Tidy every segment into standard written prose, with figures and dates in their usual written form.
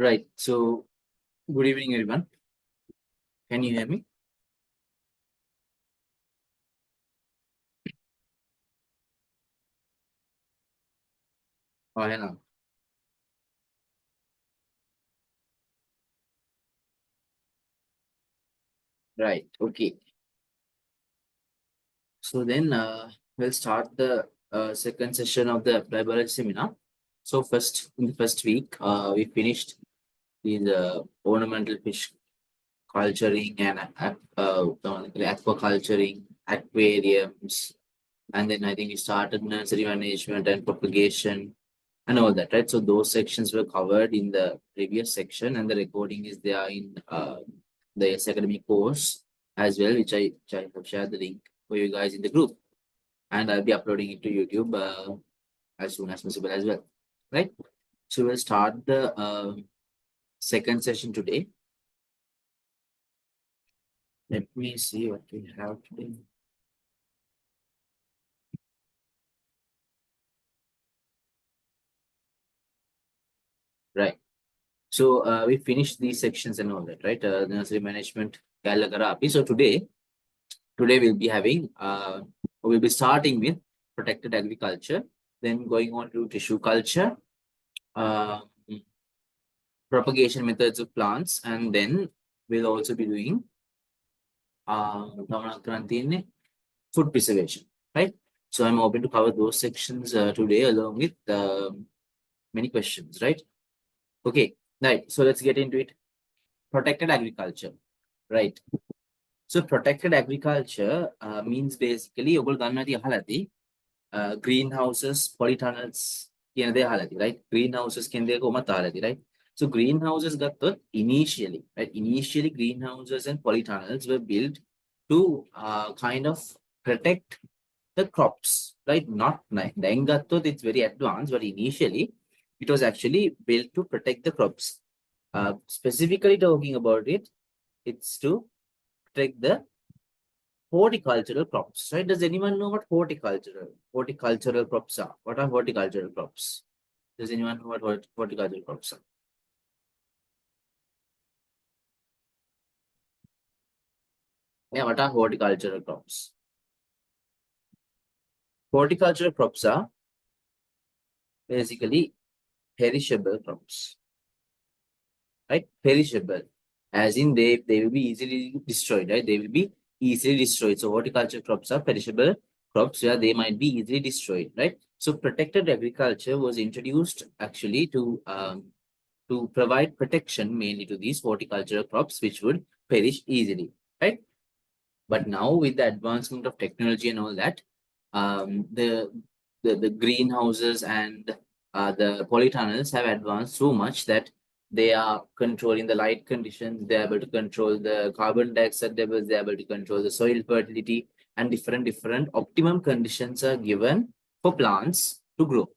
Right. So, good evening, everyone. Can you hear me? Oh, hello. Right. Okay. So then we'll start the second session of the Apply Biology seminar. So first, in the first week, we finished the ornamental fish culturing and aquaculturing, aquariums, and then I think we started nursery management and propagation and all that, right? So those sections were covered in the previous section, and the recording is there in the academic course as well, which I have shared the link for you guys in the group, and I'll be uploading it to YouTube as soon as possible as well, right? So we'll start the second session today. Let me see what we have today. Right. So we finished these sections and all that, right? Nursery management, Galagarapi. So today we'll be starting with protected agriculture, then going on to tissue culture, uh, propagation methods of plants, and then we'll also be doing food preservation, right? So I'm hoping to cover those sections today along with many questions, right? Okay, right. So let's get into it. Protected agriculture, right? So protected agriculture means basically greenhouses, polytunnels කියන දේ අහලා right? Greenhouses කියන දේ කොහොමද අහලා right? So greenhouses ගත්තොත් initially, right? Initially greenhouses and polytunnels were built to kind of protect the crops, right? Not දැන් ගත්තොත් it's very advanced, but initially it was actually built to protect the crops. Specifically talking about it, it's to protect the horticultural crops, right? Does anyone know what horticultural crops are? What are horticultural crops? Does anyone know what horticultural crops are? Yeah, what are horticultural crops? Horticultural crops are basically perishable crops, right? Perishable, as in they will be easily destroyed, right? They will be easily destroyed. So horticultural crops are perishable crops where they might be easily destroyed, right? So protected agriculture was introduced actually to provide protection mainly to these horticultural crops which would perish easily, right? But now with the advancement of technology and all that, the greenhouses and the polytunnels have advanced so much that they are controlling the light conditions, they're able to control the carbon dioxide levels, they're able to control the soil fertility, and different optimum conditions are given for plants to grow,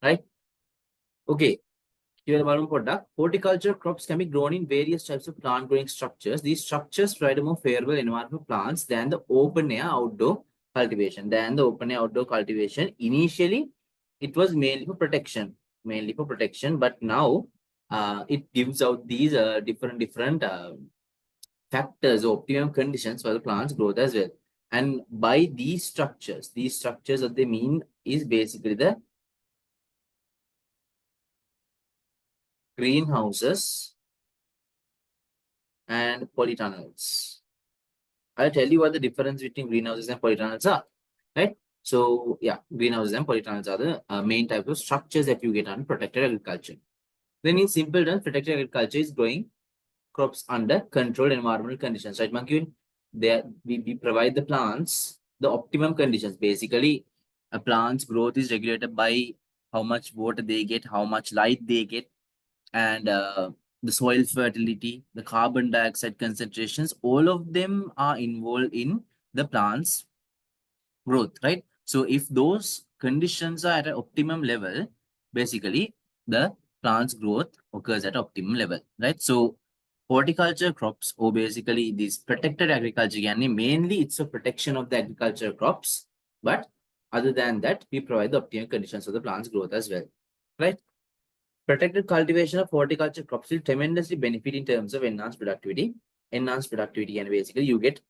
right? Okay, here බලමු පොඩ්ඩක්. Horticulture crops can be grown in various types of plant growing structures. These structures provide a more favorable environment for plants than the open air outdoor cultivation. Initially, it was mainly for protection, but now it gives out these different factors, optimum conditions for the plant's growth as well. And by these structures, what they mean is basically the greenhouses and polytunnels. I'll tell you what the difference between greenhouses and polytunnels are, right? So yeah, greenhouses and polytunnels are the main type of structures that you get on protected agriculture. Then in simple terms, protected agriculture is growing crops under controlled environmental conditions, right, Monkey? There we provide the plants the optimum conditions. Basically, a plant's growth is regulated by how much water they get, how much light they get, and the soil fertility, the carbon dioxide concentrations, all of them are involved in the plant's growth, right? So if those conditions are at an optimum level, basically the plant's growth occurs at optimum level, right? So horticulture crops, or basically this protected agriculture, mainly it's a protection of the agriculture crops, but other than that, we provide the optimum conditions for the plant's growth as well, right? Protected cultivation of horticulture crops will tremendously benefit in terms of enhanced productivity. Enhanced productivity, and basically you get,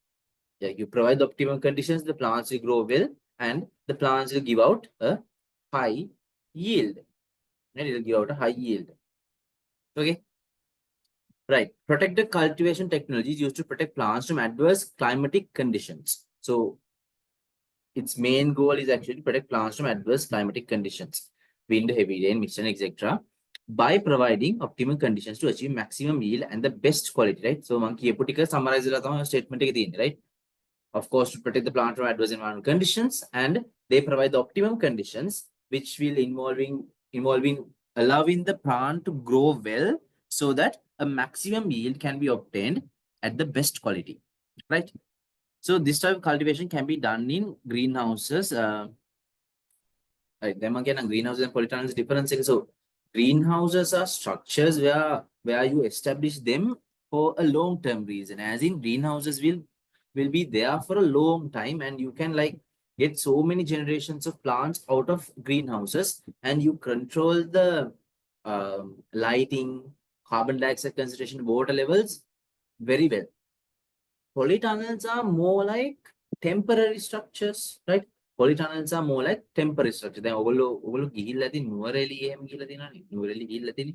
you provide the optimum conditions, the plants will grow well, and the plants will give out a high yield. And it will give out a high yield. Okay. Right. Protected cultivation technology is used to protect plants from adverse climatic conditions. So its main goal is actually to protect plants from adverse climatic conditions, wind, heavy rain, mist, etc., by providing optimum conditions to achieve maximum yield and the best quality, right? So monkey eputica summarize the statement, right? Of course, to protect the plant from adverse environmental conditions, and they provide the optimum conditions, which will involving allowing the plant to grow well so that a maximum yield can be obtained at the best quality, right? So this type of cultivation can be done in greenhouses. Right, then again, greenhouses and polytunnels difference. So greenhouses are structures where you establish them for a long-term reason. As in greenhouses will be there for a long time, and you can like get so many generations of plants out of greenhouses, and you control the lighting, carbon dioxide concentration, water levels very well. Polytunnels are more like temporary structures, right? Polytunnels are more like temporary structures. දැන් ඔයගොල්ලෝ ගිහිල්ලා ඇති නුවරඑළිය එහෙම ගිහිල්ලා තියෙනවනේ. නුවරඑළිය ගිහිල්ලා තියෙන්නේ.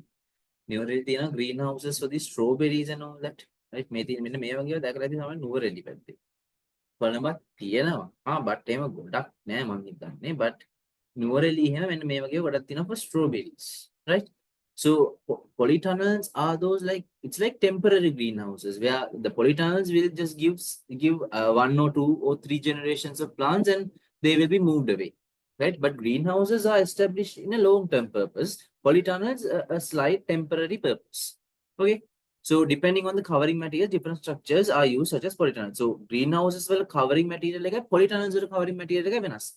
නුවරඑළිය තියෙන green houses for the strawberries and all that. right? මේ තියෙන මෙන්න මේ වගේ ඒවා දැකලා ඇති තමයි නුවරඑළිය පැත්තේ. කොළඹත් තියෙනවා. but එහෙම ගොඩක් නෑ මං හිතන්නේ. but නුවරඑළිය එහෙම මෙන්න මේ වගේ ගොඩක් තියෙනවා for strawberries, right? So polytunnels are those like, it's like temporary greenhouses where the polytunnels will just give one or two or three generations of plants and they will be moved away, right? But greenhouses are established in a long-term purpose. Polytunnels a slight temporary purpose. Okay. So depending on the covering material, different structures are used such as polytunnels. So greenhouses will covering material like polytunnels will covering material like venas.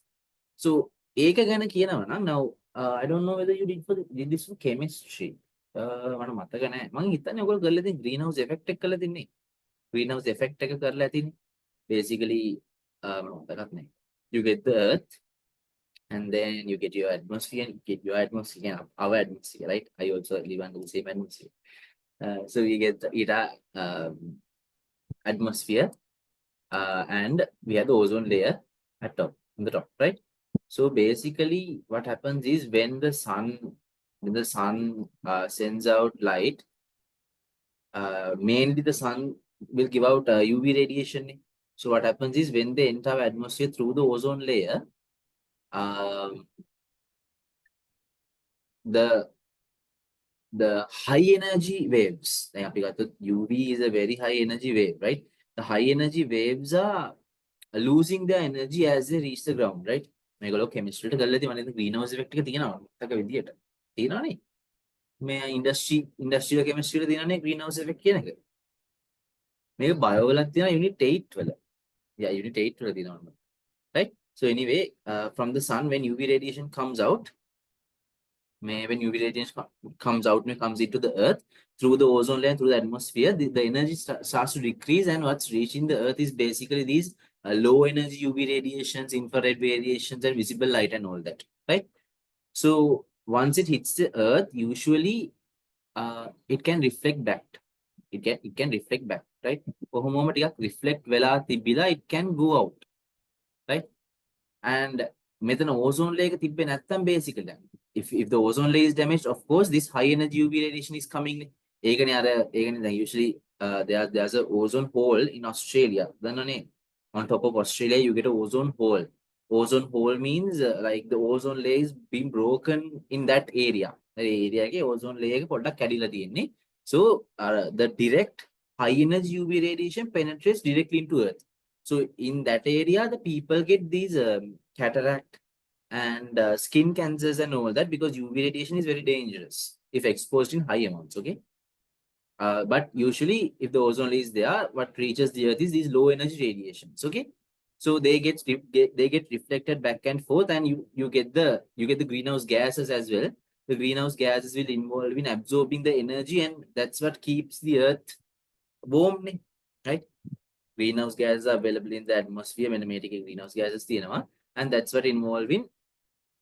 So ඒක ගැන කියනවා නම් now I don't know whether you did this for chemistry. මට මතක නැහැ. මම හිතන්නේ ඔයගොල්ලෝ කරලා තියෙන green house effect එක කරලා තින්නේ. Green house effect එක කරලා ඇතිනේ. Basically මතකත් නැහැ. You get the earth and then you get your atmosphere and you get your atmosphere, our atmosphere, right? I also live under the same atmosphere. So we get the atmosphere and we have the ozone layer at top, on the top, right? So basically what happens is when the sun sends out light, mainly the sun will give out UV radiation. So what happens is when they enter our atmosphere through the ozone layer, the high energy waves, UV is a very high energy wave, right? The high energy waves are losing their energy as they reach the ground, right? මේගොල්ලෝ chemistry එකට ගල්ලා තියෙනවා නේද? greenhouse effect එක තියෙනවා මතක විදියට. තියෙනවනේ. මේ industrial chemistry වල තියෙනනේ greenhouse effect කියන එක. මේක bio වලත් තියෙනවා unit 8 වල. Yeah, unit 8 වල තියෙනවා. Right? So anyway, from the sun when UV radiation comes out, when UV radiation comes out and comes into the earth through the ozone layer, through the atmosphere, the energy starts to decrease, and what's reaching the earth is basically these low energy UV radiations, infrared radiations, and visible light and all that, right? So once it hits the earth, usually it can reflect back. It can reflect back, right? reflect වෙලා තිබිලා it can go out, right? And මෙතන ozone layer තිබ්බේ නැත්තම් basically if the ozone layer is damaged, of course this high energy UV radiation is coming. ඒකනේ usually there's a ozone hole in Australia. Then on top of Australia you get a ozone hole. Ozone hole means like the ozone layer is being broken in that area. area එකේ ozone layer එක පොඩ්ඩක් කැඩිලා තියෙන්නේ. So the direct high energy UV radiation penetrates directly into earth. So in that area the people get these cataract and skin cancers and all that, because UV radiation is very dangerous if exposed in high amounts. Okay. But usually if the ozone layer is there, what reaches the earth is these low energy radiations. Okay. So they get reflected back and forth, and you get the greenhouse gases as well. The greenhouse gases will involve in absorbing the energy, and that's what keeps the earth warm, right? Greenhouse gases are available in the atmosphere when making greenhouse gases, and that's what involve in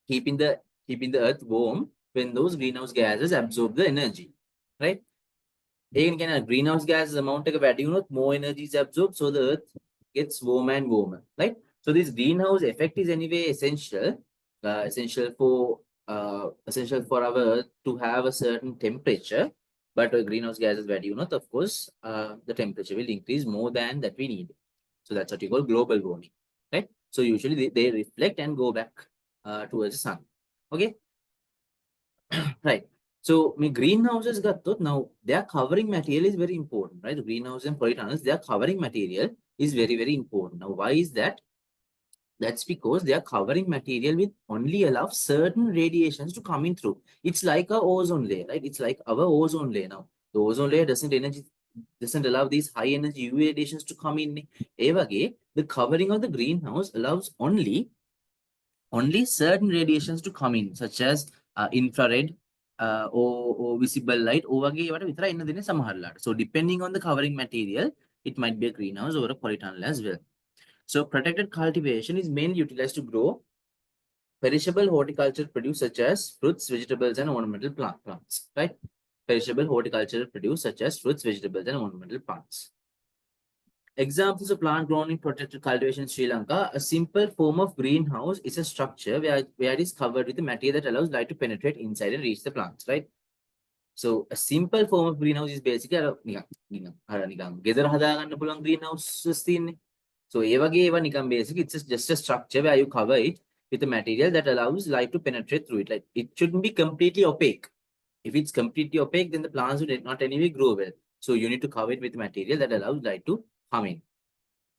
keeping the earth warm when those greenhouse gases absorb the energy, right? Again, a greenhouse gas amount of more energy is absorbed, so the earth gets warmer and warmer, right? So this greenhouse effect is anyway essential for our earth to have a certain temperature. But greenhouse gases of course, the temperature will increase more than that we need. So that's what you call global warming, right? So usually they reflect and go back towards the sun. Okay, right. So my greenhouses got now their covering material is very important, right? The greenhouse and polytunnels, their covering material is very, very important. Now, why is that? That's because they are covering material with only allow certain radiations to come in through. It's like a ozone layer, right? It's like our ozone layer now. The ozone layer doesn't allow these high energy UV radiations to come in. Evage, the covering of the greenhouse allows only certain radiations to come in, such as infrared or visible light. So depending on the covering material, it might be a greenhouse or a polytunnel as well. So protected cultivation is mainly utilized to grow perishable horticulture produce such as fruits, vegetables, and ornamental plants, right? Perishable horticultural produce such as fruits, vegetables, and ornamental plants. Examples of plant grown in protected cultivation in Sri Lanka, a simple form of greenhouse is a structure where it is covered with a material that allows light to penetrate inside and reach the plants, right? So a simple form of greenhouse is basically ගෙදර හදාගන්න පුළුවන් greenhouses තියෙන්නේ. So ඒ වගේ ඒවා නිකන් basic, it's just a structure where you cover it with a material that allows light to penetrate through it. Like it shouldn't be completely opaque. If it's completely opaque, then the plants will not anyway grow well. So you need to cover it with material that allows light to come in.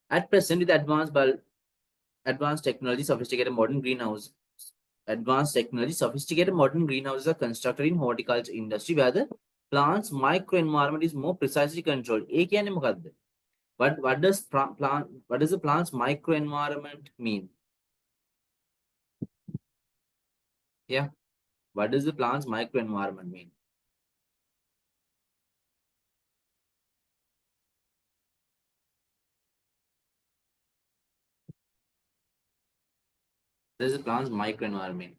At present, with advanced technology, sophisticated modern greenhouses are constructed in horticulture industry where the plant's microenvironment is more precisely controlled. What does the plant's microenvironment mean? Yeah. What does the plant's microenvironment mean? What does the plant's microenvironment?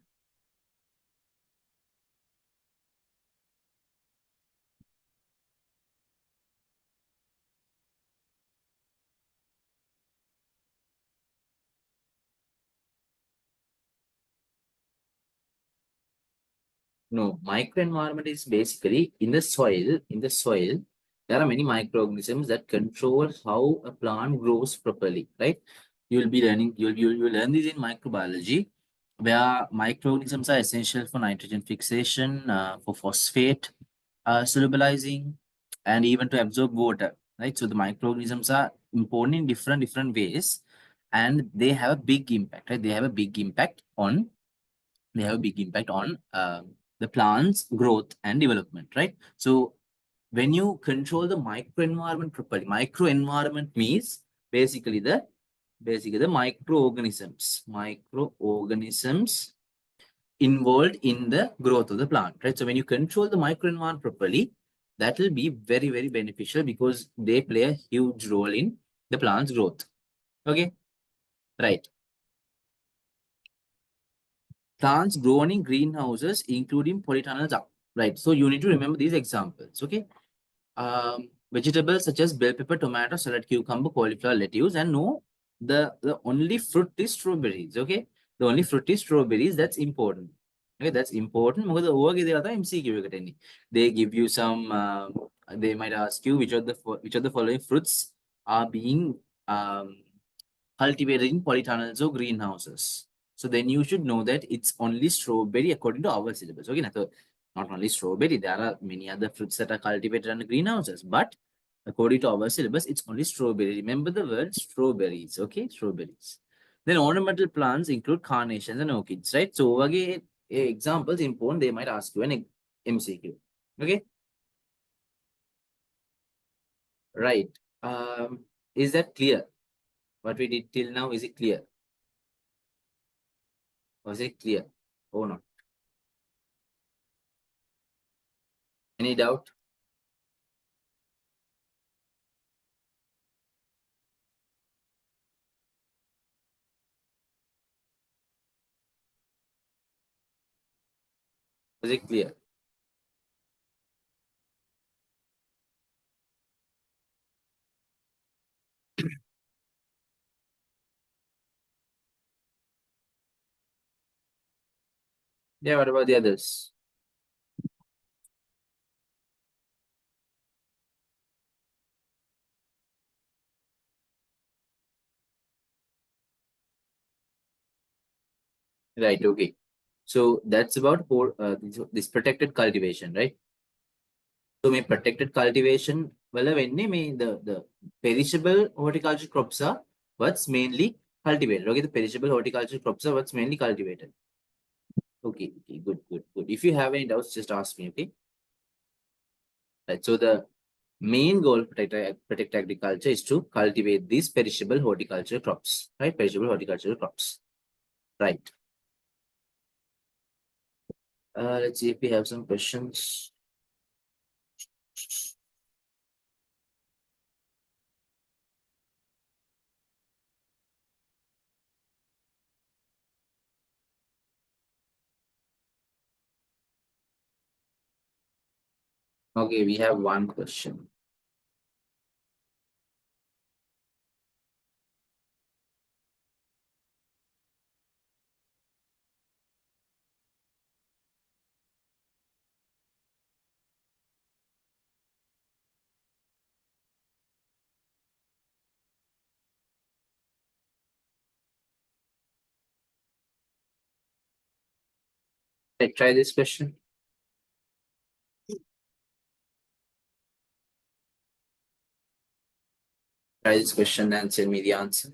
No, microenvironment is basically in the soil, there are many microorganisms that control how a plant grows properly, right? You'll learn this in microbiology, where microorganisms are essential for nitrogen fixation, for phosphate solubilizing, and even to absorb water, right? So the microorganisms are important in different ways, and they have a big impact, right? They have a big impact on the plant's growth and development, right? So when you control the microenvironment properly, microenvironment means basically the microorganisms involved in the growth of the plant, right? So when you control the microenvironment properly, that will be very, very beneficial because they play a huge role in the plant's growth. Okay, right. Plants grown in greenhouses, including polytunnels, are right. So you need to remember these examples. Okay, vegetables such as bell pepper, tomato, salad, cucumber, cauliflower, lettuce, and no, the only fruit is strawberries. Okay, the only fruit is strawberries. That's important. Okay, that's important. මොකද ඔයගේ දේවල් තමයි MCQ එකට එන්නේ. They give you some. They might ask you which of the following fruits are being um, cultivated in polytunnels or greenhouses. So then you should know that it's only strawberry according to our syllabus. Okay, so not only strawberry, there are many other fruits that are cultivated under greenhouses, but according to our syllabus, it's only strawberry. Remember the word strawberries, okay? Strawberries. Then ornamental plants include carnations and orchids, right? So again, examples important, they might ask you an MCQ. Okay, right. Is that clear? What we did till now, is it clear? Was it clear or not? Any doubt? Was it clear? Yeah, what about the others? Right, okay. So that's about this protected cultivation, right? So may protected cultivation, well, when the perishable horticulture crops are what's mainly cultivated. Okay, the perishable horticulture crops are what's mainly cultivated. Okay, okay, good, good, good. If you have any doubts, just ask me, okay? Right. So the main goal of protect agriculture is to cultivate these perishable horticulture crops, right? Perishable horticultural crops. Right. Let's see if we have some questions. Okay, we have one question. Let's try this question. Try this question and send me the answer.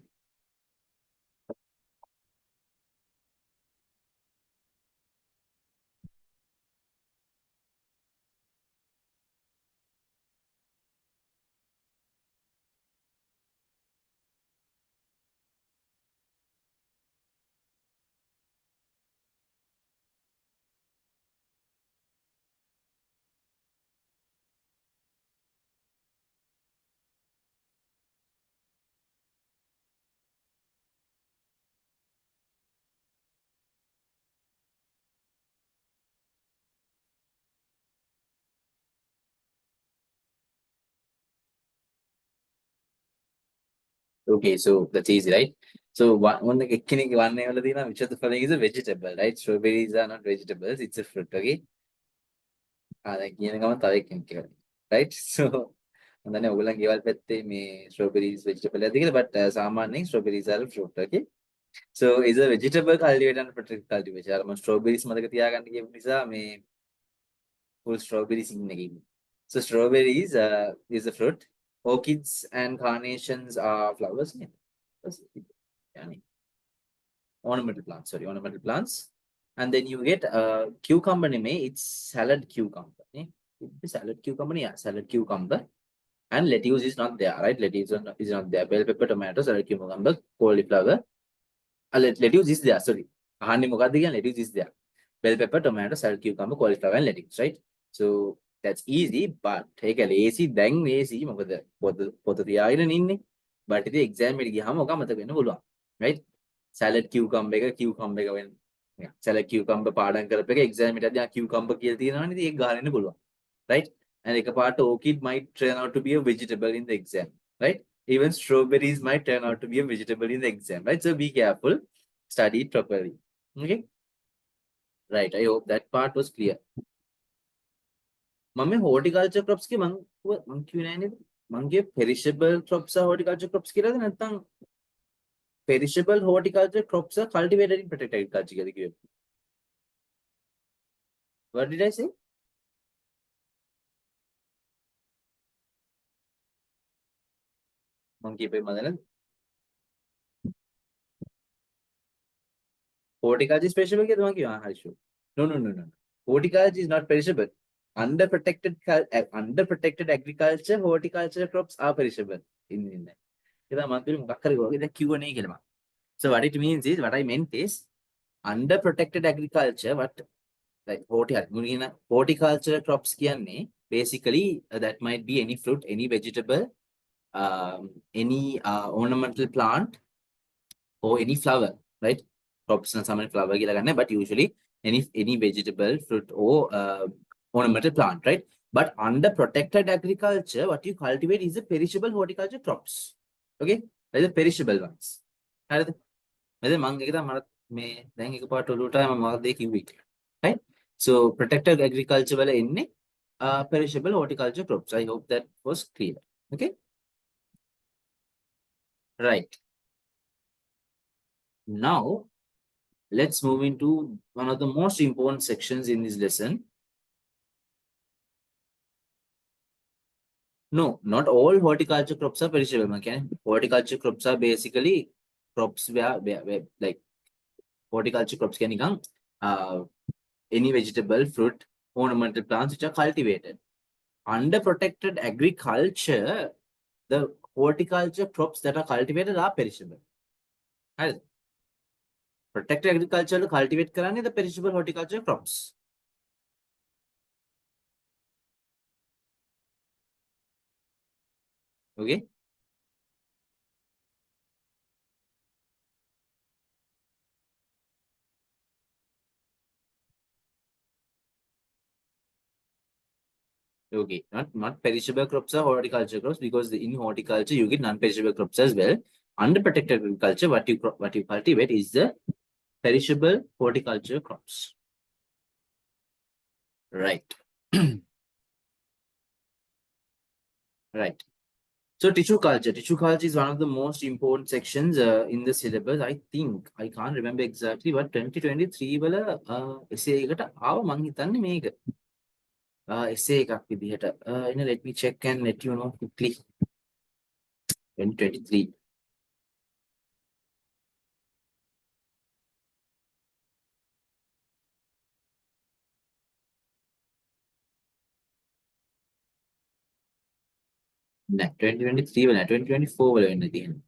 Okay, so that's easy, right? So one which of the following is a vegetable, right? Strawberries are not vegetables, it's a fruit, okay? Right? So and then ඔයගොල්ලන් ගෙවල් පැත්තේ මේ strawberries vegetable එකද කියලා but සාමාන්‍යයෙන් strawberries are a fruit, okay? So is a vegetable cultivated and protected cultivation. අර මම strawberries මතක තියාගන්න කියපු නිසා මේ full strawberries ඉන්න එකේ. So strawberries is a fruit. Orchids and carnations are flowers. Yeah. Yani, ornamental plants. Sorry, ornamental plants. And then you get cucumber name. It's salad cucumber. Salad cucumber. Yeah, salad cucumber. And lettuce is not there, right? Lettuce is not there. Bell pepper, tomato, salad cucumber, cauliflower. Lettuce is there. Sorry. Lettuce is there. Bell pepper, tomato, salad cucumber, cauliflower, and lettuce, right? So that's easy, but take a lazy, then lazy, පොත තියාගෙන ඉන්නේ. But ඉතින් exam එකට ගියාම ඔක මතක වෙන්න පුළුවන්. Right? Salad cucumber එක cucumber එක වෙන. Yeah. Salad cucumber පාඩම් කරපු එක exam එකට දැන් cucumber කියලා තියෙනවනේ ඉතින් ඒක ගහන්න පුළුවන්. Right? And එකපාරට orchid might turn out to be a vegetable in the exam. Right? Even strawberries might turn out to be a vegetable in the exam. Right? So be careful. Study it properly. Okay? Right. I hope that part was clear. මම horticulture crops की මං කිව්වේ නෑ නේද? මං කියේ perishable crops are horticulture crops කියලාද නැත්නම් perishable horticulture crops are cultivated in protected agriculture කියලාද කිව්වේ? What did I say? මං කියපේ මදන horticulture is perishable කියලාද මං කිව්වා? හරි sure. No. Horticulture is not perishable. Under protected agriculture, horticulture crops are perishable. ඉන්නේ නැහැ. ඒක මං කිව්වේ මොකක් හරි වගේ දැන් කිව්ව නේ කියලා මං. So what it means is, what I meant is, under protected agriculture, what like horticulture crops කියන්නේ basically that might be any fruit, any vegetable, any ornamental plant or any flower, right? Crops and some flower කියලා ගන්න, but usually any vegetable, fruit, or ornamental plant, right? But under protected agriculture, what you cultivate is the perishable horticulture crops. Okay, that is the perishable ones. හරිද? මෙතන මම ඒක තමයි මට මේ දැන් එකපාරට ඔලුවට මම මොකක්ද ඒ කිව්වේ කියලා. Right? So protected agriculture වල එන්නේ perishable horticulture crops. I hope that was clear. Okay? Right. Now, let's move into one of the most important sections in this lesson. No, not all horticulture crops are perishable. Okay? Horticulture crops are basically crops where like horticulture crops can become any vegetable, fruit, ornamental plants which are cultivated. Under protected agriculture, the horticulture crops that are cultivated are perishable. Right? Protected agriculture to cultivate karane the perishable horticulture crops. Okay. Okay, not perishable crops are horticulture crops because in horticulture you get non-perishable crops as well. Under protected agriculture, what you cultivate is the perishable horticulture crops. Right. Right. So tissue culture. Tissue culture is one of the most important sections in the syllabus. I think I can't remember exactly, but 2023 වල essay එකට ආව මං හිතන්නේ මේක. Essay එකක් විදිහට. Let me check and let you know quickly. 2023. නෑ 2023 වල 2024 වල වෙන්න තියෙනවා.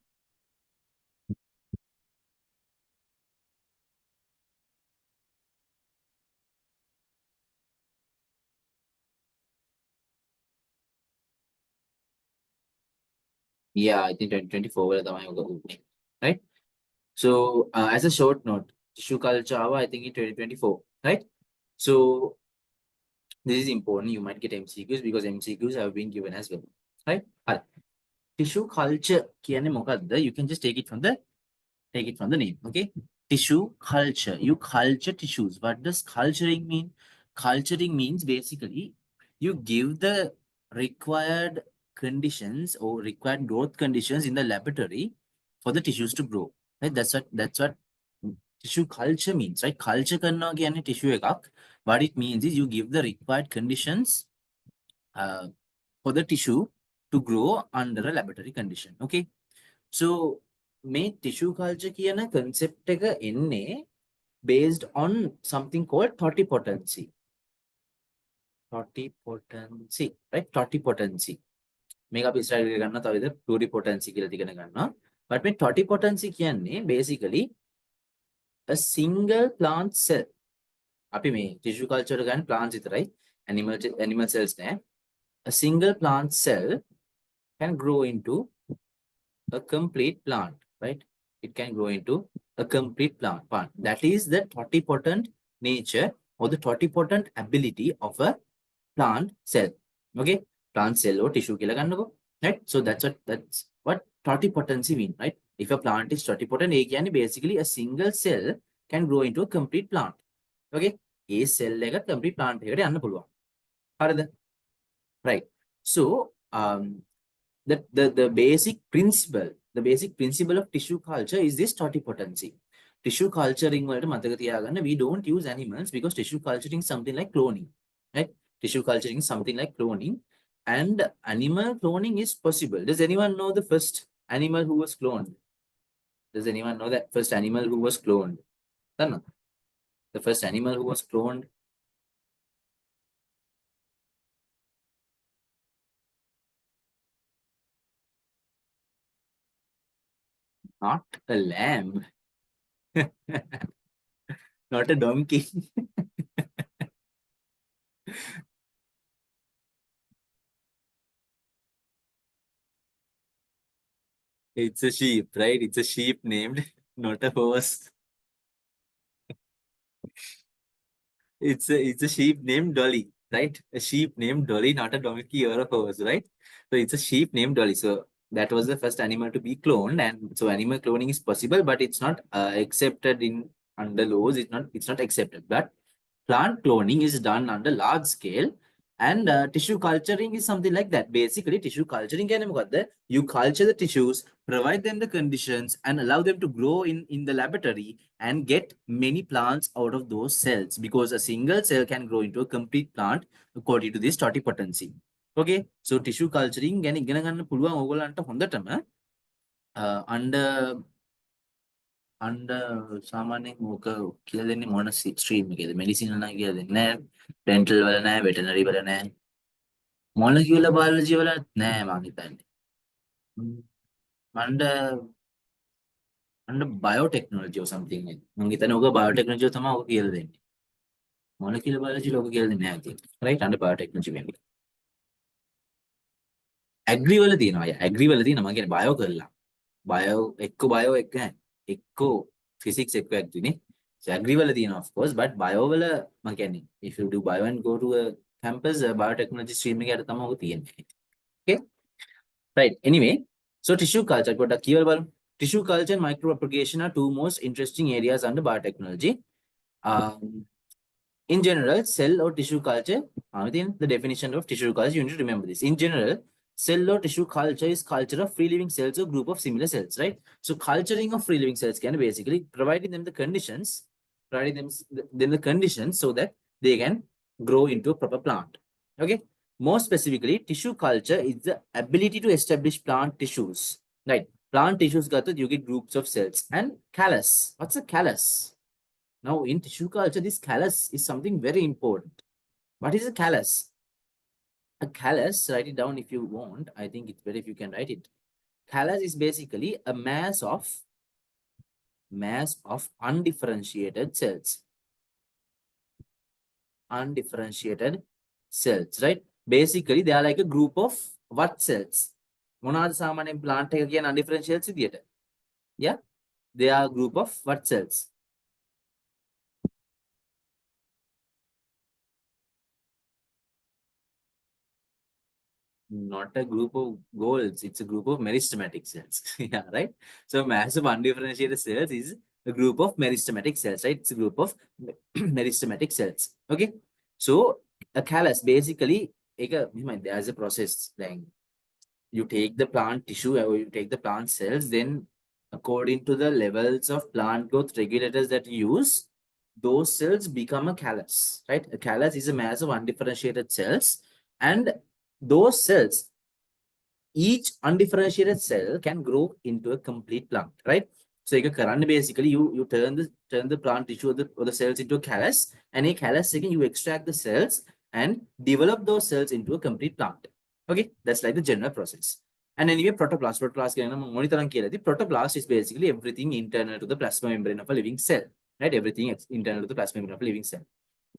Yeah, I think 2024 වල තමයි ඔක උනේ. Right? So, as a short note, tissue culture ආවා I think in 2024, right? So, this is important. You might get MCQs because MCQs have been given as well, right? Tissue culture කියන්නේ මොකද්ද? You can just take it from the name, okay? Tissue culture. You culture tissues. What does culturing mean? Culturing means basically you give the required conditions or required growth conditions in the laboratory for the tissues to grow. Right? That's what tissue culture means, right? Culture කරනවා කියන්නේ tissue එකක්. What it means is you give the required conditions for the tissue to grow under a laboratory condition. Okay? So, මේ tissue culture කියන concept එක එන්නේ based on something called totipotency. Totipotency, right? Totipotency. මේක අපි ඉස්සරහට ඉගෙන ගන්නවා තව විතර pluripotency කියලා ඉගෙන ගන්නවා. But මේ totipotency කියන්නේ basically a single plant cell. අපි මේ tissue culture එක ගන්න plants විතරයි. Animal cells නෑ. A single plant cell can grow into a complete plant, right? It can grow into a complete plant. That is the totipotent nature or the totipotent ability of a plant cell. Okay? Plant cell or tissue කියලා ගන්නකො. Right? So that's what totipotency mean, right? If a plant is totipotent, ඒ කියන්නේ basically a single cell can grow into a complete plant. Okay? A cell එක complete plant එකකට යන්න පුළුවන්. හරිද? Right. So, the basic principle of tissue culture is this totipotency. Tissue culturing වලට මතක තියාගන්න, we don't use animals because tissue culturing is something like cloning, right? Tissue culturing is something like cloning, and animal cloning is possible. Does anyone know the first animal who was cloned? Does anyone know that first animal who was cloned? No. The first animal who was cloned. Not a lamb. Not a donkey. It's a sheep, right? It's a sheep named, not a horse. It's a sheep named Dolly, right? A sheep named Dolly, not a donkey or a horse, right? So it's a sheep named Dolly. So that was the first animal to be cloned, and so animal cloning is possible, but it's not accepted in under laws. It's not accepted. But plant cloning is done under large scale, and tissue culturing is something like that. Basically, tissue culturing කියන්නේ you culture the tissues, provide them the conditions, and allow them to grow in the laboratory and get many plants out of those cells, because a single cell can grow into a complete plant according to this totipotency. Okay, so tissue culturing ගැන ඉගෙන ගන්න පුළුවන් ඕගොල්ලන්ට හොඳටම under අන්ඩ සාමාන්‍යයෙන් ඕක කියලා දෙන්නේ මොන ස්ට්‍රීම් එකේද? මෙඩිසින් වල කියලා දෙන්නේ නැහැ, ඩෙන්ටල් වල නැහැ, වෙටනරි වල නැහැ, මොලකියුලර් බයොලොජි වල නැහැ මම හිතන්නේ. අන්ඩ බයෝටෙක්නොලොජි or something. මම හිතන්නේ ඕක බයෝටෙක්නොලොජි තමයි ඕක කියලා දෙන්නේ. මොලකියුලර් බයොලොජි ලෝක කියලා දෙන්නේ නැහැ I think. right? අන්ඩ බයෝටෙක්නොලොජි වෙන්නේ. ඇග්‍රි වල තියෙනවා. ඇග්‍රි වල තියෙනවා මම කියන්නේ බයෝ කරලා. බයෝ එක්ක නැහැ. එක්ක ෆිසික්ස් එක්ක ඇග්‍රිනේ. So agree wala තියෙනවා of course, but bio වල මම කියන්නේ if you do bio and go to a campus biotechnology stream එකකට තමයි ඔක තියෙන්නේ. Okay, right. Anyway, so tissue culture පොඩ්ඩක් කියවලා බලමු. Tissue culture and micropropagation are two most interesting areas under biotechnology. In general, cell or tissue culture, the definition of tissue culture, you need to remember this. In general, cell or tissue culture is culture of free living cells or group of similar cells, right? So culturing of free living cells can basically providing them the conditions, providing them the conditions so that they can grow into a proper plant. Okay. More specifically, tissue culture is the ability to establish plant tissues, right? Plant tissues got you get groups of cells and callus. What's a callus? Now, in tissue culture, this callus is something very important. What is a callus? A callus, write it down if you want. I think it's better if you can write it. Callus is basically a mass of undifferentiated cells. Undifferentiated cells, right? Basically, they are like a group of what cells? මොනවාද සාමාන්‍යයෙන් plant එක කියන undifferentiated විදියට? Yeah, they are a group of what cells? Not a group of goals, it's a group of meristematic cells. Yeah, right? So mass of undifferentiated cells is a group of meristematic cells, right? It's a group of meristematic cells. Okay, so a callus basically there's a process. Like you take the plant tissue or you take the plant cells, then according to the levels of plant growth regulators that you use, those cells become a callus, right? A callus is a mass of undifferentiated cells, and those cells, each undifferentiated cell can grow into a complete plant, right? So you can basically you turn the plant tissue or the cells into a callus, and a callus again you extract the cells and develop those cells into a complete plant. Okay, that's like the general process. And anyway, protoplast protoplast is basically everything internal to the plasma membrane of a living cell, right? Everything internal to the plasma membrane of a living cell.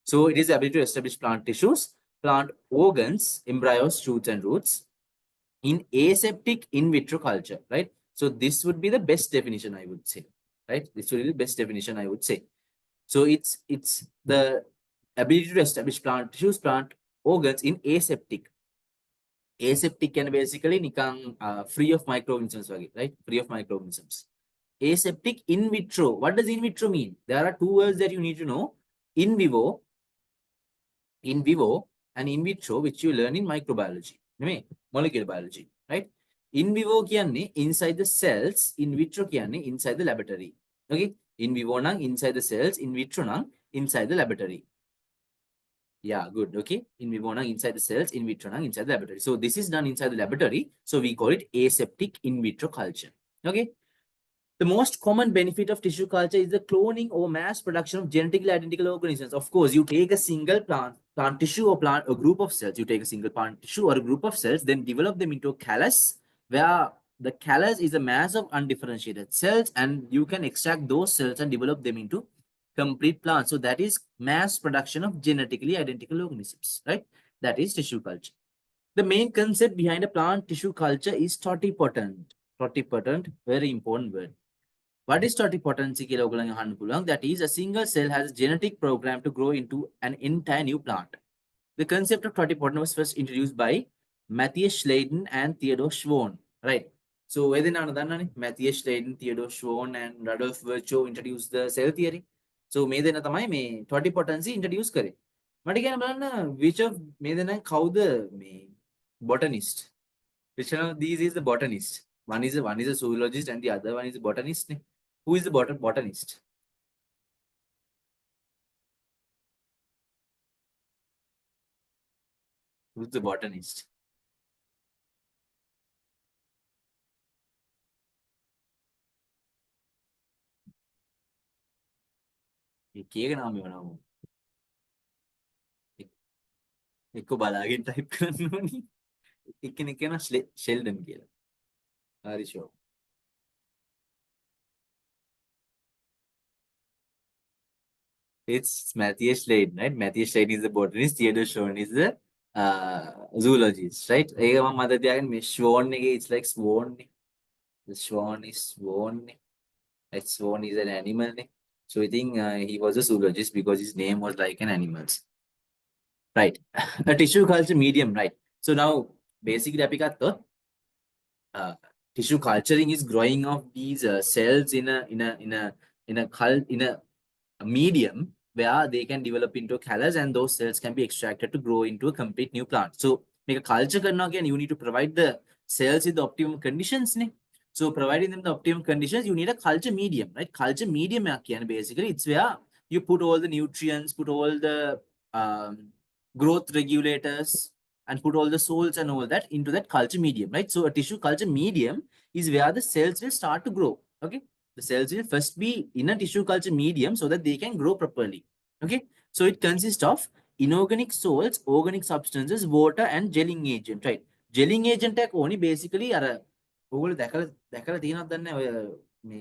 So it is the ability to establish plant tissues, plant organs, embryos, shoots, and roots in aseptic in vitro culture, right? So this would be the best definition, I would say, right? This would be the best definition, I would say. So it's the ability to establish plant tissues, plant organs in aseptic. Aseptic can basically නිකන් free of microorganisms, right? Free of microorganisms. Aseptic in vitro. What does in vitro mean? There are two words that you need to know: in vivo and in vitro, which you learn in microbiology, molecular biology, right? In vivo කියන්නේ inside the cells, in vitro කියන්නේ inside the laboratory. Okay, in vivo නම් inside the cells, in vitro නම් inside the laboratory. Yeah, good. Okay, in vivo නම් inside the cells, in vitro නම් inside the laboratory. So this is done inside the laboratory, so we call it aseptic in vitro culture. Okay. The most common benefit of tissue culture is the cloning or mass production of genetically identical organisms. Of course, you take a single plant tissue or a group of cells. You take a single plant tissue or a group of cells, then develop them into a callus, where the callus is a mass of undifferentiated cells, and you can extract those cells and develop them into complete plants. So that is mass production of genetically identical organisms, right? That is tissue culture. The main concept behind a plant tissue culture is totipotent. Totipotent, very important word. What is totipotency කියලා ඔයගොල්ලන් අහන්න පුළුවන්. That is, a single cell has a genetic program to grow into an entire new plant. The concept of totipotent was first introduced by Matthias Schleiden and Theodore Schwann. Right. So within another, Matthias Schleiden, Theodore Schwann, and Rudolf Virchow introduced the cell theory. So මේ දෙන්න තමයි මේ totipotency introduce කරේ. මට කියන්න බලන්න which of මේ දෙන්න කවුද මේ botanist? Which one of these is the botanist? One is a zoologist and the other one is a botanist. Who is the botanist? Who's the botanist? කේක නාම වෙනවා. එක්ක බලාගෙන ටයිප් කරන්න ඕනි. එක්කෙනෙක් කියනවා ෂෙල්ඩන් කියලා. හරි show. It's Matthias Schleiden, right? Matthias Schleiden is the botanist. Theodore Schwann is the zoologist, right? ඒක මම මතක තියාගෙන මේ Schwann එකේ it's like swan. The Schwann is swan. Like swan is an animal. So I think he was a zoologist because his name was like an animal's. Right. A tissue culture medium, right? So now basically අපි ගත්තොත් tissue culturing is growing of these cells in a medium where they can develop into a callus and those cells can be extracted to grow into a complete new plant. So make a culture කරනවා කියන්නේ you need to provide the cells with the optimum conditions නේ. So providing them the optimum conditions, you need a culture medium, right? Culture medium basically it's where you put all the nutrients, put all the growth regulators, and put all the salts and all that into that culture medium, right? So a tissue culture medium is where the cells will start to grow. Okay, the cells will first be in a tissue culture medium so that they can grow properly. Okay, so it consists of inorganic salts, organic substances, water, and gelling agent, right? Gelling agent එක ඕනි basically අර ඔයගොල්ලෝ දැකලා තියෙනවද දන්නේ ඔය මේ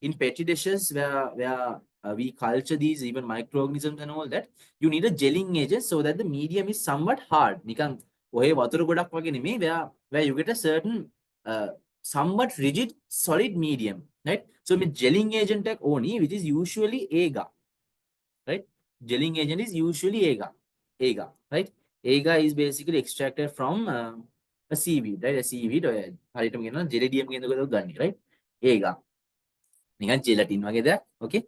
in petri dishes where we culture these even microorganisms and all that, you need a gelling agent so that the medium is somewhat hard. නිකන් ඔය වතුර ගොඩක් වගේ නෙමෙයි where you get a certain somewhat rigid solid medium, right? So මේ gelling agent එක ඕනි which is usually agar, right? Gelling agent is usually agar, right? Agar is basically extracted from a seaweed, right? A seaweed or හරියටම කියනවා gelidium කියන එකකට ගන්න, right? agar නිකන් gelatin වගේ දෙයක්. Okay,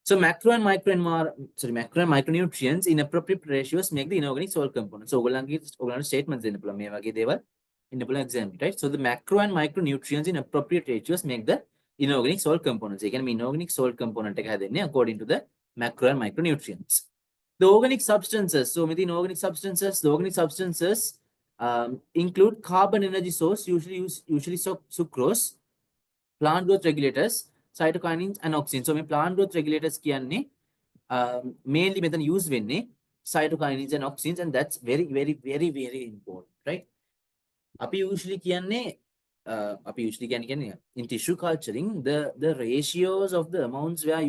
so macro and micronutrients in appropriate ratios make the inorganic soil components. So ඔයගොල්ලන්ගේ statements දෙන්න පුළුවන් මේ වගේ දේවල් ඉන්න පුළුවන් exam, right? So the macro and micronutrients in appropriate ratios make the inorganic soil components. ඒ කියන්නේ මේ inorganic soil component එක හැදෙන්නේ according to the macro and micronutrients. The organic substances. So within organic substances, the organic substances include carbon energy source, usually sucrose, plant growth regulators, cytokinins and auxins. So plant growth regulators කියන්නේ mainly මෙතන use වෙන්නේ cytokinins and auxins, and that's very important, right? අපි usually කියන්නේ in tissue culturing the ratios of the amounts where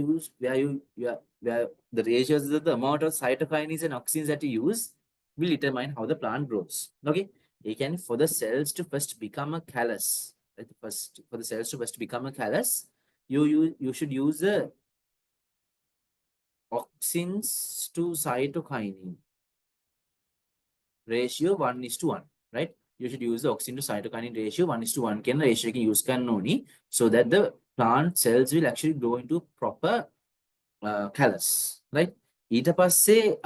the ratios of the amount of cytokinins and auxins that you use will determine how the plant grows. Okay, again for the cells to first become a callus, right? For the cells to first become a callus, you should use the auxins to cytokinin ratio 1:1, right? You should use the auxin to cytokinin ratio 1:1 කියන ratio එක use කරන්න ඕනි so that the plant cells will actually grow into proper callus, right? ඊට පස්සේ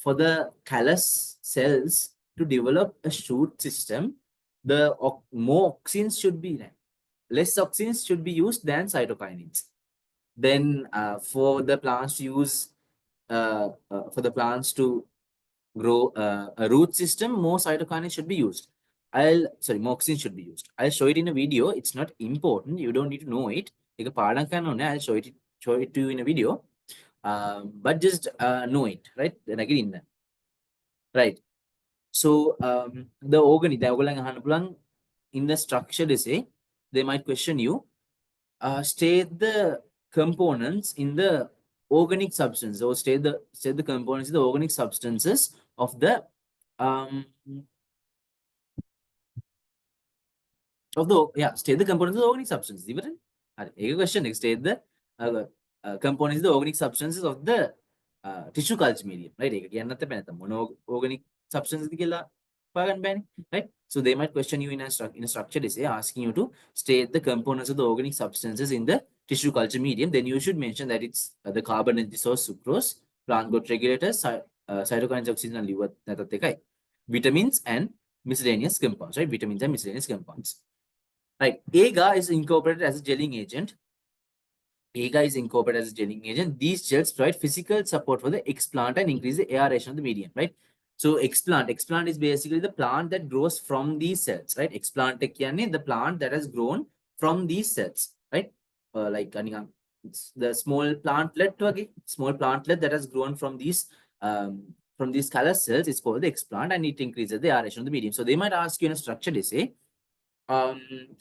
for the callus cells to develop a shoot system, the more auxins should be less auxins should be used than cytokinins. Then for the plants to use grow a root system, more cytokinins should be used. More auxins should be used. I'll show it in a video. It's not important. You don't need to know it. I'll show it to you in a video. But just know it, right? Then again, right? So the organic, in the structure they say, they might question you, state the components in the organic substance, or state the components in the organic substances of the state the components of the organic substance. A question next state the components the organic substances of the tissue culture medium, right? ඒක කියන්නත් එපා නැත්නම් මොන organic substances කියලා හොයාගන්න බෑනේ, right? So they might question you in a structured essay asking you to state the components of the organic substances in the tissue culture medium. Then you should mention that it's the carbon energy source sucrose, plant growth regulators, cytokines, oxygen, and liver නැතත් එකයි. Vitamins and miscellaneous compounds, right? Vitamins and miscellaneous compounds. Right. Agar is incorporated as a gelling agent. Agar is incorporated as a gelling agent. These gels provide physical support for the explant and increase the aeration of the medium, right? So explant is basically the plant that grows from these cells, right? Explant the plant that has grown from these cells, right? Like the small plantlet that has grown from these callus cells is called the explant, and it increases the aeration of the medium. So they might ask you in a structured essay,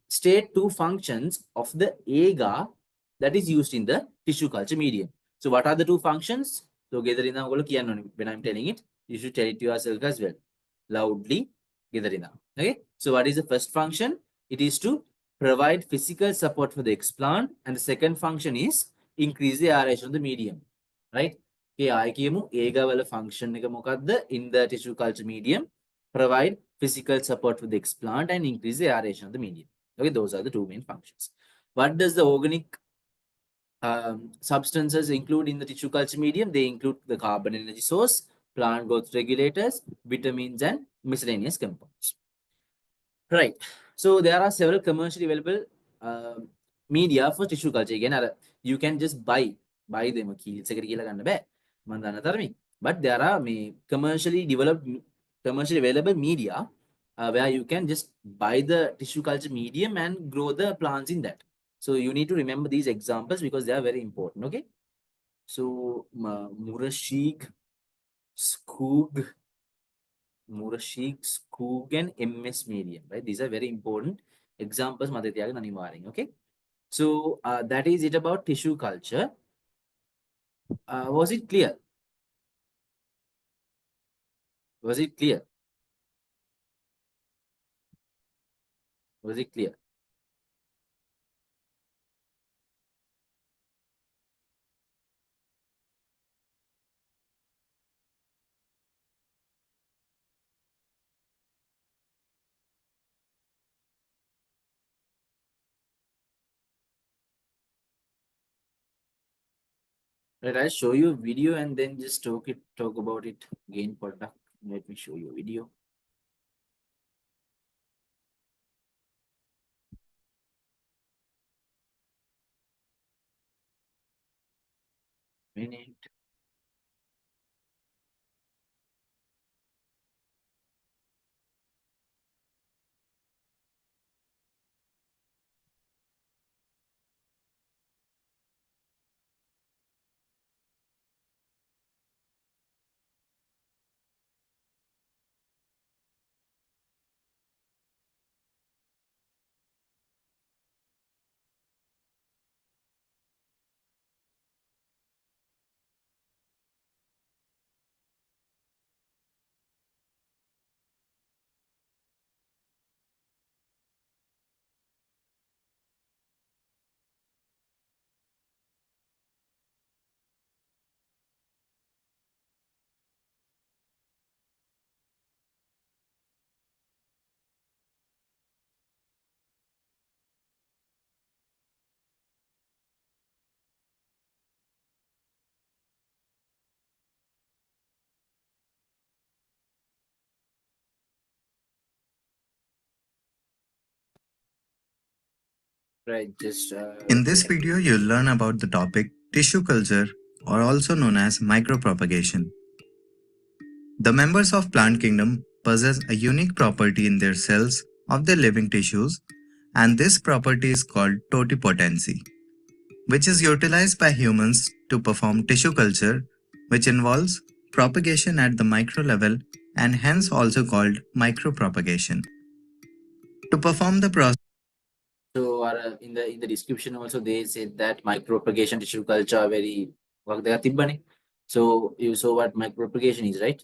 state two functions of the agar that is used in the tissue culture medium. So what are the two functions? So when I'm telling it, you should tell it to yourself as well, loudly. Okay. So what is the first function? It is to provide physical support for the explant, and the second function is increase the aeration of the medium, right? Okay, I කියමු agar වල function එක මොකක්ද in the tissue culture medium? Provide physical support for the explant and increase the aeration of the medium. Okay, those are the two main functions. What does the organic substances include in the tissue culture medium? They include the carbon energy source, plant growth regulators, vitamins, and miscellaneous compounds. Right. So there are several commercially available media for tissue culture. Again, you can just buy them. But there are commercially available media where you can just buy the tissue culture medium and grow the plants in that. So you need to remember these examples because they are very important. Okay. So Murashik, Skoog, and MS medium, right? These are very important examples. Okay. So that is it about tissue culture. Was it clear? Was it clear? Was it clear? Right, I'll show you a video and then just talk about it again. Product. Let me show you a video. Minute. Right, just In this video, you'll learn about the topic tissue culture, or also known as micropropagation. The members of plant kingdom possess a unique property in their cells of their living tissues, and this property is called totipotency, which is utilized by humans to perform tissue culture, which involves propagation at the micro level and hence also called micropropagation. To perform the process, so in the description also they said that micropropagation tissue culture are very so you saw what micropropagation is, right?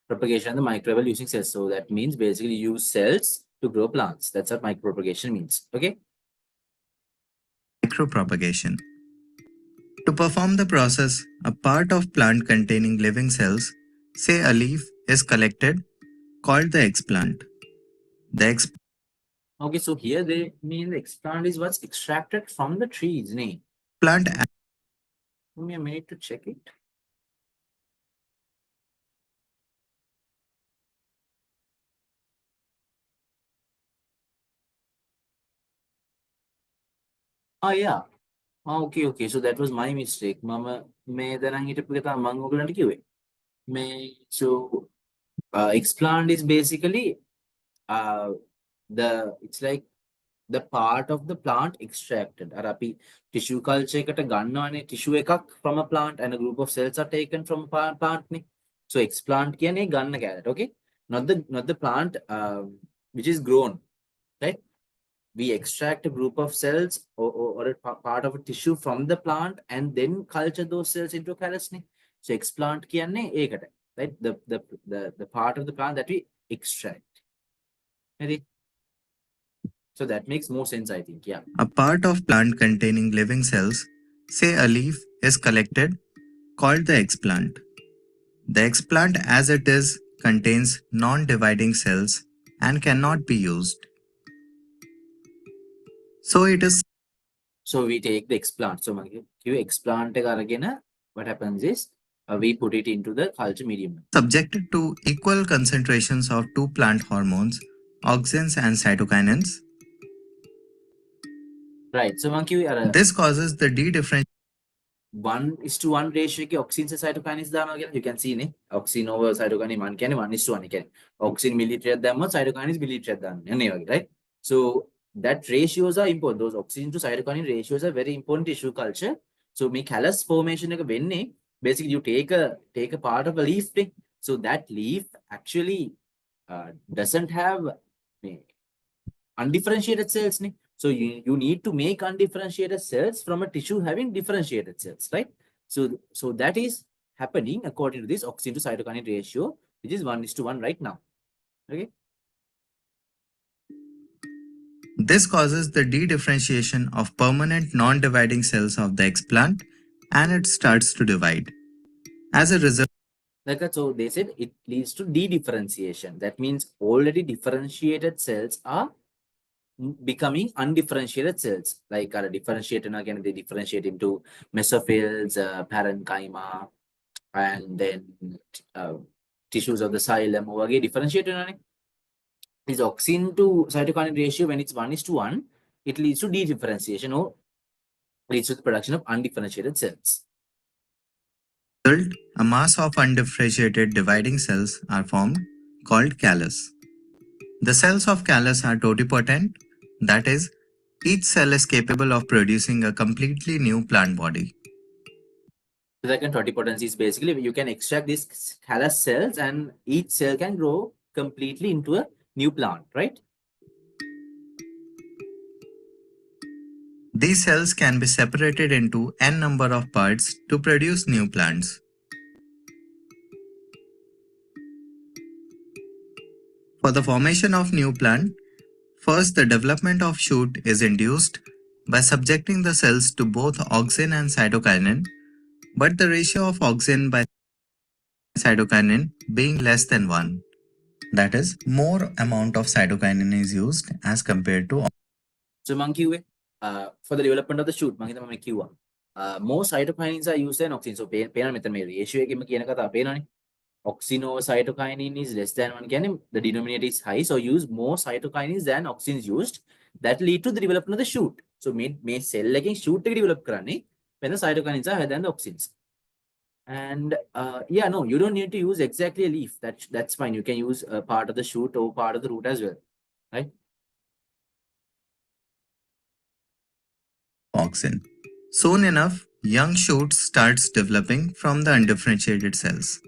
Propagation at the micro level using cells. So that means basically use cells to grow plants. That's what micropropagation means. Okay. micropropagation. To perform the process, a part of plant containing living cells, say a leaf, is collected, called the explant. The Okay, so here they mean the explant is what's extracted from the trees, name. explant Give me a minute to check it. Yeah. Okay. So that was my mistake. Mama, may then I need to put a mango give May so explant is basically uh it's like the part of the plant extracted. Arapi tissue culture gun tissue from a plant and a group of cells are taken from a plant. So explant can a gun carrot, okay? Not the plant which is grown, right? We extract a group of cells or a part of a tissue from the plant and then culture those cells into a callus. So explant කියන්නේ ඒකට, right? The part of the plant that we extract. Ready? So that makes more sense, I think. Yeah. A part of plant containing living cells, say a leaf, is collected, called the explant. The explant as it is contains non-dividing cells and cannot be used. So it is So we take the explant. So give explant again. What happens is we put it into the culture medium. subjected to equal concentrations of two plant hormones, auxins and cytokinins. Right. So This causes the de-differentiation 1:1 ratio के oxygen से cytokinins දානවා කියලා you can see නේ oxygen over cytokinin 1 කියන්නේ 1:1 කියන්නේ oxygen මිලිලිටරයක් දැම්මොත් cytokinins මිලිලිටරයක් දාන්න යන්නේ වගේ right. So that ratios are important. Those oxygen to cytokinin ratios are very important tissue culture. So මේ callus formation එක වෙන්නේ basically you take a part of a leaf thing. So that leaf actually doesn't have undifferentiated cells නේ. So you need to make undifferentiated cells from a tissue having differentiated cells, right? So that is happening according to this oxygen to cytokinin ratio, which is 1:1 right now. Okay. This causes the de-differentiation of permanent non-dividing cells of the explant and it starts to divide. As a result, So they said it leads to de-differentiation. That means already differentiated cells are becoming undifferentiated cells. Like differentiated again, they differentiate into mesophils, parenchyma, and then tissues of the xylem. Again, differentiated. This oxygen to cytokinin ratio, when it's 1:1, it leads to de-differentiation or leads to the production of undifferentiated cells. a mass of undifferentiated dividing cells are formed called callus. The cells of callus are totipotent, that is, each cell is capable of producing a completely new plant body. The second totipotency is basically you can extract these callus cells and each cell can grow completely into a new plant, right? These cells can be separated into n number of parts to produce new plants. For the formation of new plant, first the development of shoot is induced by subjecting the cells to both auxin and cytokinin, but the ratio of auxin by cytokinin being less than 1. That is, more amount of cytokinin is used as compared to. So for the development of the shoot, more cytokinins are used than auxin. So ratio auxin over cytokinin is less than 1. The denominator is high, so use more cytokinins than auxins used. That lead to the development of the shoot. So may cell again shoot develop when the cytokinins are higher than the auxins. And yeah, no, you don't need to use exactly a leaf. That's fine. You can use a part of the shoot or part of the root as well, right? Auxin. Soon enough, young shoot starts developing from the undifferentiated cells.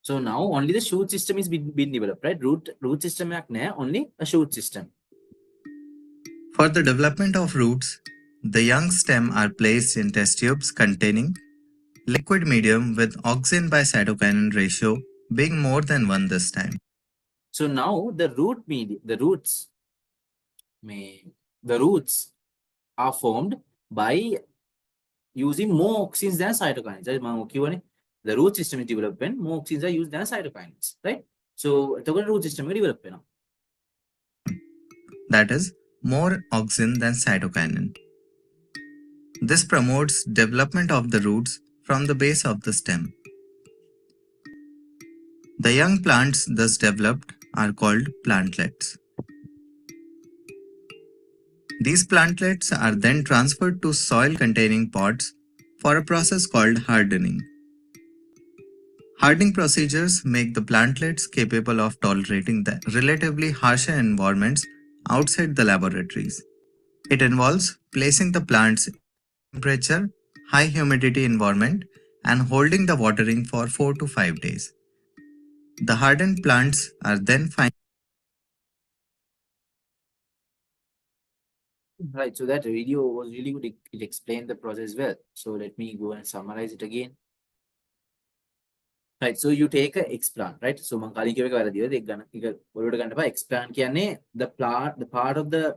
So now only the shoot system is being developed, right? Root system only a shoot system. For the development of roots, the young stem are placed in test tubes containing liquid medium with auxin by cytokinin ratio being more than 1 this time. So now the roots are formed by using more auxins than cytokines. Right? The root system is developed when more auxins are used than cytokines, right? So the root system is developed. That is, more auxin than cytokinin. This promotes development of the roots from the base of the stem. The young plants thus developed are called plantlets. These plantlets are then transferred to soil-containing pots for a process called hardening. Hardening procedures make the plantlets capable of tolerating the relatively harsher environments outside the laboratories. It involves placing the plants in temperature, high humidity environment and holding the watering for 4 to 5 days. The hardened plants are then finally Right, so that video was really good. It explained the process well. So let me go and summarize it again. Right, so you take a explant, right? So මම කලින් කියව එක වැරදිද? ඒක ගන්න එක ඔලුවට ගන්න එපා. Explant කියන්නේ the part of the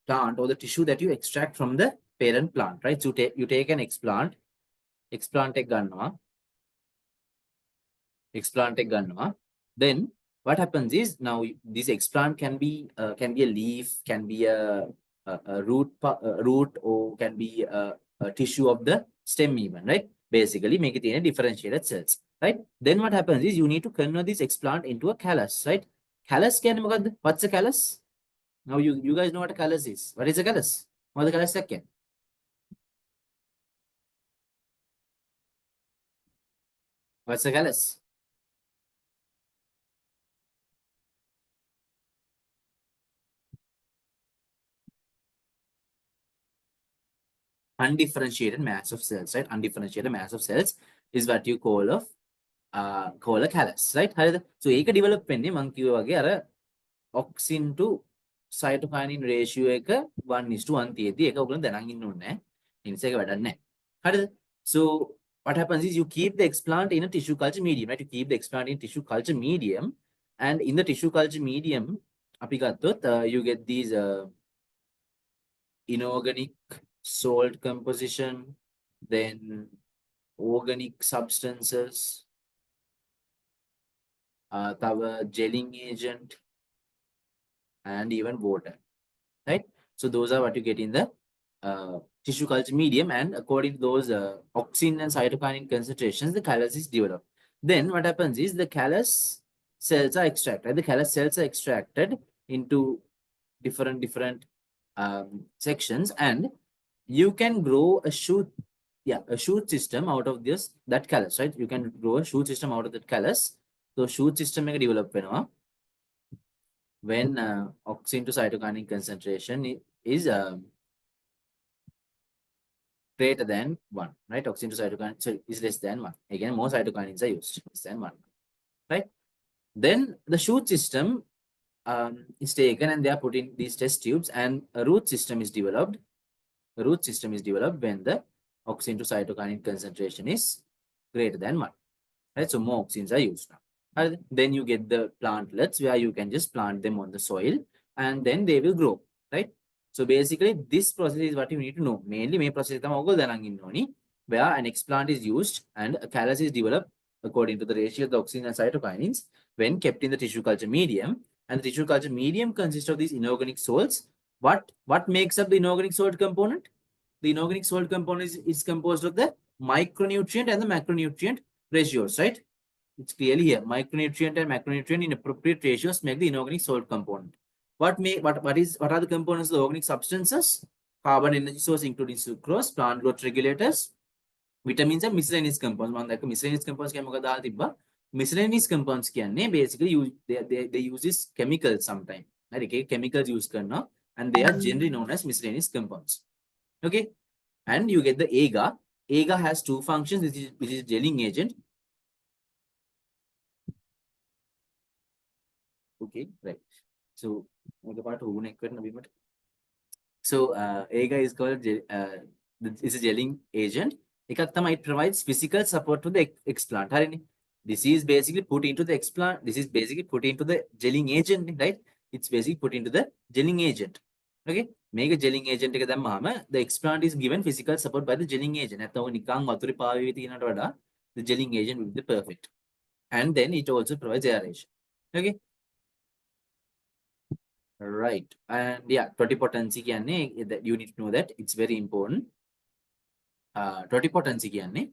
plant or the tissue that you extract from the parent plant, right? So you take an explant එක ගන්නවා. Explant එක ගන්නවා. Then what happens is now this explant can be a leaf, can be a root, or can be a tissue of the stem even, right? Basically make it in a differentiated cells, right? Then what happens is you need to convert this explant into a callus, right? Callus කියන්නේ මොකද්ද? What's a callus? Now you guys know what a callus is. What is a callus? මොකද callus එකක් කියන්නේ? What's a callus? Undifferentiated mass of cells, right? Undifferentiated mass of cells is what you call a callus, right? So ඒක develop වෙන්නේ මම කිව්වා වගේ අර auxin to cytokinin ratio එක 1:1 තියෙද්දි ඒක ඔයගොල්ලෝ දැනන් ඉන්න ඕනේ නැහැ. ඉන්ස් එක වැඩක් නැහැ. හරිද? So what happens is you keep the explant in a tissue culture medium, right? You keep the explant in tissue culture medium, and in the tissue culture medium අපි ගත්තොත් you get these inorganic salt composition, then organic substances, තව gelling agent, and even water, right? So those are what you get in the tissue culture medium, and according to those auxin and cytokinin concentrations, the callus is developed. Then what happens is the callus cells are extracted, right? The callus cells are extracted into different sections, and you can grow a shoot, a shoot system out of that callus, right? You can grow a shoot system out of that callus. So shoot system එක develop වෙනවා when auxin to cytokinin concentration is greater than 1, right? Auxin to cytokinin is less than 1. Again, more cytokinins are used, less than 1, right? Then the shoot system is taken and they are put in these test tubes, and a root system is developed. The root system is developed when the auxin to cytokinin concentration is greater than 1, right? So more auxins are used now. And then you get the plantlets where you can just plant them on the soil and then they will grow, right? So basically this process is what you need to know. Mainly මේ process එක තමයි ඔයගොල්ලෝ දැනන් ඉන්න ඕනි. Where an explant is used and a callus is developed according to the ratio of the auxin and cytokinins when kept in the tissue culture medium. And the tissue culture medium consists of these inorganic salts. What makes up the inorganic salt component? The inorganic salt component is composed of the micronutrient and the macronutrient ratios, right? It's clearly here. Micronutrient and macronutrient in appropriate ratios make the inorganic salt component. What are the components of the organic substances? Carbon energy source including sucrose, plant growth regulators, vitamins and miscellaneous compounds. මම දැක්ක miscellaneous compounds කියන්නේ මොකක්ද දාලා තිබ්බා. Miscellaneous compounds කියන්නේ basically they use this chemicals sometime. Right? Okay, chemicals use කරනවා, and they are generally known as miscellaneous compounds. Okay, and you get the agar. Agar has two functions, which is gelling agent. Okay, right. So agar is called it's a gelling agent. It provides physical support to the explant. This is basically put into the explant. This is basically put into the gelling agent, right? It's basically put into the gelling agent. Okay, මේක gelling agent එක දැම්මහම the explant is given physical support by the gelling agent. නැත්නම් ඔක නිකන් වතුරේ පාවෙවි තියනට වඩා the gelling agent will be perfect. And then it also provides aeration. Okay. Right. And yeah, totipotency කියන්නේ that you need to know that it's very important. Totipotency කියන්නේ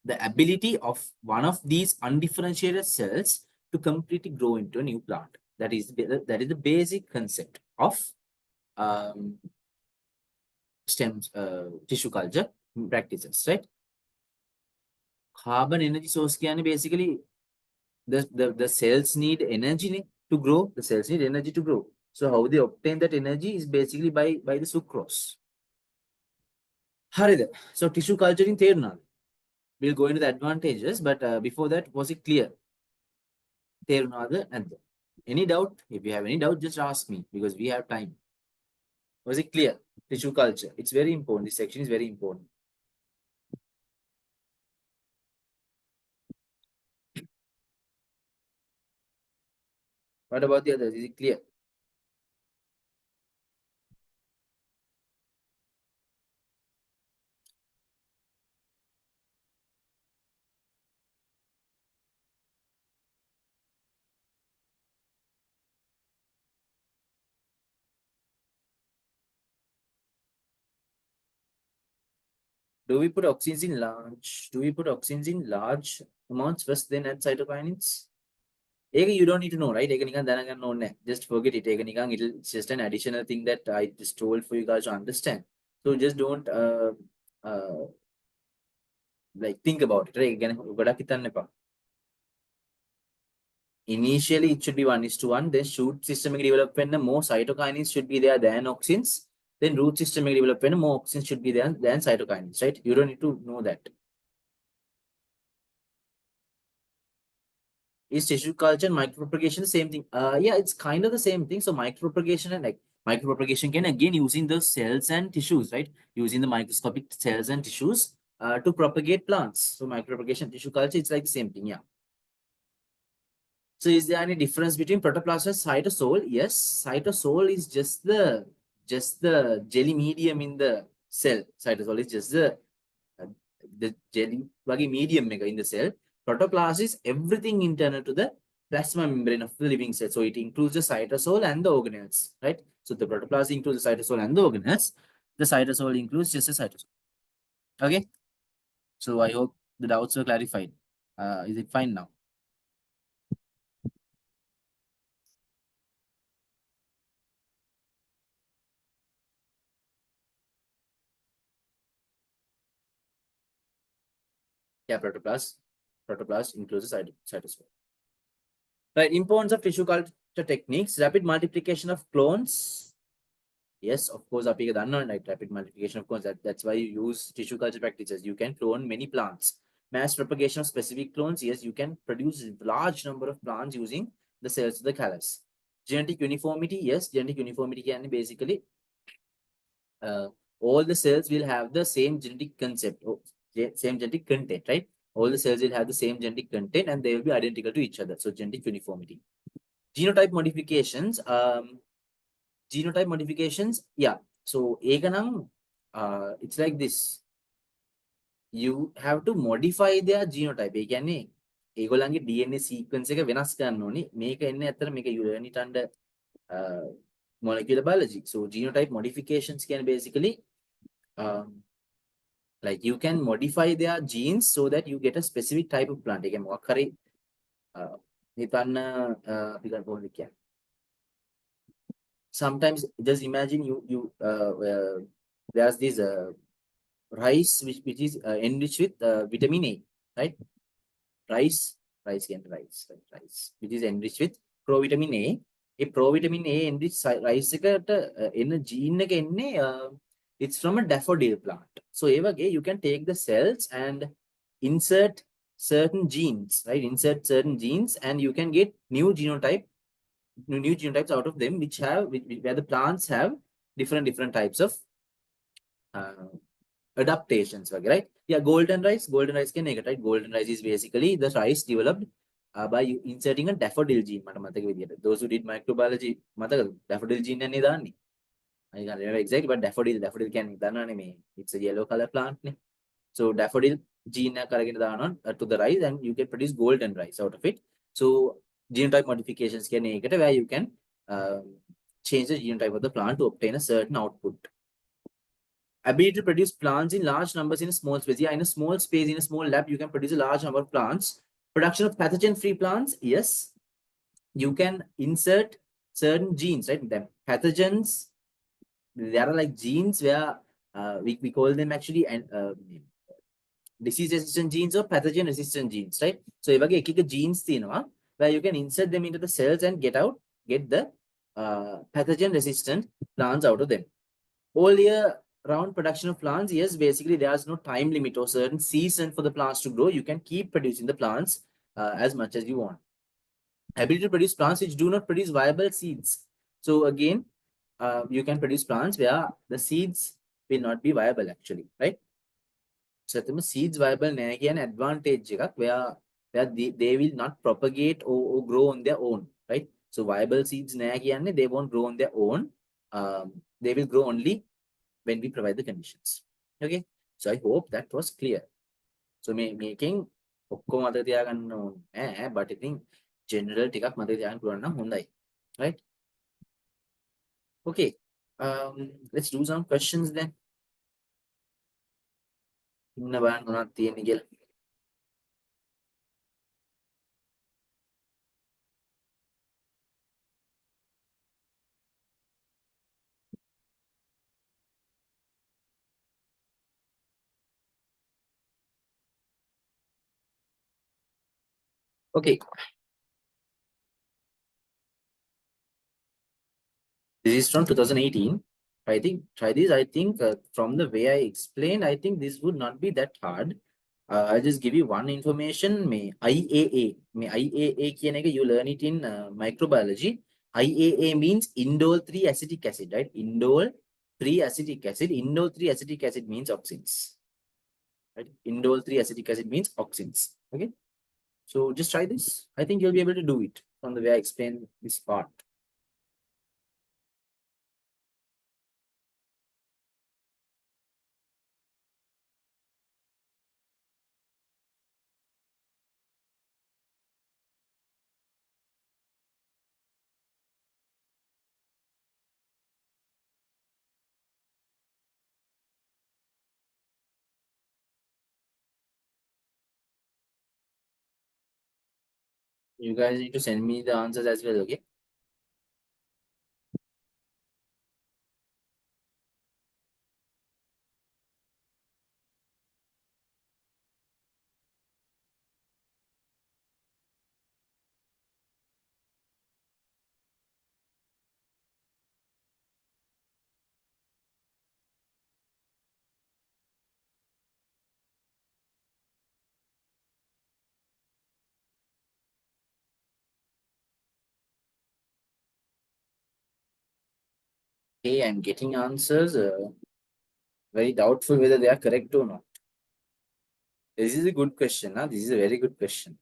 the ability of one of these undifferentiated cells to completely grow into a new plant. That is the basic concept of stem tissue culture practices, right? Carbon energy source කියන්නේ basically the cells need energy to grow. The cells need energy to grow. So how they obtain that energy is basically by the sucrose. හරිද? So tissue culturing තේරුණාද? We'll go into the advantages, but before that, was it clear? තේරුණාද නැද්ද? Any doubt? If you have any doubt, just ask me because we have time. Was it clear? Tissue culture. It's very important. This section is very important. What about the others? Is it clear? Do we put oxygens in large? Do we put oxygens in large amounts first, then add cytokinins? ඒක you don't need to know, right? ඒක නිකන් දැනගන්න ඕනේ නැහැ. Just forget it. ඒක නිකන් it's just an additional thing that I just told for you guys to understand. So just don't like think about it. Right? ගැන ගොඩක් හිතන්න එපා. Initially, it should be 1:1. Then shoot system develop when more cytokinins should be there than auxins. Then root system develop when more auxins should be there than cytokinins, right? You don't need to know that. Is tissue culture and micropropagation the same thing? Yeah, it's kind of the same thing. So micropropagation and like micropropagation can again using the cells and tissues, right? Using the microscopic cells and tissues to propagate plants. So micropropagation, tissue culture, it's like the same thing, yeah. So is there any difference between protoplasm and cytosol? Yes, cytosol is just the jelly medium in the cell. Cytosol is just the jelly medium in the cell. Protoplasm is everything internal to the plasma membrane of the living cell. So it includes the cytosol and the organelles, right? So the protoplasm includes the cytosol and the organelles. The cytosol includes just the cytosol. Okay. So I hope the doubts were clarified. Is it fine now? Yeah, protoplasm includes the cytosol. Right, importance of tissue culture techniques, rapid multiplication of clones. Yes, of course, like rapid multiplication of clones. That's why you use tissue culture practices. You can clone many plants. Mass propagation of specific clones. Yes, you can produce a large number of plants using the cells of the callus. Genetic uniformity. Yes, genetic uniformity can basically all the cells will have the same genetic concept, same genetic content, right? All the cells will have the same genetic content and they will be identical to each other. So genetic uniformity. Genotype modifications. Yeah. So it's like this. You have to modify their genotype. ඒගොල්ලන්ගේ DNA sequence එක වෙනස් කරන්න ඕනේ. මේක එන්නේ ඇත්තට මේක unit under molecular biology. So genotype modifications can basically like you can modify their genes so that you get a specific type of plant. Again, sometimes just imagine there's this rice which is enriched with vitamin A, right? Rice, which is enriched with provitamin A. A provitamin A enriched rice in a gene it's from a daffodil plant. So you can take the cells and insert certain genes, right? Insert certain genes and you can get new genotypes out of them, where the plants have different types of adaptations, right? Yeah, golden rice can make it, right? Golden rice is basically the rice developed by inserting a daffodil gene. Those who did microbiology, daffodil gene I can't remember exactly, but daffodil can it's a yellow color plant. So daffodil gene to the rice, and you can produce golden rice out of it. So genotype modifications can negative where you can change the genotype of the plant to obtain a certain output. Ability to produce plants in large numbers in a small space. Yeah, in a small space, in a small lab, you can produce a large number of plants. Production of pathogen-free plants. Yes, you can insert certain genes, right? The pathogens, there are like genes where we call them actually and disease resistant genes or pathogen resistant genes, right? So if I get genes where you can insert them into the cells and get the pathogen resistant plants out of them. All year round production of plants, yes, basically there's no time limit or certain season for the plants to grow. You can keep producing the plants as much as you want. Ability to produce plants which do not produce viable seeds. So again, you can produce plants where the seeds will not be viable actually, right? So the seeds viable an advantage where they will not propagate or grow on their own, right? So viable seeds they won't grow on their own. They will grow only when we provide the conditions. Okay. So I hope that was clear. So making ඔක්කොම මතක තියාගන්න ඕනේ but I think general ටිකක් මතක තියාගන්න පුළුවන් නම් හොඳයි. Right? Okay. Let's do some questions then. ඉන්න බලන්න මොනවද තියෙන්නේ කියලා. Okay. This is from 2018. I think try this. I think from the way I explained, I think this would not be that hard. I'll just give you one information. May IAA you learn it in microbiology. IAA means indole 3 acetic acid, right? Indole 3 acetic acid. Indole 3 acetic acid means auxins. Right? Indole 3 acetic acid means auxins. Okay. So just try this. I think you'll be able to do it from the way I explain this part. You guys need to send me the answers as well, okay? Hey, I'm getting answers. Very doubtful whether they are correct or not. This is a good question. Huh? This is a very good question.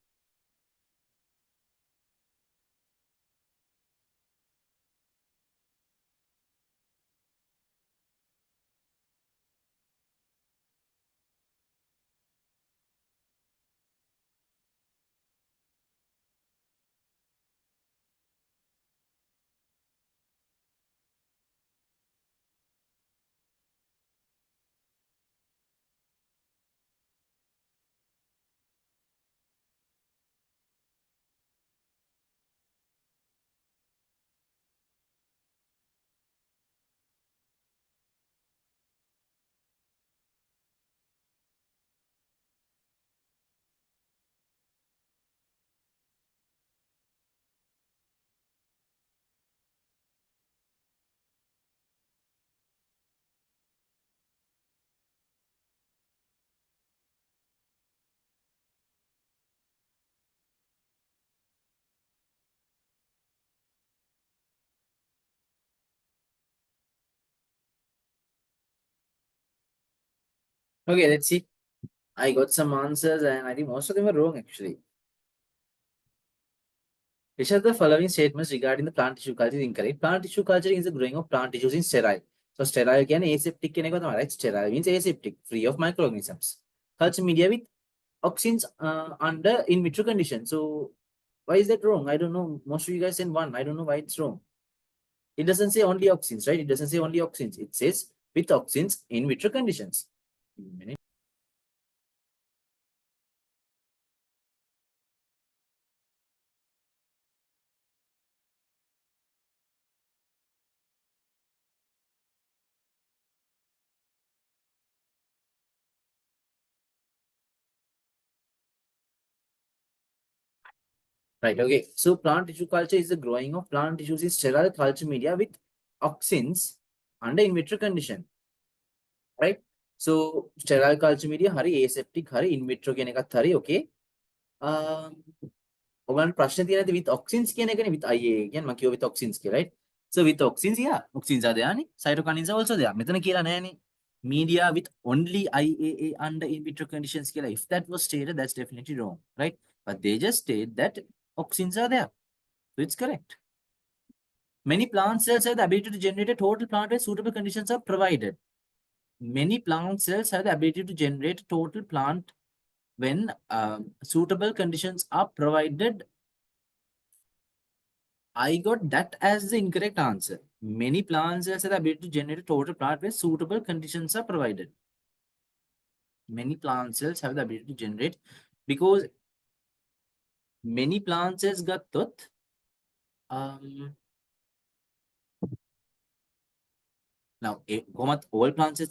Okay, let's see. I got some answers and I think most of them were wrong actually. Which are the following statements regarding the plant tissue culture is incorrect? Plant tissue culture is the growing of plant tissues in sterile. So sterile can aseptic can right? Sterile means aseptic, free of microorganisms. Culture media with auxins under in vitro condition. So why is that wrong? I don't know. Most of you guys send one. I don't know why it's wrong. It doesn't say only auxins, right? It doesn't say only auxins. It says with auxins in vitro conditions. Right, okay. So plant tissue culture is the growing of plant tissues in sterile culture media with auxins under in vitro condition. Right? So sterile culture media hari aseptic hari in vitro කියන එකත් hari okay. ඔයගලන්ට ප්‍රශ්න තියෙන නැති with auxins කියන එකනේ with IA කියන්නේ මම කියෝ with auxins කියලා right. So with auxins yeah auxins are there නේ cytokines are also there. මෙතන කියලා නැහැනේ. Media with only IAA under in vitro conditions කියලා. If that was stated that's definitely wrong, right? But they just state that auxins are there. So it's correct. Many plant cells have the ability to generate a total plant where suitable conditions are provided. Many plant cells have the ability to generate a total plant when suitable conditions are provided. I got that as the incorrect answer. Many plant cells have the ability to generate a total plant where suitable conditions are provided. Many plant cells have the ability to generate because many plant cells got now, all plant cells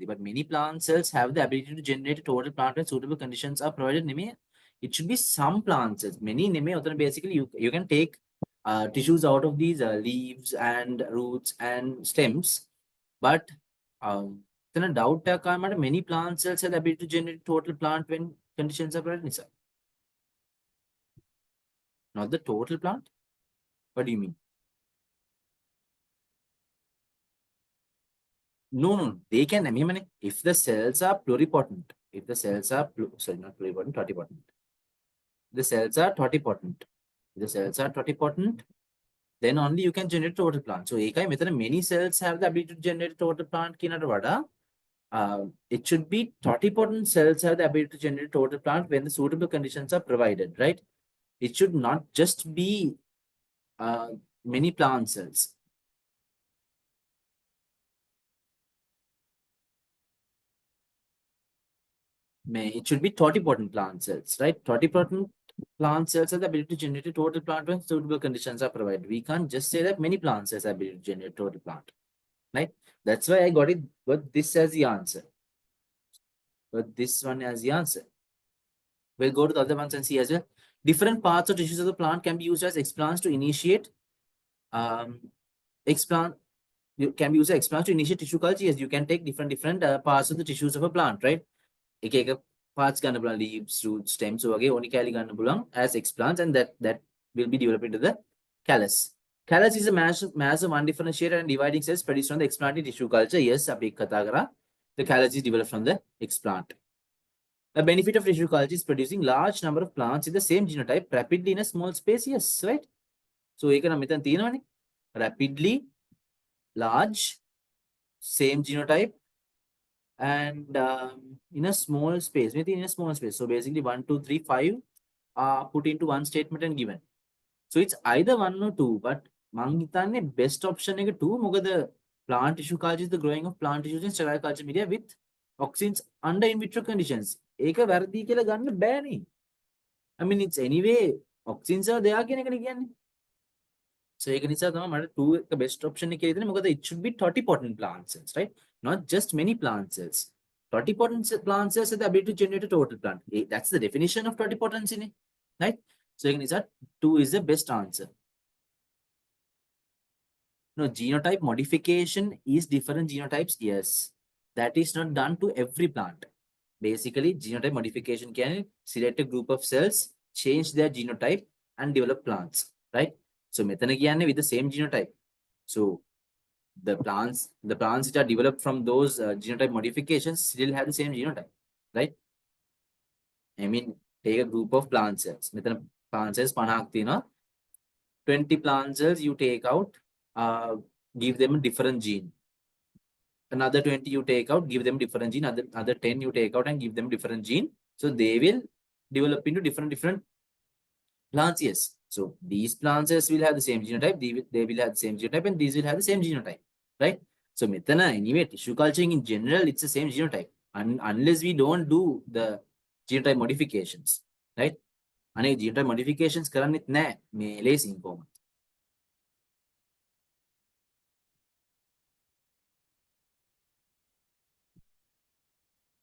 but many plant cells have the ability to generate a total plant when suitable conditions are provided. It should be some plant cells. Many basically you can take tissues out of these leaves and roots and stems, but then a doubt many plant cells have the ability to generate total plant when conditions are provided. Not the total plant. What do you mean? No, they can. I mean, if the cells are pluripotent, if the cells are sorry, not pluripotent, totipotent. The cells are totipotent. If the cells are totipotent, then only you can generate total plant. So, many cells have the ability to generate total plant. It should be totipotent cells have the ability to generate total plant when the suitable conditions are provided, right? It should not just be many plant cells. It should be totipotent plant cells, right? Totipotent plant cells have the ability to generate a total plant when suitable conditions are provided. We can't just say that many plant cells have the ability to generate total plant, right? That's why I got it, but this as the answer. But this one as the answer. We'll go to the other ones and see as well. Different parts or tissues of the plant can be used as explants to initiate explant. You can be used as explants to initiate tissue culture. Yes, you can take different parts of the tissues of a plant, right? Parts gonna leaves, roots, stems, so again, only gonna as explants, and that will be developed into the callus. Callus is a mass of undifferentiated and dividing cells produced from the explanted tissue culture. Yes, the callus is developed from the explant. The benefit of tissue culture is producing large number of plants in the same genotype rapidly in a small space. Yes, right. So, rapidly large, same genotype, and in a small space, within a small space. So basically 1, 2, 3, 5 are put into one statement and given. So it's either 1 or 2, but best option is 2. The plant tissue culture is the growing of plant tissues in sterile culture media with auxins under in vitro conditions. I mean, it's anyway, auxins are there. So you can say two the best option it should be totipotent plant cells, right? Not just many plant cells. Totipotent plant cells have the ability to generate a total plant. That's the definition of totipotency, right? So you can say 2 is the best answer. No, genotype modification is different genotypes. Yes, that is not done to every plant. Basically, genotype modification can select a group of cells, change their genotype, and develop plants, right? So, with the same genotype. So, the plants which are developed from those genotype modifications still have the same genotype, right? I mean, take a group of plant cells. Plant cells, 20 plant cells you take out, give them a different gene. another 20 you take out, give them different gene, other 10 you take out and give them different gene. So they will develop into different plants, yes. So these plants will have the same genotype, they will have the same genotype, and these will have the same genotype, right? So methana, anyway, tissue culturing in general, it's the same genotype. Unless we don't do the genotype modifications, right? And genotype modifications කරන්නෙත් නැහැ මේ ලේසින් කොහොමද?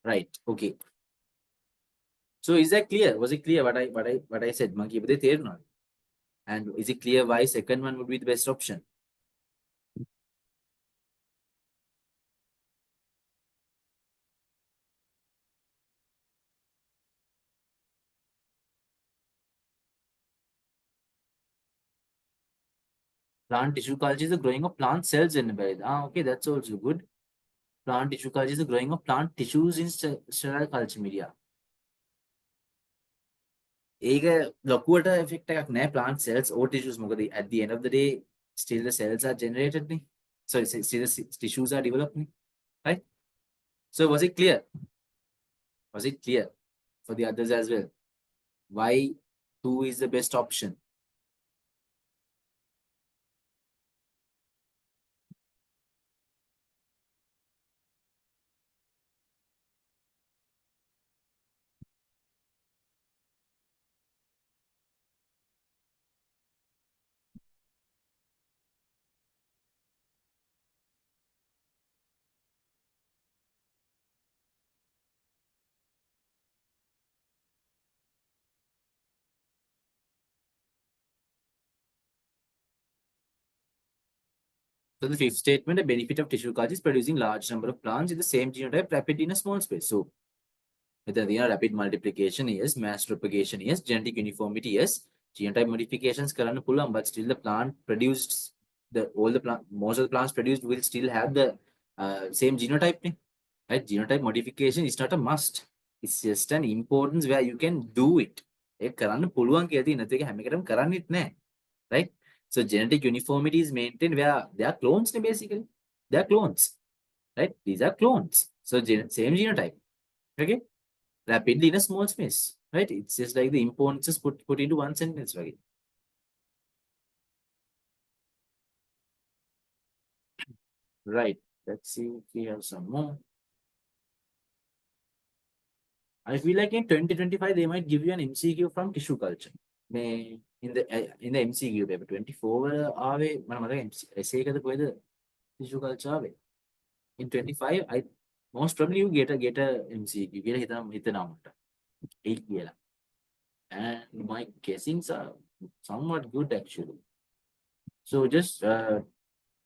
Right. Okay. So is that clear? Was it clear what I said? මම කියපු දේ තේරුණාද? And is it clear why second one would be the best option? Plant tissue culture is the growing of plant cells in the bed. Ah, okay, that's also good. Plant tissue culture is the growing of plant tissues in sterile culture media. ඒක ලොකුවට effect එකක් නැහැ plant cells or tissues මොකද at the end of the day still the cells are generated නේ. So still the tissues are developed නේ. Right? So was it clear? Was it clear for the others as well? Why 2 is the best option? So the fifth statement, the benefit of tissue culture is producing large number of plants in the same genotype rapid in a small space. So whether the rapid multiplication is, mass propagation is, genetic uniformity is, genotype modifications කරන්න පුළුවන්, but still the plant produced, most of the plants produced will still have the same genotype. Right? Genotype modification is not a must. It's just an importance where you can do it. ඒක කරන්න පුළුවන් කියලා තියෙන එක හැම එකටම කරන්නෙත් නැහැ. Right? So genetic uniformity is maintained where they are clones basically. They are clones. Right? These are clones. So same genotype. Okay? Rapidly in a small space. Right? It's just like the importances put into one sentence. Right? Right. Let's see if we have some more. I feel like in 2025 they might give you an MCQ from tissue culture. May in the MCQ paper 24 ආවේ මම මතක essay එකද කොහෙද tissue culture ආවේ. In 25 I most probably you get a MCQ කියලා හිතනවා මට. ඒ කියලා. And my guessings are somewhat good actually. So just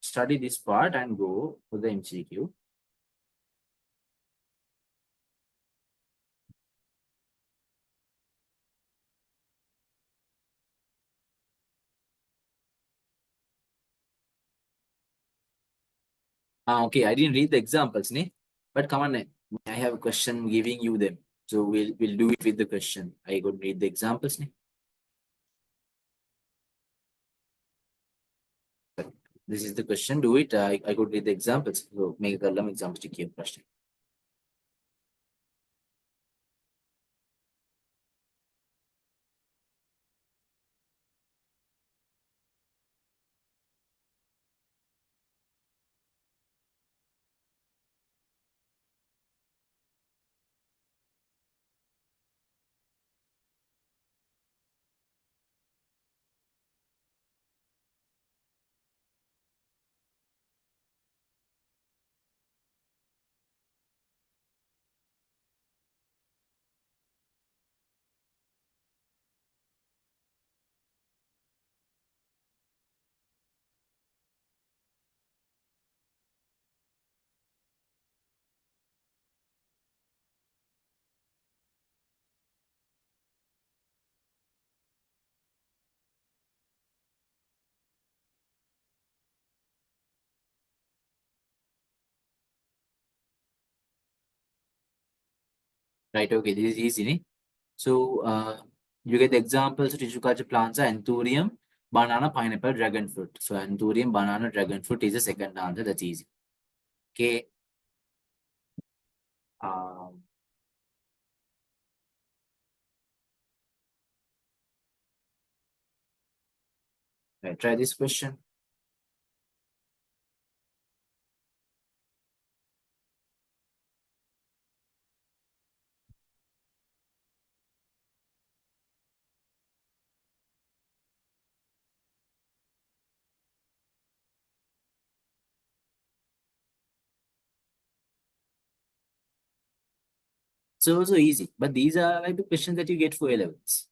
study this part and go for the MCQ. Okay, I didn't read the examples, ne? But come on, I have a question giving you them. So we'll do it with the question. I could read the examples, ne? This is the question. Do it. I could read the examples. So make a column examples to keep question. Right. Okay. This is easy, ne? So you get the examples of tissue culture plants are anthurium, banana, pineapple, dragon fruit. So anthurium, banana, dragon fruit is the second answer. That's easy. Okay. Um, try this question. So easy, but these are like the questions that you get for A levels.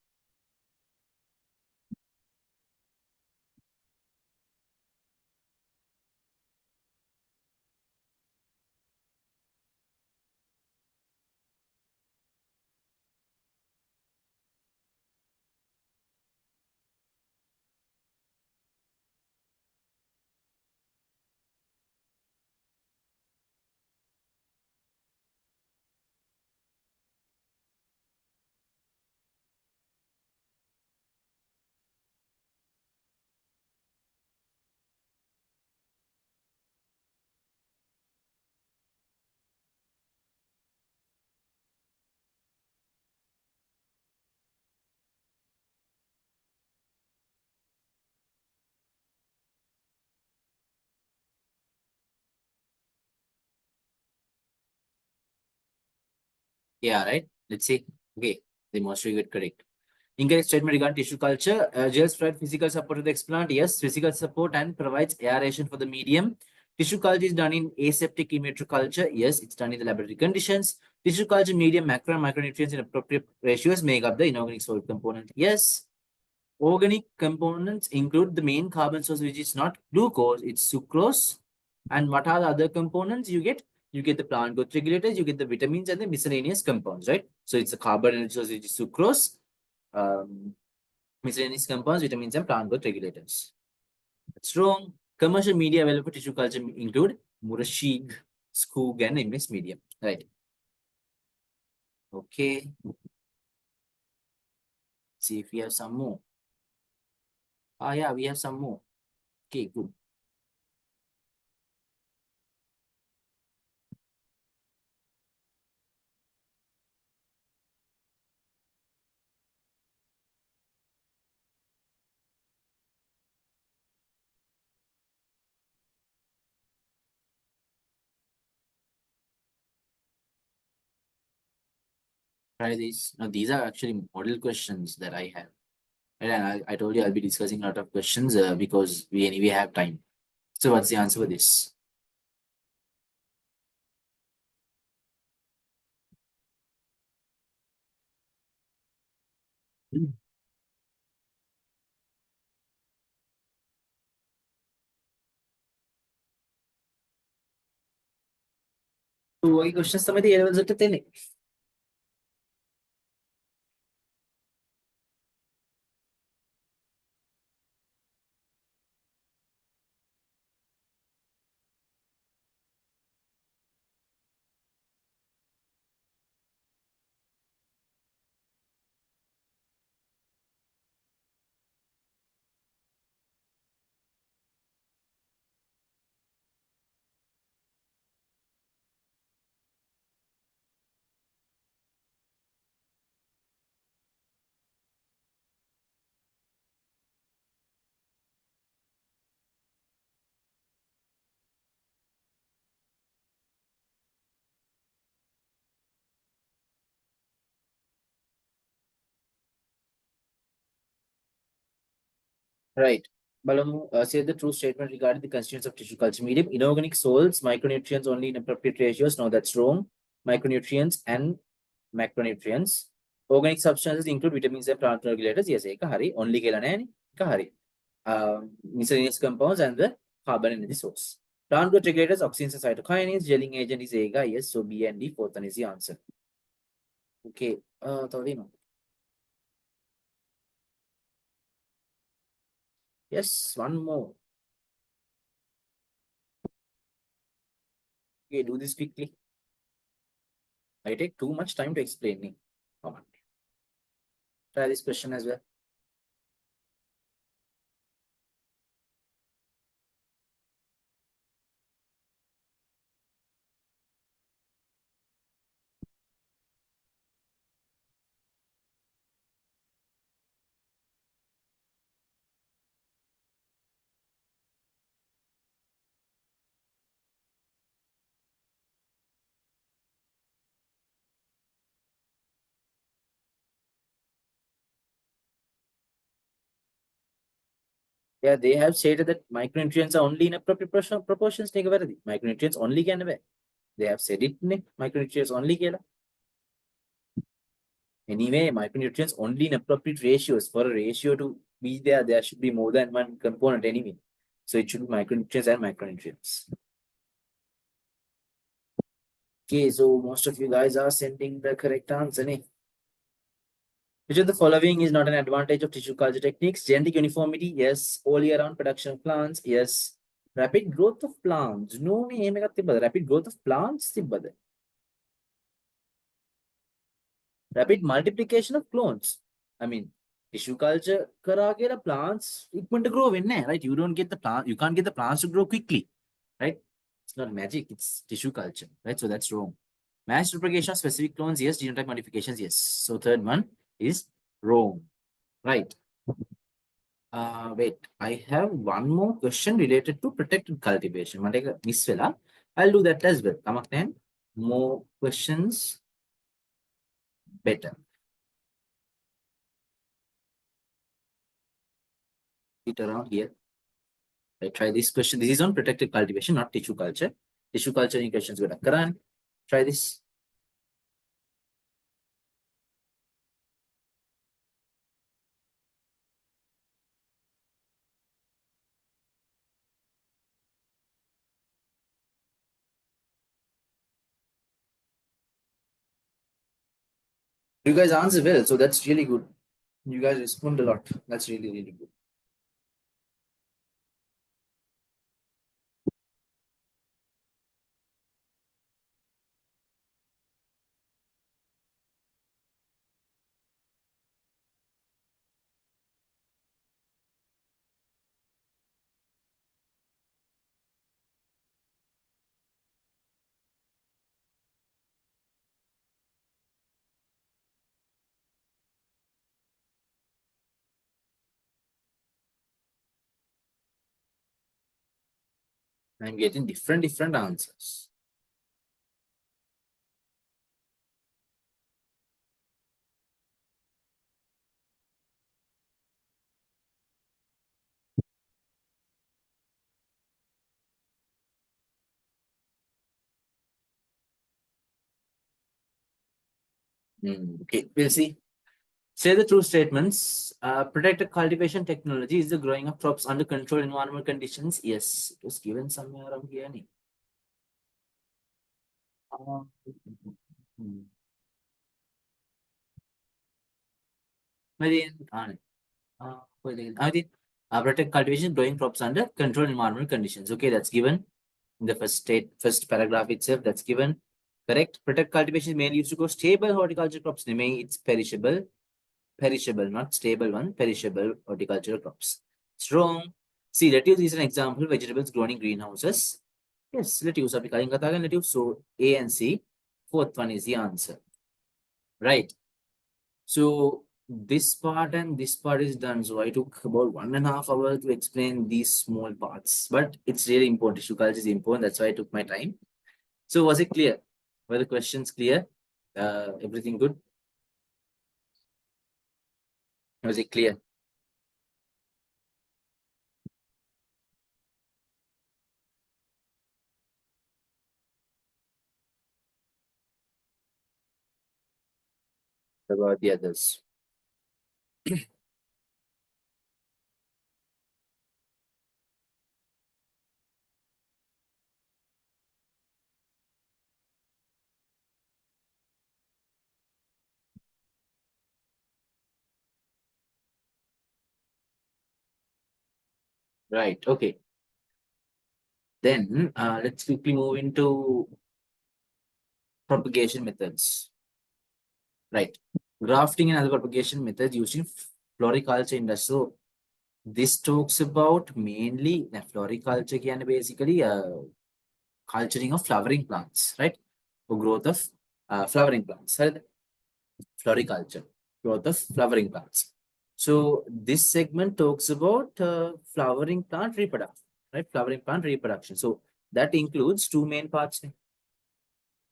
Yeah, right. Let's see. Okay, the most you get correct. Incorrect statement regarding tissue culture. Gels provide physical support to the explant. Yes, physical support and provides aeration for the medium. Tissue culture is done in aseptic in vitro culture. Yes, it's done in the laboratory conditions. Tissue culture medium macro and micronutrients in appropriate ratios make up the inorganic solid component. Yes. Organic components include the main carbon source, which is not glucose, it's sucrose. And what are the other components you get? You get the plant growth regulators, you get the vitamins and the miscellaneous compounds, right? So it's the carbon energy source, which is sucrose, miscellaneous compounds, vitamins, and plant growth regulators. That's wrong. Commercial media available for tissue culture include Murashig, Skoog, and MS Medium. Right. Okay. See if we have some more. Ah, yeah, we have some more. Okay, good. Try these. Now, these are actually model questions that I have. And I told you I'll be discussing a lot of questions because we anyway have time. So what's the answer for this? तो वही question समझ ये level होते थे. Right. Balamu said the true statement regarding the constituents of tissue culture medium. Inorganic salts, micronutrients only in appropriate ratios. No, that's wrong. Micronutrients and macronutrients. Organic substances include vitamins and plant regulators. Yes, kahari. Only kelane kahari. Miscellaneous compounds and the carbon energy source. Plant growth regulators, auxins and cytokinins. Gelling agent is Ega. Yes, so B and D. Fourth one is the answer. Okay. Todino. Yes, one more. Okay, do this quickly. I take too much time to explain. Come on. Try this question as well. Yeah, they have stated that micronutrients are only in appropriate proportions. Micronutrients only can be. They have said it, micronutrients only. Anyway, micronutrients only in appropriate ratios. For a ratio to be there, there should be more than one component anyway. So it should be micronutrients and macronutrients. Okay, so most of you guys are sending the correct answer. Which of the following is not an advantage of tissue culture techniques? Genetic uniformity, yes. All year round production of plants, yes. Rapid growth of plants. No, rapid growth of plants. Rapid multiplication of clones. I mean, tissue culture karagera plants it to grow right? You don't get the plant, you can't get the plants to grow quickly, right? It's not magic, it's tissue culture, right? So that's wrong. Mass propagation of specific clones, yes. Genotype modifications, yes. So third one is wrong, right? Wait, I have one more question related to protected cultivation. Miss Vela, I'll do that as well. More questions, better. It around here. I try this question. This is on protected cultivation, not tissue culture. Tissue culture in questions with Karan. Try this. You guys answer well, so that's really good. You guys respond a lot. That's really, really good. I'm getting different answers. Okay, we'll see. Say the true statements. Protected cultivation technology is the growing of crops under controlled environmental conditions. Yes, it was given somewhere around here. Uh, hmm. Protect cultivation growing crops under controlled environmental conditions. Okay, that's given in the first paragraph itself. That's given. Correct. Protect cultivation is mainly used to grow stable horticulture crops. It's perishable, not stable one. Perishable horticultural crops. Strong. See, lettuce is an example. Vegetables grown in greenhouses. Yes, lettuce. Lettuce. So A and C. Fourth one is the answer. Right. So this part and this part is done. So I took about 1.5 hours to explain these small parts, but it's really important. Tissue culture is important. That's why I took my time. So was it clear? Were the questions clear? Everything good? Was it clear? About the others. Right. Okay. Then let's quickly move into propagation methods. Right. Grafting and other propagation methods used in floriculture industry. So this talks about mainly floriculture can basically culturing of flowering plants, right? For growth of flowering plants, right? Floriculture, growth of flowering plants. So this segment talks about flowering plant reproduction, right? Flowering plant reproduction. So that includes two main parts,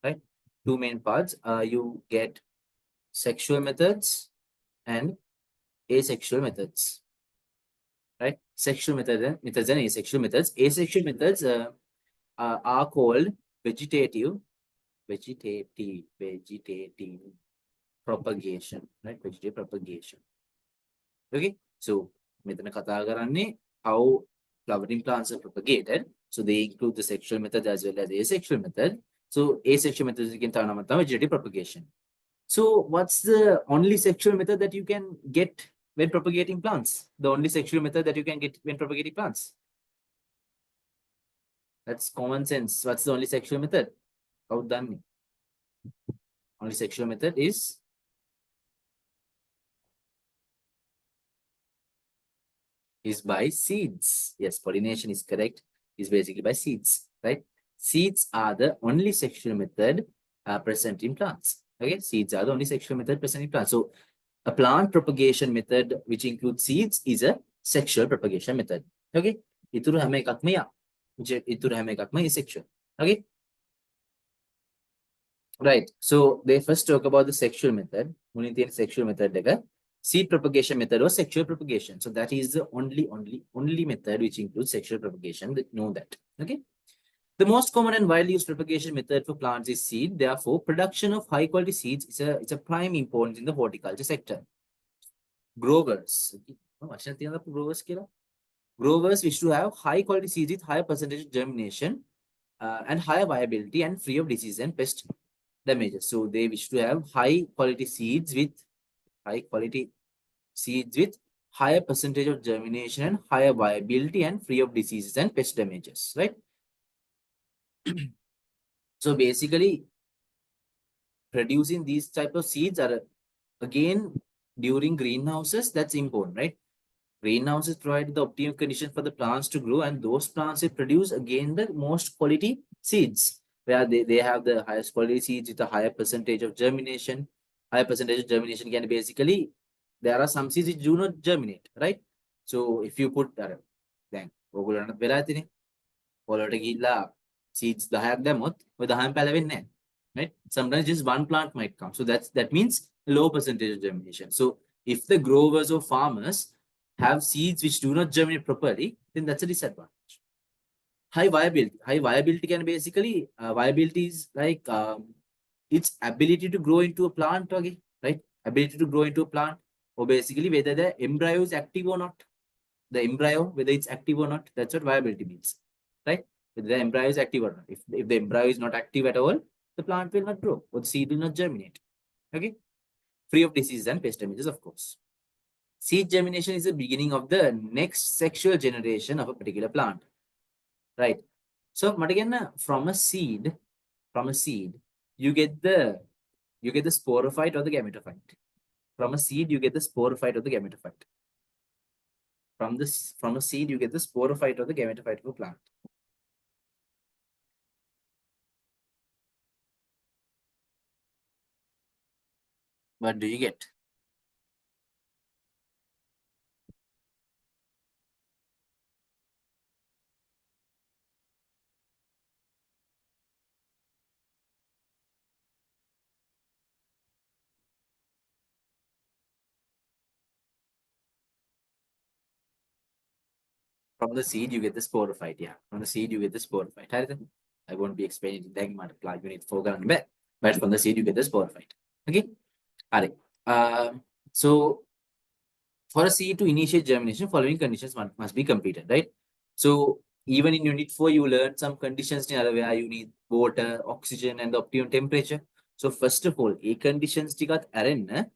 right? Two main parts. You get sexual methods and asexual methods. right? Sexual methods and asexual methods. Asexual methods are called vegetative propagation, right? Vegetative propagation. Okay, so මෙතන කතා කරන්නේ how flowering plants are propagated. So they include the sexual method as well as asexual method. So asexual methods you can turn on vegetative propagation. So what's the only sexual method that you can get when propagating plants? The only sexual method that you can get when propagating plants? That's common sense. What's the only sexual method? How done? Only sexual method is by seeds. Yes, pollination is correct. Is basically by seeds, right? Seeds are the only sexual method present in plants. Okay, seeds are the only sexual method present in plants. So a plant propagation method which includes seeds is a sexual propagation method. Okay, ඉතුරු හැම එකක්ම යා. ඉතුරු හැම එකක්ම asexual. Okay, right. So they first talk about the sexual method. මුලින් තියෙන sexual method එක. Seed propagation method or sexual propagation. So that is the only method which includes sexual propagation. Know that. Okay. The most common and widely used propagation method for plants is seed. Therefore, production of high quality seeds is a prime importance in the horticulture sector. Growers. Growers wish to have high quality seeds with higher percentage of germination and higher viability and free of disease and pest damages. So they wish to have high quality seeds with higher percentage of germination and higher viability and free of diseases and pest damages, right? So basically, producing these type of seeds are again during greenhouses. That's important, right? Greenhouses provide the optimum conditions for the plants to grow, and those plants will produce again the most quality seeds, where they have the highest quality seeds with a higher percentage of germination. Higher percentage of germination can basically, there are some seeds which do not germinate, right? So if you put then ඔයගොල්ලන්ට වෙලා ඇතිනේ. ඔයාලට ගිහිල්ලා seeds 10ක් දැම්මොත් ඔය 10ම පැලවෙන්නේ නැහැ. Right? Sometimes just one plant might come. So that means a low percentage of germination. So if the growers or farmers have seeds which do not germinate properly, then that's a disadvantage. High viability can basically, viability is like its ability to grow into a plant, okay, right? Ability to grow into a plant, or basically whether the embryo is active or not. The embryo, whether it's active or not, that's what viability means, right? Whether the embryo is active or not. If the embryo is not active at all, the plant will not grow or the seed will not germinate. Okay, free of diseases and pest damages, of course. Seed germination is the beginning of the next sexual generation of a particular plant, right? So again, from a seed, you get the sporophyte or the gametophyte. From a seed, you get the sporophyte or the gametophyte. From a seed, you get the sporophyte or the gametophyte of a plant. What do you get? From the seed, you get the sporophyte. Yeah, from the seed, you get the sporophyte. I won't be explaining that much. You need to but from the seed, you get the sporophyte. Okay. All right. So for a seed to initiate germination, following conditions must be completed, right? So even in unit 4, you learn some conditions where you need water, oxygen, and the optimum temperature. So first of all, a conditions ටිකත් අරෙන්න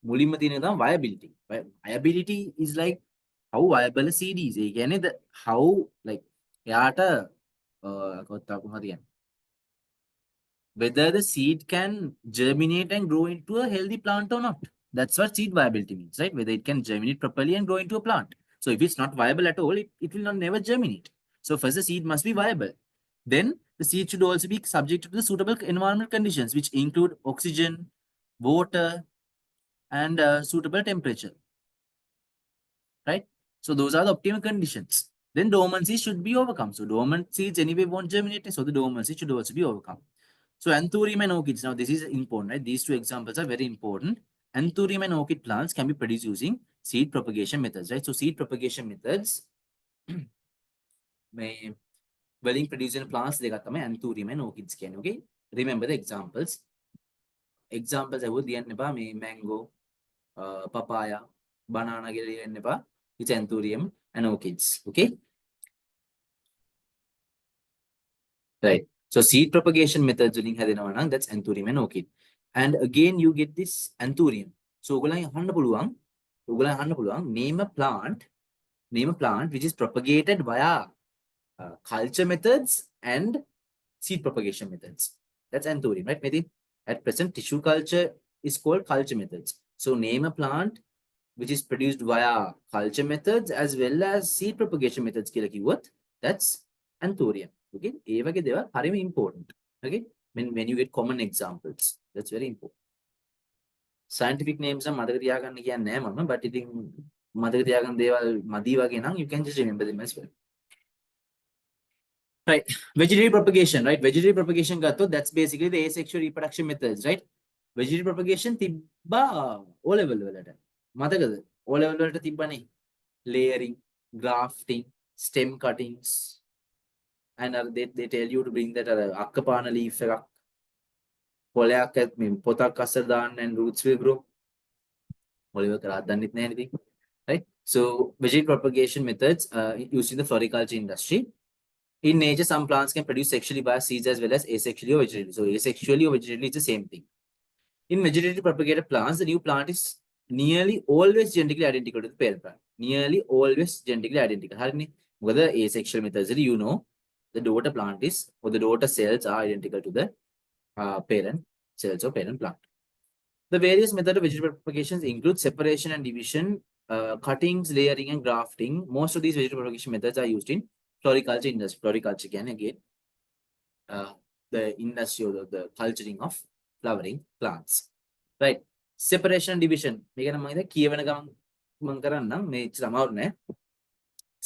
මුලින්ම තියෙන එක තමයි viability. Viability is like how viable a seed is. ඒ කියන්නේ how like එයාට whether the seed can germinate and grow into a healthy plant or not. That's what seed viability means, right? Whether it can germinate properly and grow into a plant. So if it's not viable at all, it will not never germinate. So first the seed must be viable. Then the seed should also be subject to the suitable environmental conditions, which include oxygen, water, and suitable temperature, right? So those are the optimal conditions. Then dormancy should be overcome. So dormant seeds anyway won't germinate, so the dormancy should also be overcome. So anthurium and orchids. Now this is important, right? These two examples are very important. anthurium and orchid plants can be produced using seed propagation methods, right? So seed propagation methods may wedding producing plants දෙකක් තමයි anthurium and orchids කියන්නේ. Okay, remember the examples. Examples I would කියන්න එපා මේ mango, papaya, banana කියලා කියන්න එපා. It's anthurium and orchids. Okay, right. So seed propagation methods වලින් හැදෙනවා නම් that's anthurium and orchid. And again you get this anthurium. So ඔයගොල්ලන් අහන්න පුළුවන් name a plant which is propagated via culture methods and seed propagation methods. That's anthurium, right? Maybe at present tissue culture is called culture methods. So name a plant which is produced via culture methods as well as seed propagation methods. That's anthurium. Okay, ඒ වගේ දේවල් හරිම important. Okay, when you get common examples, that's very important. Scientific names are මතක තියාගන්න කියන්නේ නෑ මම, but ඉතින් මතක තියාගන්න දේවල් මදි වගේ නම් you can just remember them as well. Right, vegetative propagation, right? Vegetative propagation gatto, that's basically the asexual reproduction methods, right? Vegetative propagation tibba O level වලට මතකද? O level වලට තිබ්බනේ layering, grafting, stem cuttings, and they tell you to bring that අක්කපාන leaf එකක් පොලයක් මේ පොතක් අස්සට දාන්න and roots will grow. ඔලිව කරා දන්නෙත් නැහැ ඉතින්. Right? So vegetative propagation methods used in the floriculture industry. In nature, some plants can produce sexually via seeds as well as asexually or vegetatively. So asexually or vegetatively is the same thing. In vegetatively propagated plants, the new plant is nearly always genetically identical to the parent plant. Nearly always genetically identical. Whether asexual methods, you know, the daughter plant is or the daughter cells are identical to the parent cells or parent plant. The various methods of vegetable propagations include separation and division, cuttings, layering, and grafting. Most of these vegetable propagation methods are used in floriculture industry. Floriculture can again the industry or the culturing of flowering plants. Right. Separation and division.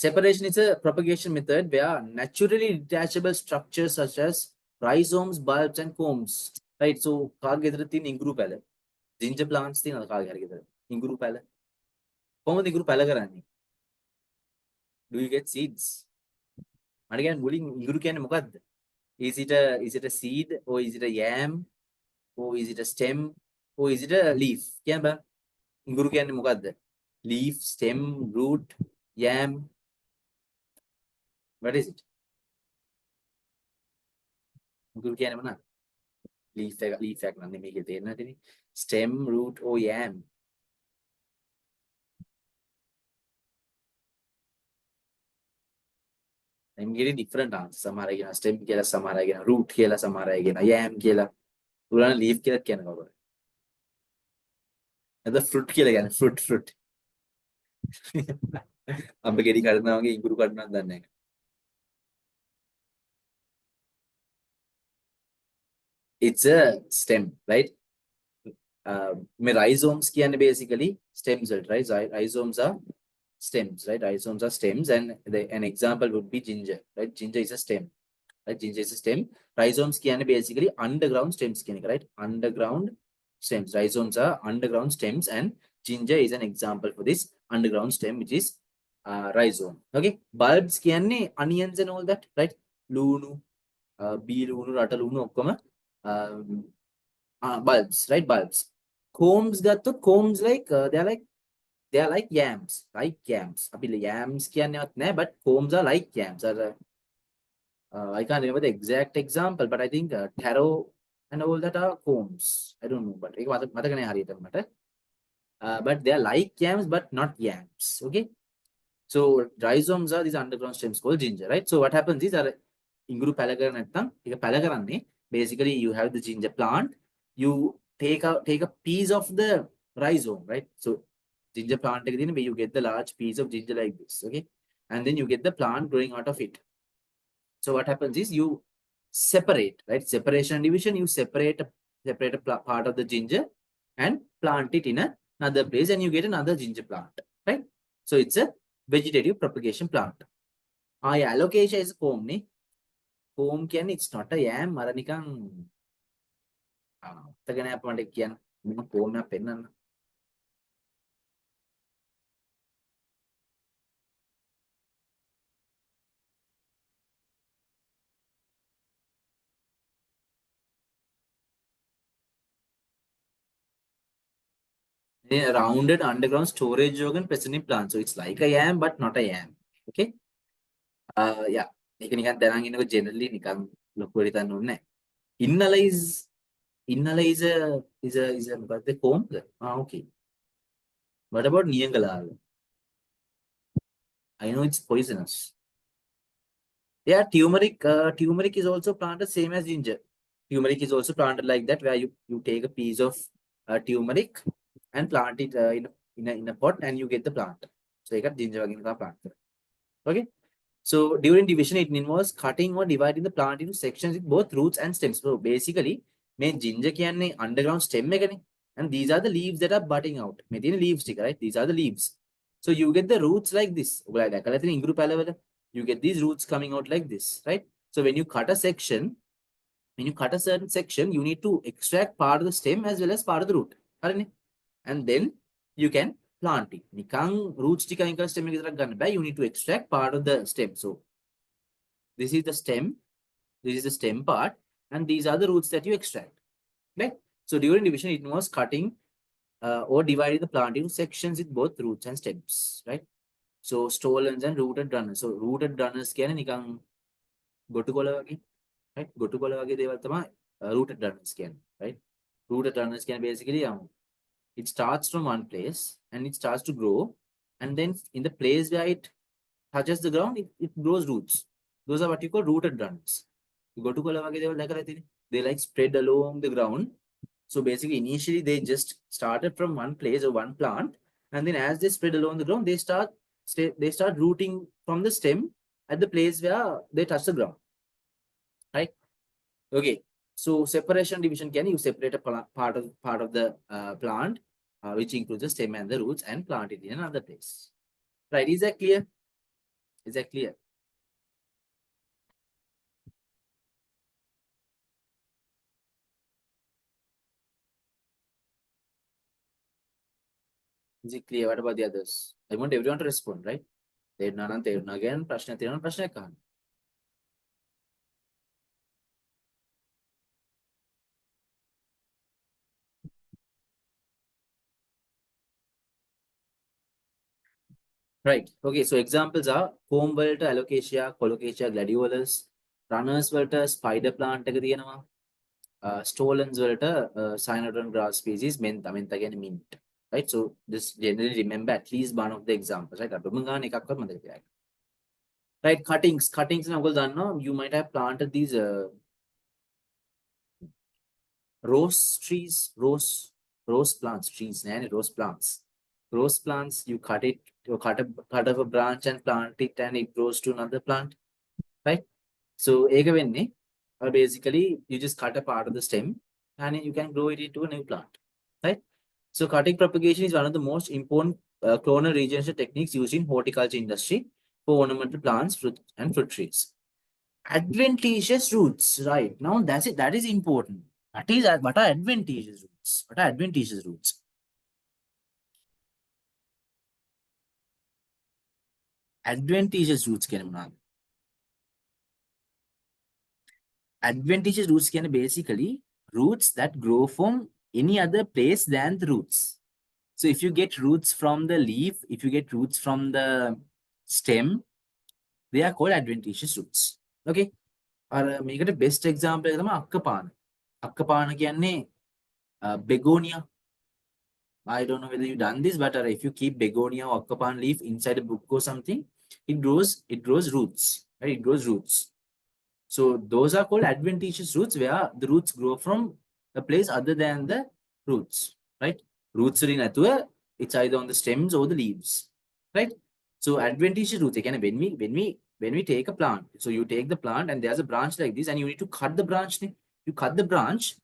Separation is a propagation method where naturally detachable structures such as rhizomes, bulbs, and combs. Right. So inguru pala. Ginger plants thing inguru pala. inguru pala karani. Do you get seeds? Again, inguru කියන්නේ මොකද්ද? Is it a seed or is it a yam or is it a stem or is it a leaf? කියන්න බෑ. inguru කියන්නේ මොකද්ද? Leaf, stem, root, yam. What is it? inguru කියන්නේ මොනවද? Leaf එකක් නම් මේකේ තේරෙන්නේ නැතිනේ. Stem, root or yam. I'm getting different answers. සමහර අය කියන stem කියලා, සමහර අය කියන root කියලා, සමහර අය කියන yam කියලා. උගලන leaf කියලා කියන කවුරුද? නැත්නම් fruit කියලා කියන්නේ fruit. අම්බ ගෙඩි කඩනවා වගේ ඉඟුරු කඩනවද දන්නේ නැහැ. It's a stem, right? Rhizomes කියන්නේ basically stems, right? Rhizomes are stems, right? Rhizomes are stems, and an example would be ginger, right? Ginger is a stem, right? Ginger is a stem. Rhizomes කියන්නේ basically underground stems කියන එක, right? Underground stems. Rhizomes are underground stems, and ginger is an example for this underground stem, which is rhizome. Okay, bulbs කියන්නේ onions and all that, right? ලූණු, බී ලූණු, රට ලූණු ඔක්කොම bulbs, right? Bulbs. Combs ගත්තොත් combs like they are like yams, like yams. අපි yams කියන්නේවත් නැහැ, but combs are like yams. I can't remember the exact example, but I think taro and all that are combs. I don't know, but ඒක මතක නැහැ හරියට මට. But they are like yams, but not yams. Okay. So rhizomes are these underground stems called ginger, right? So what happens is inguru pala කරන්නේ නැත්නම් ඒක pala කරන්නේ basically you have the ginger plant, you take a piece of the rhizome, right? So ginger plant එකේ where you get the large piece of ginger like this, okay? And then you get the plant growing out of it. So what happens is you separate, right? Separation and division, you separate a part of the ginger and plant it in another place and you get another ginger plant, right? So it's a vegetative propagation plant. Alocasia is comb නේ. Comb කියන්නේ it's not a yam, අර නිකන් තකනේ අප මට කියන්න මම comb එක පෙන්නන්න. A rounded underground storage organ present in plant. So it's like a yam, but not a yam. Okay. Yeah. මේක නිකන් දැනන් ඉන්නකො generally නිකන් ලොකු වෙලි තන්න ඕනේ නැහැ. Inhaler is a but the comb. Ah, okay. What about Niangalal? I know it's poisonous. Yeah, turmeric is also planted same as ginger. Turmeric is also planted like that, where you take a piece of turmeric and plant it in a pot, and you get the plant. So you got ginger again plant. Okay. So during division, it involves cutting or dividing the plant into sections with both roots and stems. So basically, main ginger කියන්නේ underground stem එකනේ. And these are the leaves that are budding out. මේ තියෙන leaves ටික, right? These are the leaves. So you get the roots like this. ඔයාලා දැකලා තියෙන ඉඟුරු පැලවල you get these roots coming out like this, right? So when you cut a section, when you cut a certain section, you need to extract part of the stem as well as part of the root. හරිනේ? And then you can plant it. නිකන් roots ටික අයින් කරලා stem එක විතරක් ගන්න බෑ. You need to extract part of the stem. So this is the stem, this is the stem part, and these are the roots that you extract. Right? So during division, it involves cutting or dividing the plant into sections with both roots and stems. Right? So stolons and rooted runners. So rooted runners කියන්නේ නිකන් ගොටුකොළ වගේ. Right? ගොටුකොළ වගේ දේවල් තමයි rooted runners කියන්නේ. Right? Rooted runners කියන්නේ basically it starts from one place and it starts to grow, and then in the place where it touches the ground, it grows roots. Those are what you call rooted runners. ගොටුකොළ වගේ දේවල් දැකලා තියෙන්නේ. They like spread along the ground. So basically, initially they just started from one place or one plant, and then as they spread along the ground, they start rooting from the stem at the place where they touch the ground. Right? Okay. So separation division can you separate a part of the plant, which includes the stem and the roots, and plant it in another place. Right? Is that clear? Is that clear? Is it clear? What about the others? I want everyone to respond, right? තේරුණා again. ප්‍රශ්න තියෙනවා ප්‍රශ්නයක් අහන්න. Right. Okay. So examples are comb වලට alocasia, colocasia, gladiolus, runners වලට spider plant එක තියෙනවා. Stolons වලට cynodon grass species mentha කියන්නේ mint. Right? So just generally remember at least one of the examples, right? අපිම ගන්න එකක්වත් මතක තියාගන්න. Right? Cuttings නම් ඔයගොල්ලෝ දන්නවා you might have planted these rose trees, rose plants, trees, rose plants. Rose plants, you cut it, you cut off a branch and plant it, and it grows to another plant, right? So ඒක වෙන්නේ basically you just cut a part of the stem and you can grow it into a new plant, right? So cutting propagation is one of the most important clonal regeneration techniques used in horticulture industry for ornamental plants, fruit and fruit trees. Adventitious roots, right? Now that's it. That is important. That is what are adventitious roots? What are adventitious roots? Adventitious roots කියන්නේ මොනවාද? Adventitious roots කියන්නේ basically roots that grow from any other place than the roots. So if you get roots from the leaf, if you get roots from the stem, they are called adventitious roots. Okay? අර මේකට best example එක තමයි අක්කපාන. අක්කපාන කියන්නේ begonia. I don't know whether you've done this, but if you keep begonia or akkapan leaf inside a book or something, it grows roots, right? It grows roots. So those are called adventitious roots, where the roots grow from a place other than the roots, right? Roots are in atua, it's either on the stems or the leaves, right? So adventitious roots, again, when we take a plant, so you take the plant and there's a branch like this, and you need to cut the branch. You cut the branch,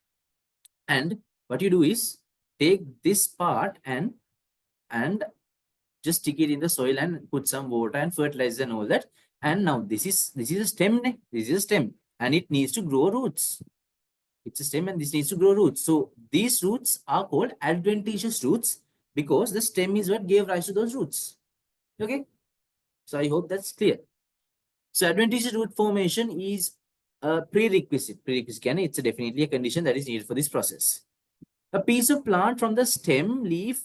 and what you do is take this part and just stick it in the soil and put some water and fertilizer and all that. And now this is a stem. This is a stem, and it needs to grow roots. It's a stem and this needs to grow roots. So these roots are called adventitious roots because the stem is what gave rise to those roots. Okay. So I hope that's clear. So adventitious root formation is a prerequisite. It's definitely a condition that is needed for this process. A piece of plant from the stem, leaf,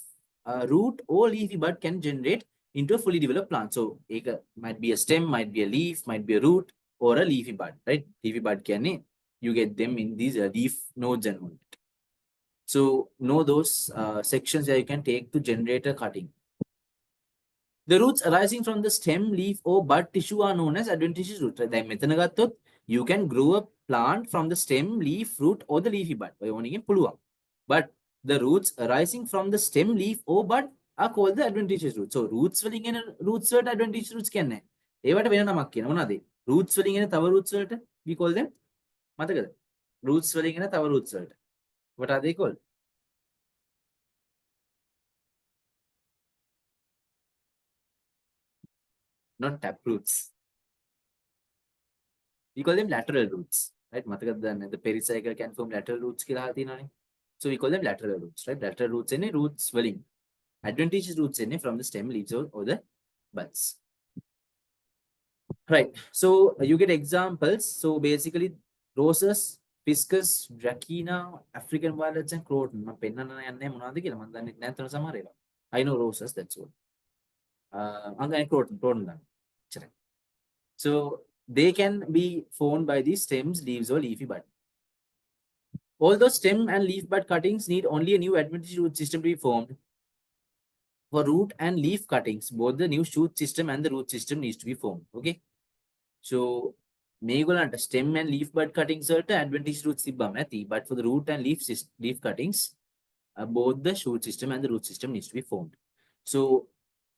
root or leafy bud can generate into a fully developed plant. So it might be a stem, might be a leaf, might be a root, or a leafy bud, right? Leafy bud can you get them in these leaf nodes and all. So know those sections where you can take to generate a cutting. The roots arising from the stem, leaf, or bud tissue are known as adventitious roots. දැන් මෙතන ගත්තොත් you can grow a plant from the stem, leaf, root, or the leafy bud. ඔය ඕනෙකින් පුළුවන්. But the roots arising from the stem, leaf, or bud are called the adventitious roots. So roots වලින් එන roots වලට adventitious roots කියන්නේ නැහැ. ඒවට වෙන නමක් කියනවා. මොනවාද? Roots වලින් එන තව roots වලට we call them මතකද? Roots වලින් එන තව roots වලට. What are they called? Not tap roots. We call them lateral roots, right? The pericycle can form lateral roots. So we call them lateral roots, right? Lateral roots in root swelling. Adventitious roots in from the stem, leaves, or the buds. Right. So you get examples. So basically, roses, piscus, dracena, African violets, and croton. I know roses, that's all. I'm going croton. So they can be formed by these stems, leaves, or leafy bud. Although stem and leaf bud cuttings need only a new adventitious root system to be formed, for root and leaf cuttings, both the new shoot system and the root system needs to be formed. Okay. So මේගොල්ලන්ට stem and leaf bud cuttings වලට adventitious roots තිබ්බම නැති, but for the root and leaf cuttings, both the shoot system and the root system needs to be formed. So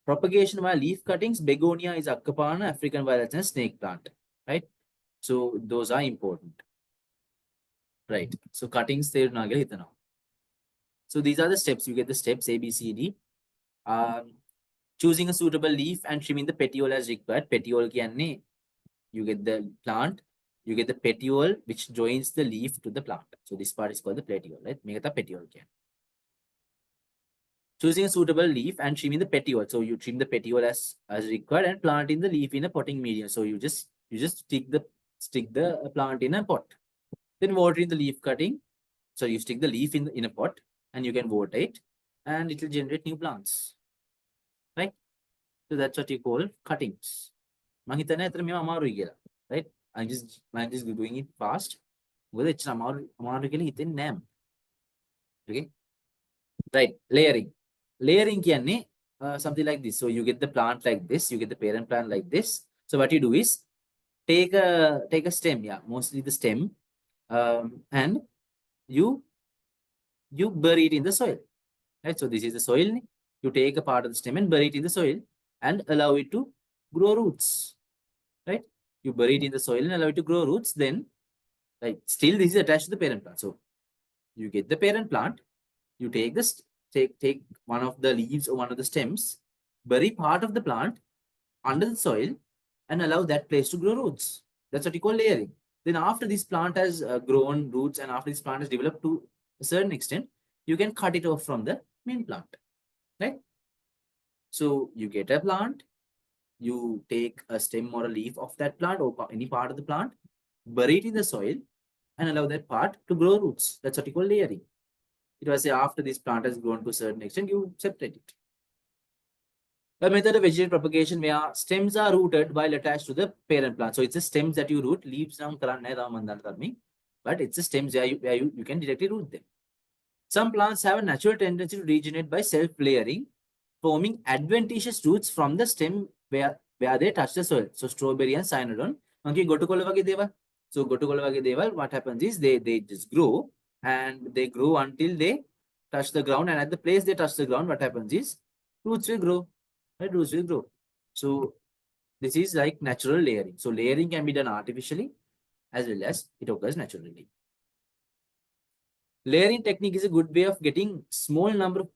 propagation via leaf cuttings, begonia is Akapana, African violets, and snake plant, right? So those are important, right? So cuttings there now. So these are the steps. You get the steps A, B, C, D. Choosing a suitable leaf and trimming the petiole as required. Petiole කියන්නේ you get the plant, you get the petiole which joins the leaf to the plant. So this part is called the petiole, right? Megata petiole. Choosing a suitable leaf and trimming the petiole. So you trim the petiole as required and plant in the leaf in a potting medium. So you just stick the plant in a pot. Then water in the leaf cutting. So you stick the leaf in a pot and you can water it and it will generate new plants. Right? So that's what you call cuttings. Right? I'm just doing it fast. Okay. Right. Layering. Layering කියන්නේ something like this. So you get the plant like this, you get the parent plant like this. So what you do is take a stem, mostly the stem, and you bury it in the soil. Right? So this is the soil. You take a part of the stem and bury it in the soil and allow it to grow roots. Right? You bury it in the soil and allow it to grow roots. Then, like, still this is attached to the parent plant. So you get the parent plant. You take this, take one of the leaves or one of the stems, bury part of the plant under the soil, and allow that place to grow roots. That's what you call layering. Then after this plant has grown roots and after this plant has developed to a certain extent, you can cut it off from the main plant, right? So you get a plant, you take a stem or a leaf of that plant or any part of the plant, bury it in the soil, and allow that part to grow roots. That's what you call layering. It was after this plant has grown to a certain extent, you separate it. A method of vegetation propagation where stems are rooted while attached to the parent plant. So it's the stems that you root, leaves down, but it's the stems where you can directly root them. Some plants have a natural tendency to regenerate by self-layering, forming adventitious roots from the stem where they touch the soil. So strawberry and cyanodon. So what happens is they just grow and they grow until they touch the ground, and at the place they touch the ground, what happens is roots will grow. Right? Roots will grow. So this is like natural layering. So layering can be done artificially as well as it occurs naturally. Layering technique is a good way of getting small number of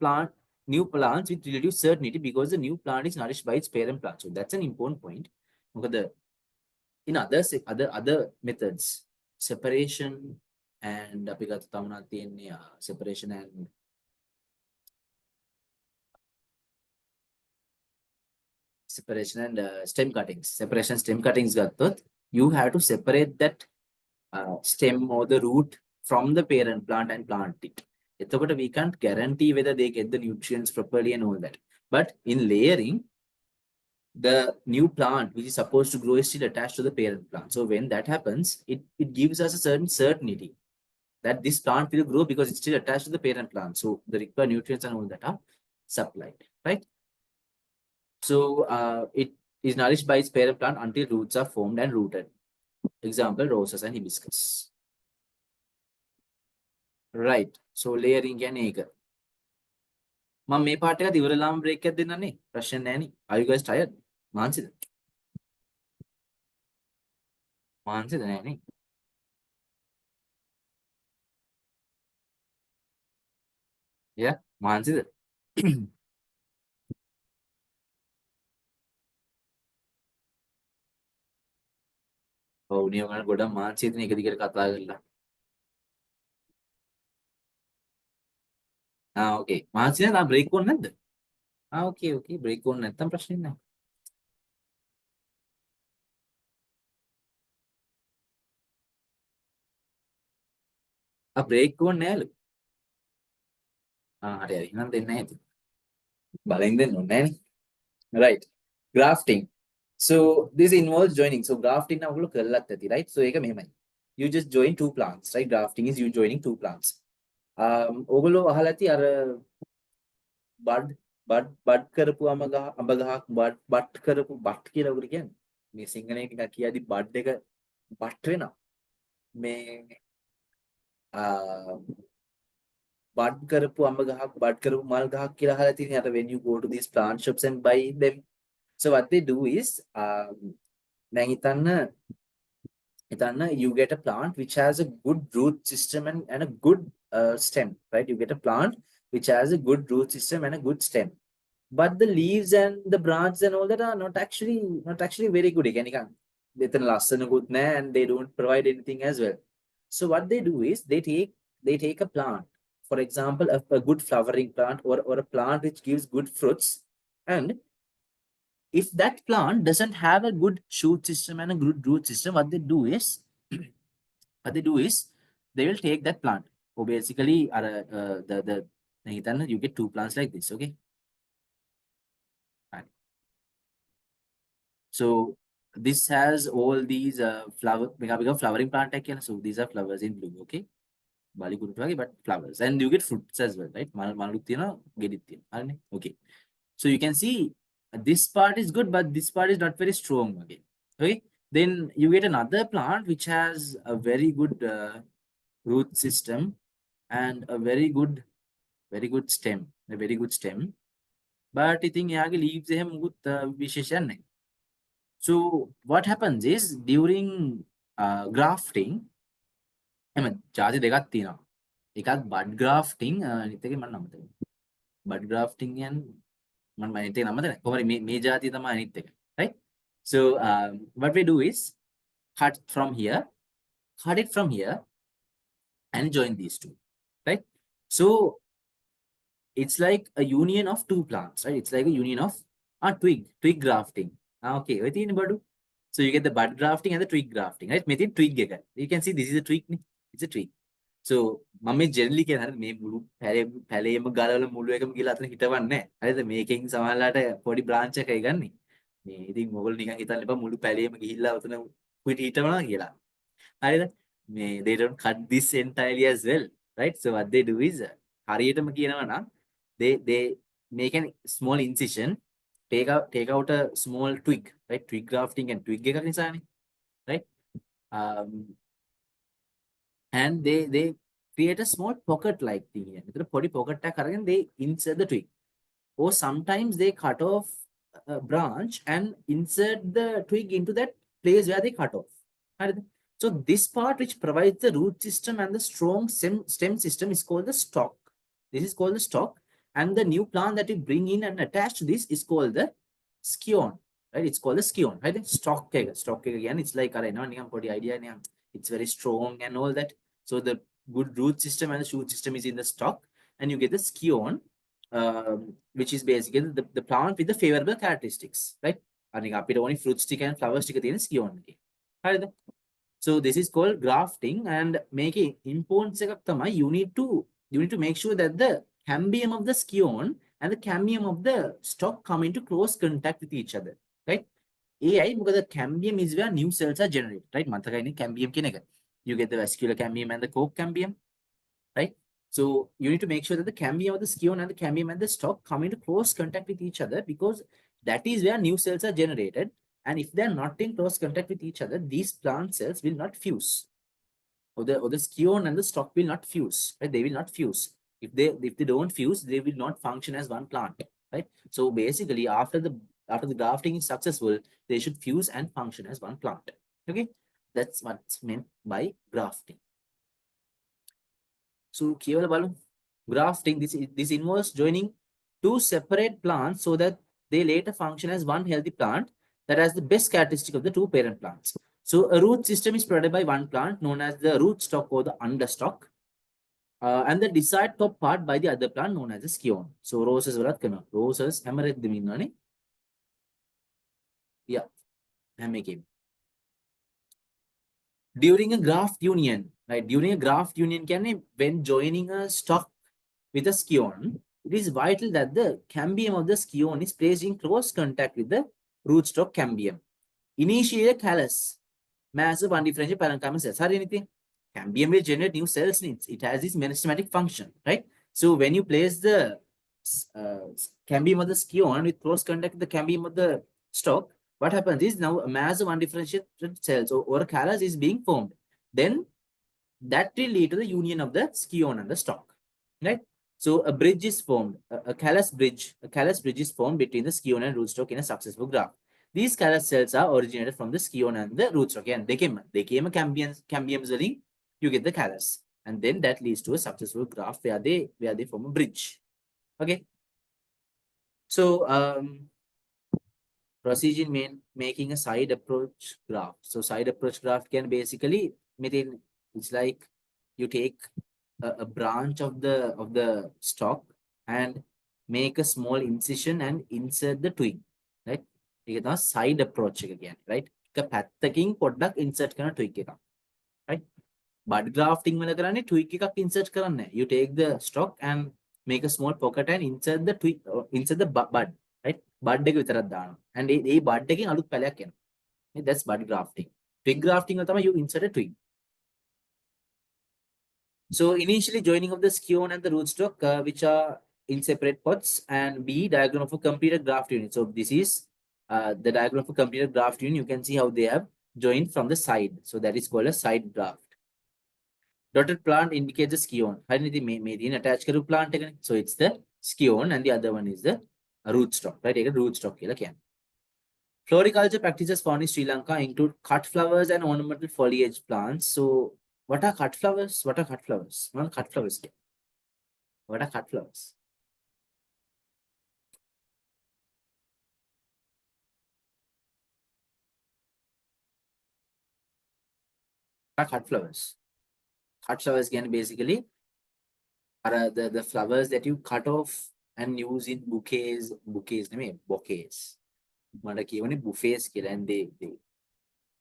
new plants with relative certainty because the new plant is nourished by its parent plant. So that's an important point. In other methods, separation and separation and stem cuttings. Separation stem cuttings you have to separate that stem or the root from the parent plant and plant it. We can't guarantee whether they get the nutrients properly and all that. But in layering, the new plant which is supposed to grow is still attached to the parent plant. So when that happens, it gives us a certain certainty that this plant will grow because it's still attached to the parent plant. So the required nutrients and all that are supplied, right? So it is nourished by its parent plant until roots are formed and rooted. Example, roses and hibiscus. Right. So layering can egg. මම මේ පාට එකත් ඉවරලාම break එකක් දෙන්නනේ. ප්‍රශ්න නැහැ නේ. Are you guys tired? මාන්සිද? මාන්සිද නැහැ නේ. Yeah, මාන්සිද? ඔව් නියම ගන්න ගොඩක් මාන්සිය තියෙන එක දිගට කතා කරලා. ඕකේ. මාන්සිය නා බ්‍රේක් ඕනේ නැද්ද? ඕකේ බ්‍රේක් ඕනේ නැත්තම් ප්‍රශ්නේ නැහැ. බ්‍රේක් ඕනේ නෑලු. හරි හරි. එහෙනම් දෙන්නේ නැහැ ඉතින්. බලෙන් දෙන්න ඕනේ නෑනේ. Right. Grafting. So this involves joining. So grafting now ඔයගොල්ලෝ කරලත් ඇති, right? So ඒක මෙහෙමයි. You just join two plants, right? Grafting is you joining two plants. ඔයගොල්ලෝ අහලා ඇති අර බඩ් කරපු අඹ ගහක් බඩ් කරපු බට් කියලා උගුරු කියන්නේ. මේ සිංහලෙන් ටිකක් කියද්දි බඩ් එක බට් වෙනවා. මේ බඩ් කරපු අඹ ගහක් බඩ් කරපු මල් ගහක් කියලා අහලා තියෙන අර when you go to these plant shops and buy them. So what they do is දැන් හිතන්න you get a plant which has a good root system and a good stem, right? You get a plant which has a good root system and a good stem. But the leaves and the branches and all that are not actually very good. And they don't provide anything as well. So what they do is they take a plant, for example, a good flowering plant or a plant which gives good fruits, and if that plant doesn't have a good shoot system and a good root system, what they do is they will take that plant. So basically, you get two plants like this, okay? Right. So this has all these flowering plant. So these are flowers in blue, okay? But flowers, and you get fruits as well, right? Okay. So you can see this part is good, but this part is not very strong again. Okay. Then you get another plant which has a very good root system and a very good stem, But I think leaves him with So what happens is during grafting, ජාති දෙකක් තියෙනවා. එකක් bud grafting අනිත් එකේ මම නම මතකයි. Bud grafting and මම අනිත් එක නම මතකයි. කොහොමද මේ ජාතිය තමයි අනිත් එක. Right? So what we do is cut it from here and join these two. Right? So it's like a union of two plants, right? It's like a union of twig grafting. Okay, ඔය තියෙන බඩු. So you get the bud grafting and the twig grafting, right? මෙතන twig එක. You can see this is a twig. It's a twig. So මම generally කියන හරිය මේ මුළු පැලේම ගලවල මුළු එකම ගිහලා අතන හිටවන්නේ නැහැ. හරිද? මේකෙන් සමහරලාට පොඩි branch එකයි ගන්නෙ. මේ ඉතින් ඔයගොල්ලෝ නිකන් හිතන්න එපා මුළු පැලේම ගිහිල්ලා අතන හිටවනවා කියලා. හරිද? මේ they don't cut this entirely as well, right? So what they do is හරියටම කියනවා නම් they make a small incision, take out a small twig, right? Twig grafting and twig එකක් නිසානේ, right? And they create a small pocket like thing here. With a pocket tag, they insert the twig. Or sometimes they cut off a branch and insert the twig into that place where they cut off. So this part which provides the root system and the strong stem system is called the stalk. This is called the stalk. And the new plant that you bring in and attach to this is called the scion. Right? It's called the scion. Right? The stalk again. It's like idea. It's very strong and all that. So the good root system and the shoot system is in the stalk, and you get the scion, which is basically the plant with the favorable characteristics, right? Only fruit stick and flower stick in scion. So this is called grafting, and making important you need to you need to make sure that the cambium of the scion and the cambium of the stalk come into close contact with each other, right? AI, because the cambium is where new cells are generated, right? Matakaini cambium kinega. You get the vascular cambium and the core cambium, right? So you need to make sure that the cambium of the scion and the cambium and the stalk come into close contact with each other, because that is where new cells are generated. And if they're not in close contact with each other, these plant cells will not fuse. Or the scion and the stalk will not fuse, right? They will not fuse. If they don't fuse, they will not function as one plant, right? So basically, after the grafting is successful, they should fuse and function as one plant. Okay, that's what's meant by grafting. So keval balu, grafting, this involves joining two separate plants so that they later function as one healthy plant that has the best characteristic of the two parent plants. So a root system is provided by one plant known as the rootstock or the understock, and the desired top part by the other plant known as the scion. So roses varat kana. Roses hemaret diminani. Yeah, hemakim. During a graft union, right? During a graft union, when joining a stock with a scion, it is vital that the cambium of the scion is placed in close contact with the rootstock cambium. Initially a callus, massive undifferentiated parenchymal cells. Sorry, anything? Cambium will generate new cells. It has this meristematic function, right? So when you place the uh, cambium of the scion with close contact with the cambium of the stalk, what happens is now a mass of undifferentiated cells or a callus is being formed. Then that will lead to the union of the scion and the stalk, right? So a bridge is formed, a callus bridge is formed between the scion and rootstock in a successful graft. These callus cells are originated from the scion and the rootstock. Again, they came a cambium ring, you get the callus, and then that leads to a successful graft where they form a bridge. Okay. So procedure making a side approach graft. So side approach graft can basically mean it's like you take a branch of the stalk and make a small incision and insert the twig, right? You get a side approach again, right? Pattacking product insert kana twig එක, right? Bud grafting වල කරන්නේ twig එකක් insert කරන්නේ. You take the stalk and make a small pocket and insert the twig, insert the bud, right? Bud එක විතරක් දානවා. And A bud එකෙන් අලුත් පැලයක් එනවා. That's bud grafting. Twig grafting වල තමයි you insert a twig. So initially joining of the scion and the rootstock, which are in separate pots, and B, diagram of a completed graft unit. So this is the diagram of a completed graft unit. You can see how they have joined from the side. So that is called a side graft. Dotted plant indicates the scion. Made attached karu plant. So it's the scion and the other one is the rootstock, right? Rootstock. Floriculture practices found in Sri Lanka include cut flowers and ornamental foliage plants. So what are cut flowers? What are cut flowers? What are cut flowers? What are cut flowers? What are cut flowers? Cut flowers can basically are the flowers that you cut off and use in bouquets. Bouquets, I mean bouquets. Mada kiyone buffets kila and they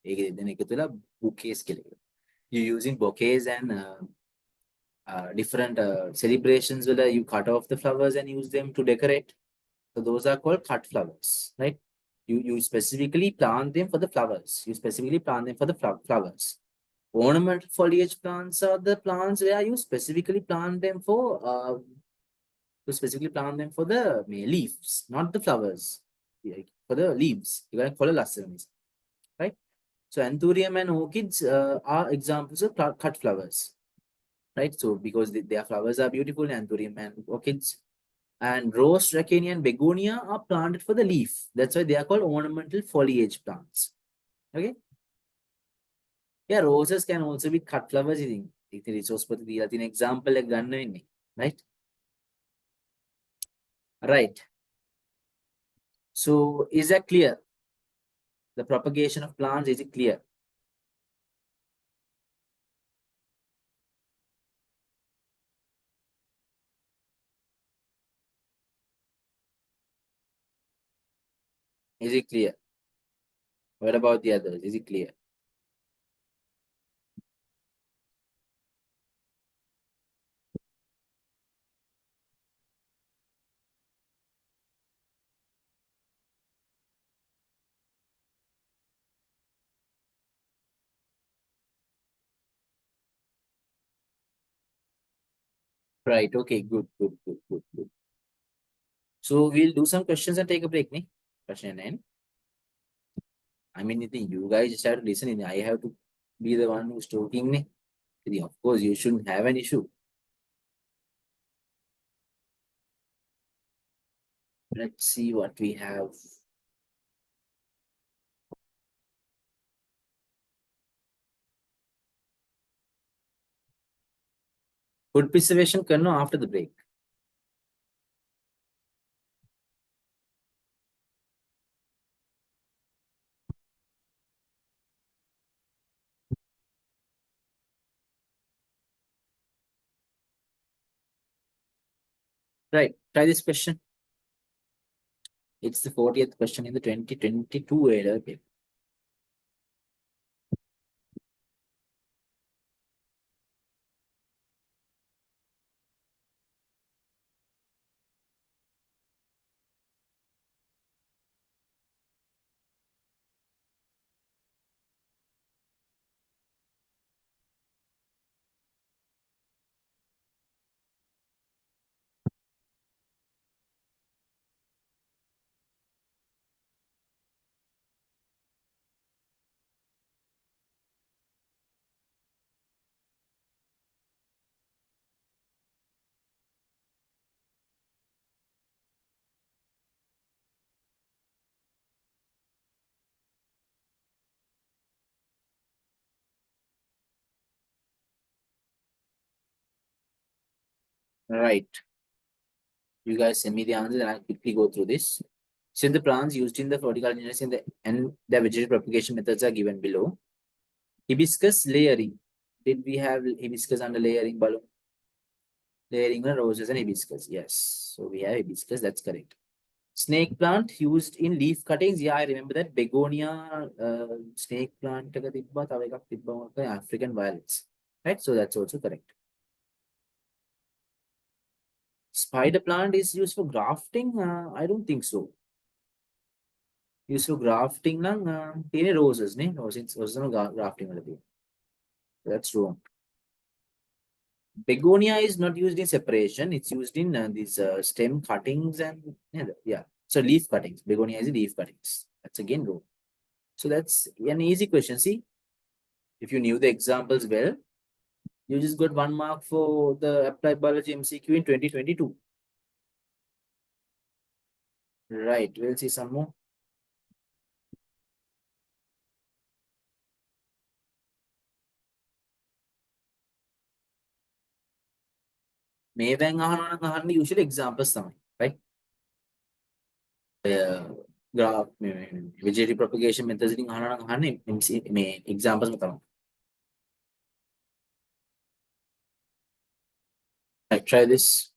then ekatula bouquets kila. You using bouquets and different celebrations where you cut off the flowers and use them to decorate. So those are called cut flowers, right? You specifically plant them for the flowers. You specifically plant them for the flowers. Ornamental foliage plants are the plants where you specifically plant them for the leaves, not the flowers. For the leaves. You gotta follow last right? So anthurium and orchids are examples of cut flowers, right? So because their flowers are beautiful, anthurium and orchids. And rose, dracenia, and begonia are planted for the leaf. That's why they are called ornamental foliage plants. Okay. Yeah, roses can also be cut flowers. I think. Resource example like right? Right. So is that clear? The propagation of plants, is it clear? Is it clear? What about the others? Is it clear? Right. Okay. Good. Good. Good. Good. Good. So we'll do some questions and take a break, ne? Question and I mean, you guys just have to listen. I have to be the one who's talking, ne? Of course, you shouldn't have an issue. Let's see what we have. Food preservation करना after the break. Right. Try this question. It's the 40th question in the 2022 era. Okay. Right. You guys send me the answers and I'll quickly go through this. Since the plants used in the vertical in the and the vegetative propagation methods are given below. Hibiscus layering. Did we have hibiscus under layering balloon? Layering the roses and hibiscus. Yes. So we have hibiscus. That's correct. Snake plant used in leaf cuttings. Yeah, I remember that. Begonia snake plant. African violets. Right. So that's also correct. Spider plant is used for grafting. I don't think so. Used for grafting lang tine roses ne roses no grafting waladi. That's wrong. Begonia is not used in separation. It's used in these stem cuttings and yeah. So leaf cuttings. Begonia is leaf cuttings. That's again wrong. So that's an easy question. See, if you knew the examples well, you just got 1 mark for the applied biology MCQ in 2022. Right. We'll see some more. Usually examples right? Graph vegetative propagation methods examples Right, try this.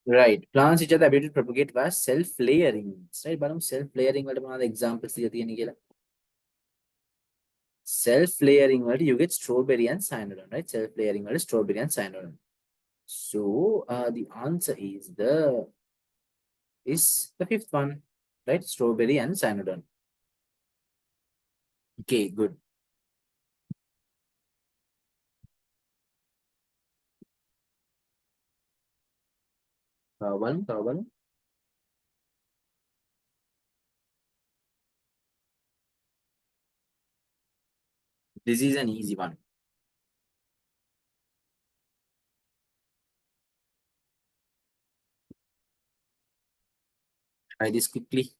Right. Plants which are the ability to propagate via self-layering. Right, but self-layering examples self-layering you get strawberry and cyanodon, right? Self-layering strawberry and cyanodon. So the answer is the fifth one, right? Strawberry and cyanodon. Okay, good. One. This is an easy one. Try this quickly.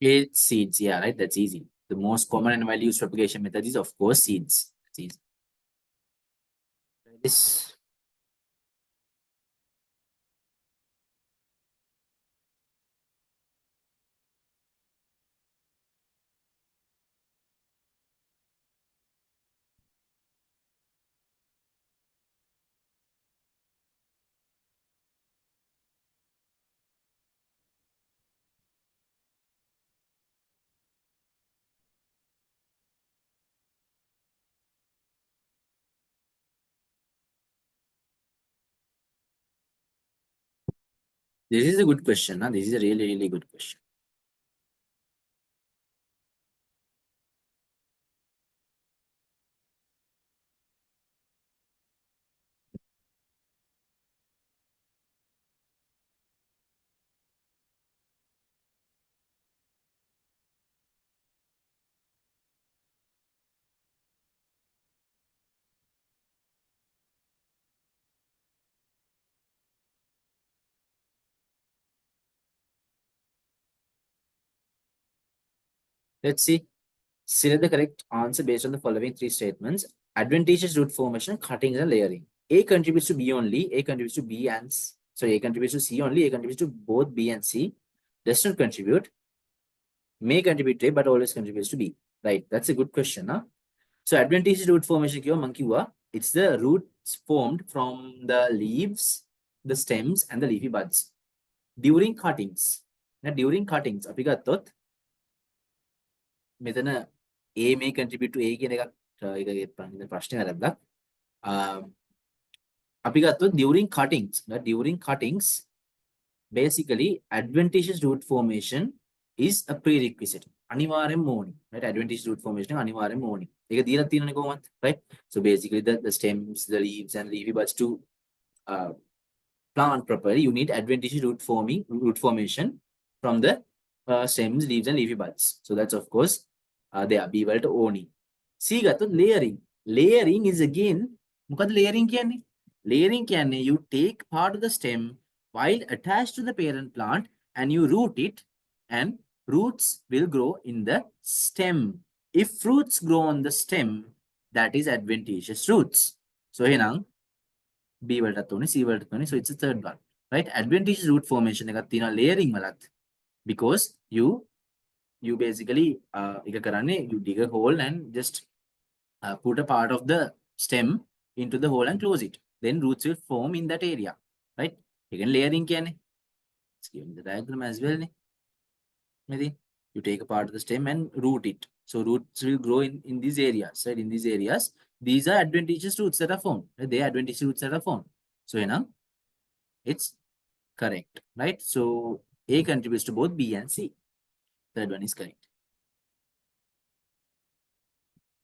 It's seeds. Yeah, right. That's easy. The most common and widely used propagation method is, of course, seeds. That's easy. This this is a good question. Huh? This is a really, really good question. Let's see. Select the correct answer based on the following three statements. Advantageous root formation, cuttings, and layering. A contributes to B only. A contributes to B and sorry, A contributes to C only. A contributes to both B and C. Does not contribute. May contribute to A, but always contributes to B. Right. That's a good question. Huh? So adventitious root formation kiwa man kiwa, it's the roots formed from the leaves, the stems, and the leafy buds during cuttings. Now during cuttings, අපි ගත්තොත් මෙතන A may contribute to A කියන එකක් ඒක ප්‍රශ්නේ වැරද්දක්. අපි ගත්තොත් during cuttings, during cuttings, basically adventitious root formation is a prerequisite. අනිවාර්යෙන්ම ඕනි. Right? Adventitious root formation එක අනිවාර්යෙන්ම ඕනි. ඒක දීලා තියෙනනේ කොහොමද? Right? So basically the stems, the leaves and leafy buds to uh, plant properly, you need adventitious root formation from the stems, leaves and leafy buds. So that's of course they are B වලට ඕනි. C ගත්තොත් layering. Layering is again මොකද layering කියන්නේ? Layering කියන්නේ you take part of the stem while attached to the parent plant and you root it and roots will grow in the stem. If roots grow on the stem, that is adventitious roots. So එහෙනම් B වලටත් ඕනේ C වලටත් ඕනේ. So it's the third one. Right? Adventitious root formation එකක් තියෙනවා layering වලත්. Because you basically එක කරන්නේ you dig a hole and just put a part of the stem into the hole and close it. Then roots will form in that area. Right? Again layering කියන්නේ. It's given the diagram as well. Maybe you take a part of the stem and root it. So roots will grow in these areas. Right? In these areas, these are adventitious roots that are formed. Right? They are adventitious roots that are formed. So you know, it's correct, right? So A contributes to both B and C. Third one is correct.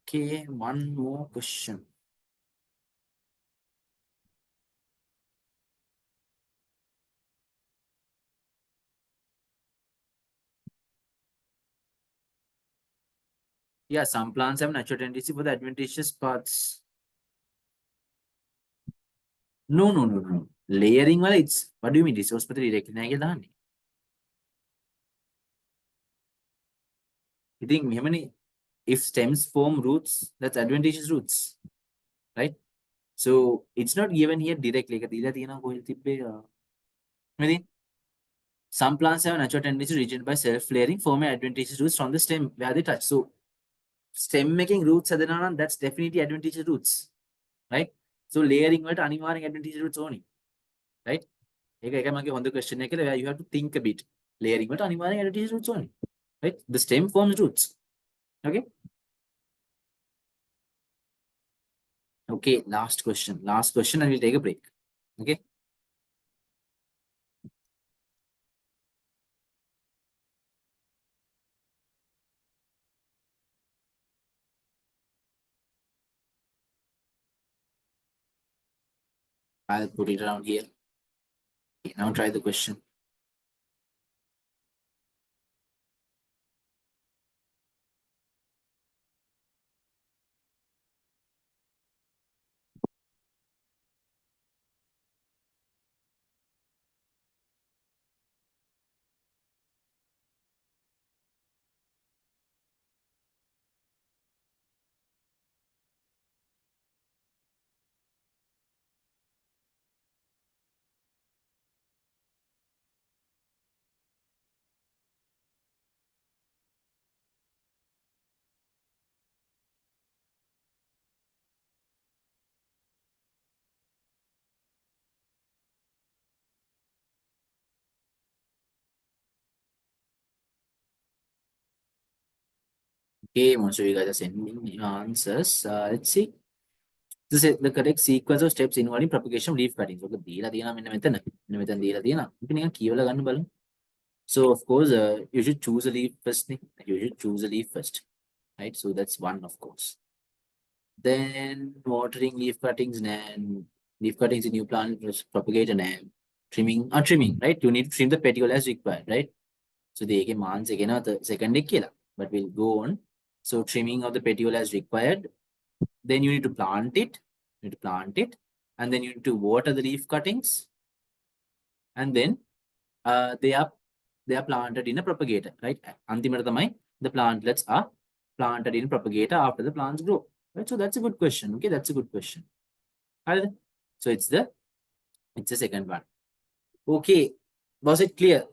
Okay, one more question. Yeah, some plants have natural tendency for the adventitious parts. No. Layering wala it's what do you mean? Resource පත directly නෑ කියලා දාන්නේ. ඉතින් මෙහෙමනේ if stems form roots, that's adventitious roots, right? So it's not given here directly. ඒක දීලා තියෙනවා කොහෙද තිබ්බේ? මෙතන some plants have a natural tendency to regenerate by self-layering, forming adventitious roots from the stem where they touch. So stem making roots හදනවා නම් that's definitely adventitious roots, right? So layering වලට අනිවාර්යෙන් adventitious roots ඕනි, right? ඒක එක මගේ හොඳ question එක කියලා you have to think a bit. Layering වලට අනිවාර්යෙන් adventitious roots ඕනි, right? The stem forms roots. Okay? Okay, last question and we'll take a break. Okay? I'll put it around here. Okay, now try the question. Okay, most of you guys are sending answers. Let's see. This is the correct sequence of steps involving propagation of leaf cuttings. Okay, දීලා තියෙනවා මෙන්න මෙතන. මෙන්න මෙතන දීලා තියෙනවා. අපි නිකන් කියවලා ගන්න බලමු. So of course, you should choose a leaf first. You should choose a leaf first, right? So that's one, of course. Then watering leaf cuttings and leaf cuttings in new plant propagate and trimming, right? You need to trim the petiole as required, right? So the months again the second killer, but we'll go on. So trimming of the petiole as required. Then you need to plant it. You need to plant it, and then you need to water the leaf cuttings, and then they are planted in a propagator, right? Antimatha tamai the plantlets are planted in propagator after the plants grow, right? So that's a good question. Okay, that's a good question. Alright, so it's the second one. Okay, was it clear?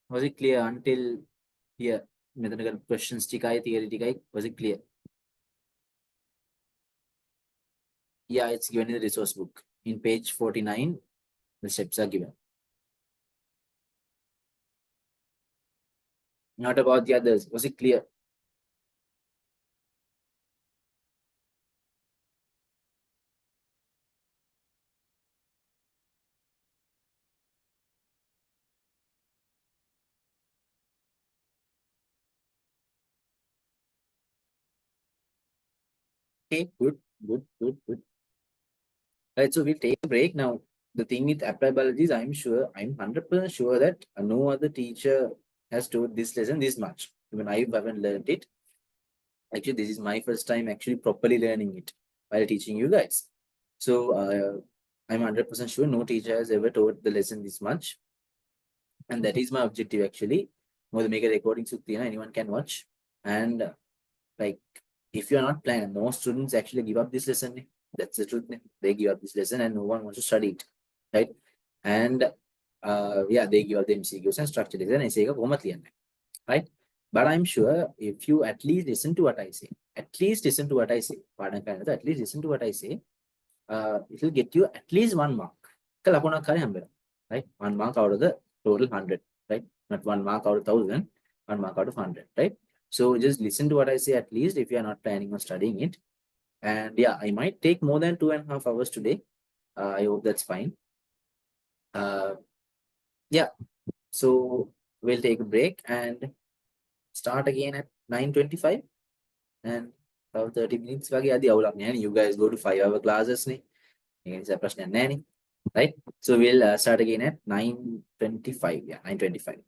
Was it clear until here? Methodical questions tikai theory tikai, was it clear? Yeah, it's given in the resource book in page 49. The steps are given. Not about the others. Was it clear? Okay, good, good, good, good. Right, so we'll take a break now. The thing with applied biology is I'm 100% sure that no other teacher has taught this lesson this much. Even I haven't learned it. Actually, this is my first time actually properly learning it while teaching you guys. So I'm 100% sure no teacher has ever taught the lesson this much. And that is my objective actually. More to make a recording so anyone can watch. And like if you're not planning, most students actually give up this lesson. That's the truth. They give up this lesson and no one wants to study it. Right? And yeah, they give up the MCQs and structured lesson and say, right? But I'm sure if you at least listen to what I say, at least listen to what I say, at least listen to what I say, it will get you at least 1 mark. Right? 1 mark out of the total 100, right? Not 1 mark out of 1,000, 1 mark out of 100, right? So just listen to what I say at least if you are not planning on studying it. And yeah, I might take more than 2.5 hours today. I hope that's fine. Yeah, so we'll take a break and start again at 9:25 and about 30 minutes. You guys go to 5-hour classes. Right? So we'll start again at 9:25. Yeah, 9:25.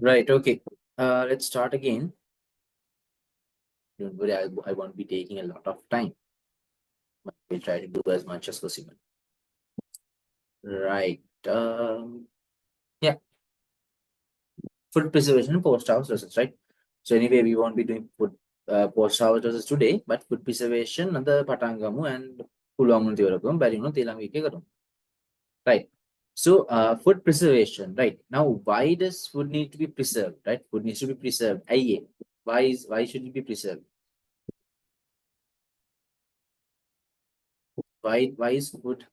Right. Okay. Let's start again. Don't worry, I won't be taking a lot of time. We'll try to do as much as possible. Right. Yeah. Food preservation and post-harvest lessons, right? So anyway, we won't be doing food post-harvest lessons today, but food preservation and the patangamu and pulwangun theorakum, but telang week karum. Right. So food preservation, right? Now, why does food need to be preserved? Right? Food needs to be preserved. Why should it be preserved? Why is food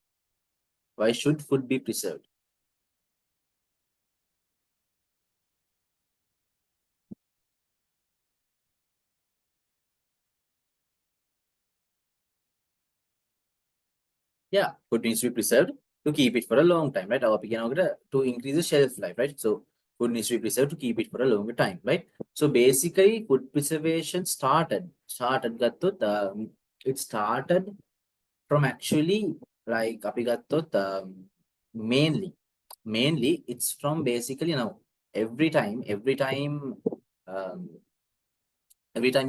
why should food be preserved? Yeah, food needs to be preserved to keep it for a long time, right? To increase the shelf life, right? So food needs to be preserved to keep it for a longer time, right? So basically, food preservation it started from actually like mainly it's from basically um, every time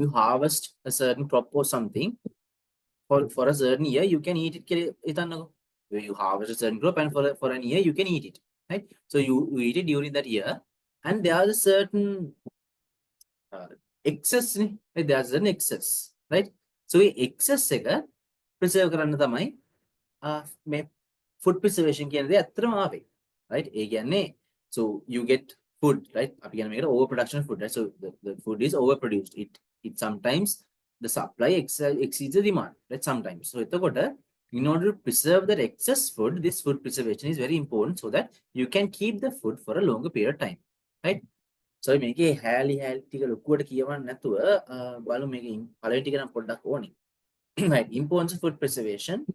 you harvest a certain crop or something for a certain year, you can eat it. You harvest a certain crop, and for an year, you can eat it. Right? So you eat it during that year, and there are a certain uh, excess. There's an excess, right? So excess preserve කරන්න තමයි මේ food preservation කියන දේ ඇත්තටම ආවේ. Right? ඒ කියන්නේ so you get food, right? අපි කියන මේකට overproduction of food, right? So the food is overproduced. It sometimes the supply exceeds the demand, right? Sometimes. So එතකොට in order to preserve that excess food, this food preservation is very important so that you can keep the food for a longer period of time, right? So මේකේ හැලි ටික ලොකුවට කියවන්න නැතුව බලමු මේකේ පළවෙනි ටික නම් පොඩ්ඩක් ඕනේ. Right, importance of food preservation.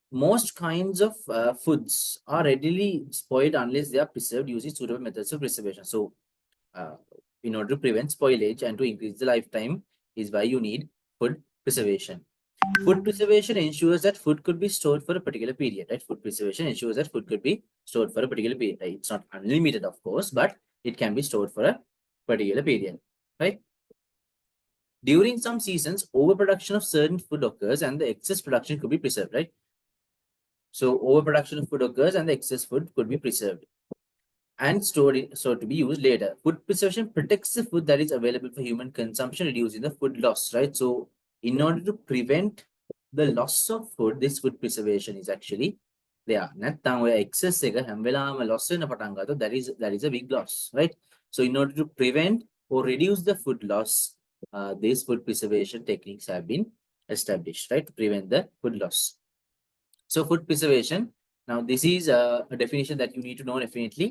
Most kinds of foods are readily spoiled unless they are preserved using suitable methods of preservation. So, in order to prevent spoilage and to increase the lifetime, is why you need food preservation. Food preservation ensures that food could be stored for a particular period. Right? Food preservation ensures that food could be stored for a particular period. Right? It's not unlimited, of course, but it can be stored for a particular period. Right? During some seasons, overproduction of certain food occurs and the excess production could be preserved, right? So overproduction of food occurs and the excess food could be preserved and stored to be used later. Food preservation protects the food that is available for human consumption, reducing the food loss, right? So in order to prevent the loss of food, this food preservation is actually there. නැත්තම් ඔය excess එක හැම වෙලාවෙම loss වෙන පටන් ගත්තොත් that is a big loss, right? So in order to prevent or reduce the food loss, these food preservation techniques have been established, right? To prevent the food loss. So food preservation. Now this is a definition that you need to know definitely.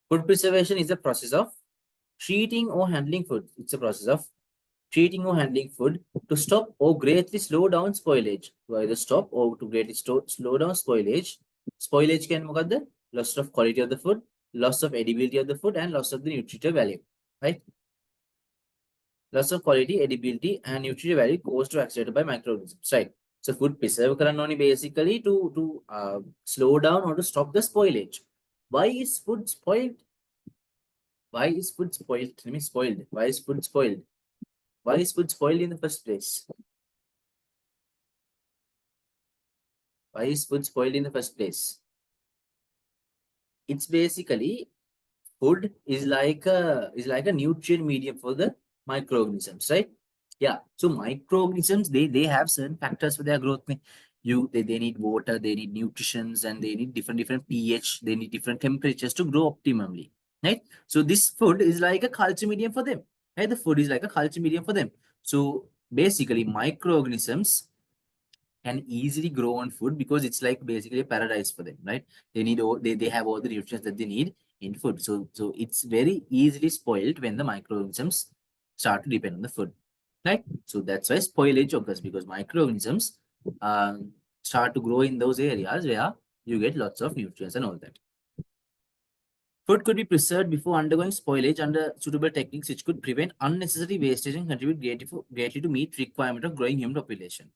Food preservation is the process of treating or handling food. It's a process of treating or handling food to stop or greatly slow down spoilage. To either stop or to greatly slow down spoilage. Spoilage can be loss of quality of the food, loss of edibility of the food, and loss of the nutritive value. Right? Loss of quality, edibility, and nutritive value caused to accelerated by microorganisms. Right? So food preserve only basically to slow down or to stop the spoilage. Why is food spoiled? Why is food spoiled? Let me spoiled. Why is food spoiled? Why is food spoiled in the first place? Why is food spoiled in the first place? It's basically food is like a nutrient medium for the microorganisms, right? Yeah. So microorganisms they have certain factors for their growth. They need water, they need nutritions, and they need different pH. They need different temperatures to grow optimally, right? So this food is like a culture medium for them. Right? The food is like a culture medium for them. So basically, microorganisms can easily grow on food because it's like basically a paradise for them, right? They have all the nutrients that they need in food. So it's very easily spoiled when the microorganisms start to depend on the food, right? So that's why spoilage occurs because microorganisms start to grow in those areas where you get lots of nutrients and all that. Food could be preserved before undergoing spoilage under suitable techniques which could prevent unnecessary wastage and contribute greatly to meet requirement of growing human population.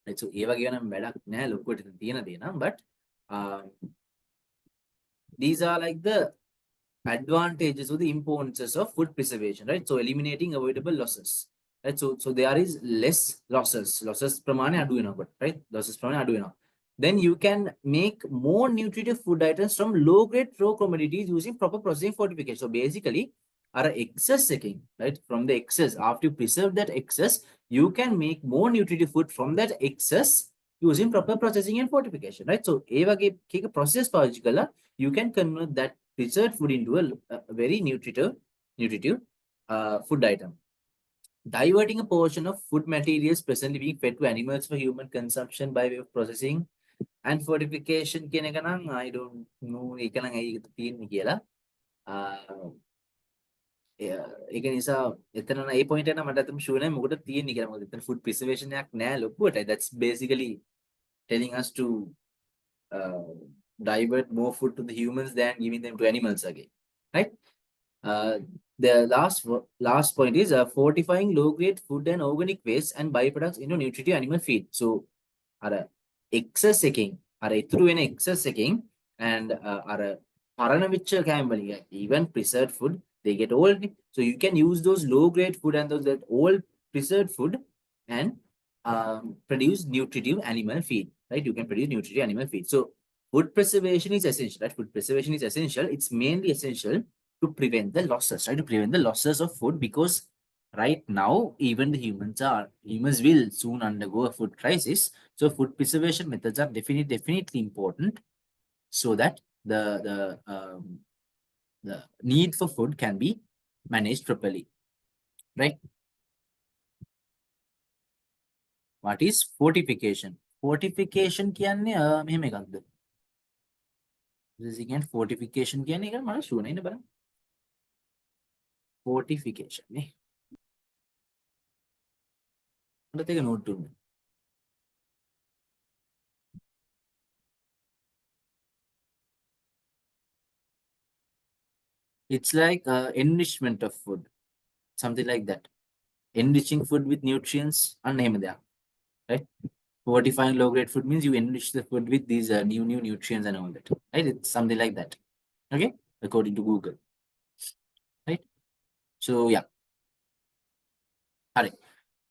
Right, so ඒ වගේ නම් වැඩක් නෑ ලොකුවට තියෙන දේ නම් but these are like the advantages or the importance of food preservation, right? So eliminating avoidable losses, right? So there is less losses pramane adu wenawa, right? Losses pramane adu wenawa. Then you can make more nutritive food items from low grade raw commodities using proper processing fortification. So basically, our excess taking, right? From the excess, after you preserve that excess, you can make more nutritive food from that excess using proper processing and fortification, right? So eva ke process පාවිච්චි කරලා you can convert that preserved food into a very nutritive food item. Diverting a portion of food materials presently being fed to animals for human consumption by way of processing and fortification කියන එක නම් I don't know ඒක නම් ඇයි තියෙන්නේ කියලා. ඒක නිසා එතන ඒ පොයින්ට් එක නම් මට අතම ෂුවර් නැහැ මොකටද තියෙන්නේ කියලා. මොකද එතන food preservation එකක් නෑ ලොකුවට. That's basically telling us to uh, divert more food to the humans than giving them to animals again, right? Uh, the last point is fortifying low-grade food and organic waste and byproducts into nutritive animal feed. So, අර excess එකෙන් අර ඉතුරු වෙන excess එකෙන් and අර පරණ වෙච්ච කෑම වලින් even preserved food they get old, so you can use those low-grade food and those that old preserved food and produce nutritive animal feed, right? You can produce nutritive animal feed. So food preservation is essential, right? Food preservation is essential. It's mainly essential to prevent the losses, right? To prevent the losses of food, because right now even the humans will soon undergo a food crisis. So food preservation methods are definitely important so that the need for food can be managed properly, right? What is fortification? Fortification කියන්නේ මෙහෙම එකක්ද? This is again fortification කියන්නේ එක මම sure නෑ නේ බලන්න. Fortification නේ. මට ඒක නෝට් දුන්න. It's like enrichment of food, something like that. Enriching food with nutrients and name there, right? Fortifying low grade food means you enrich the food with these new nutrients and all that, right? It's something like that, okay, according to Google, right? So yeah, all right.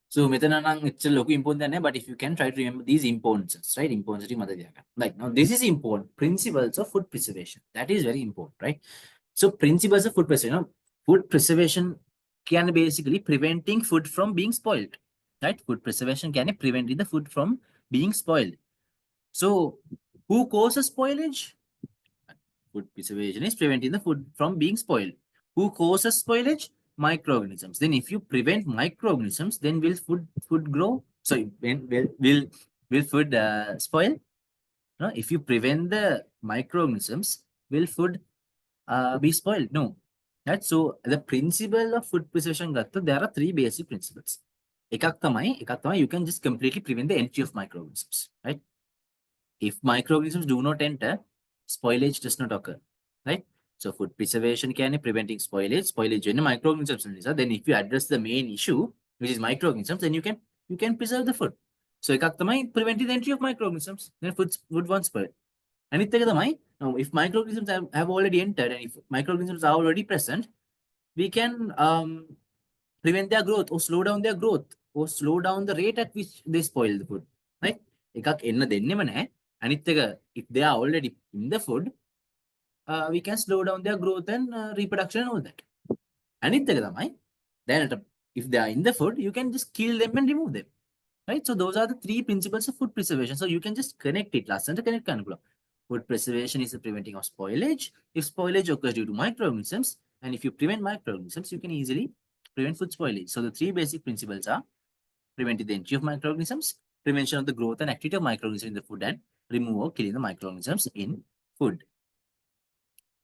So මෙතන නම් it's a ලොකු important නැහැ, but if you can try to remember these importances, right? Importance මත තියාගන්න. Like now this is important, principles of food preservation. That is very important, right? So principles of food preservation, food preservation can basically preventing food from being spoiled, right? Food preservation can preventing the food from being spoiled. So who causes spoilage? Food preservation is preventing the food from being spoiled. Who causes spoilage? Microorganisms. Then if you prevent microorganisms, then will food grow? Sorry, will food spoil? No, if you prevent the microorganisms, will food be spoiled? No. Right? So the principle of food preservation, there are three basic principles. එකක් තමයි you can just completely prevent the entry of microorganisms, right? If microorganisms do not enter, spoilage does not occur, right? So food preservation can preventing spoilage in microorganisms. Then if you address the main issue, which is microorganisms, then you can preserve the food. So එකක් තමයි preventing the entry of microorganisms, then food won't spoil. අනිත් එක තමයි, now if microorganisms have already entered and if microorganisms are already present, we can prevent their growth or slow down their growth or slow down the rate at which they spoil the food, right? එකක් එන්න දෙන්නෙම නැහැ. අනිත් එක, if they are already in the food, we can slow down their growth and reproduction and all that. අනිත් එක තමයි, දැනට if they are in the food, you can just kill them and remove them, right? So those are the three principles of food preservation. So you can just connect it. ලස්සනට connect කරන්න පුළුවන්. Food preservation is the preventing of spoilage. If spoilage occurs due to microorganisms, and if you prevent microorganisms, you can easily prevent food spoilage. So the three basic principles are preventing the entry of microorganisms, prevention of the growth and activity of microorganisms in the food, and remove or killing the microorganisms in food.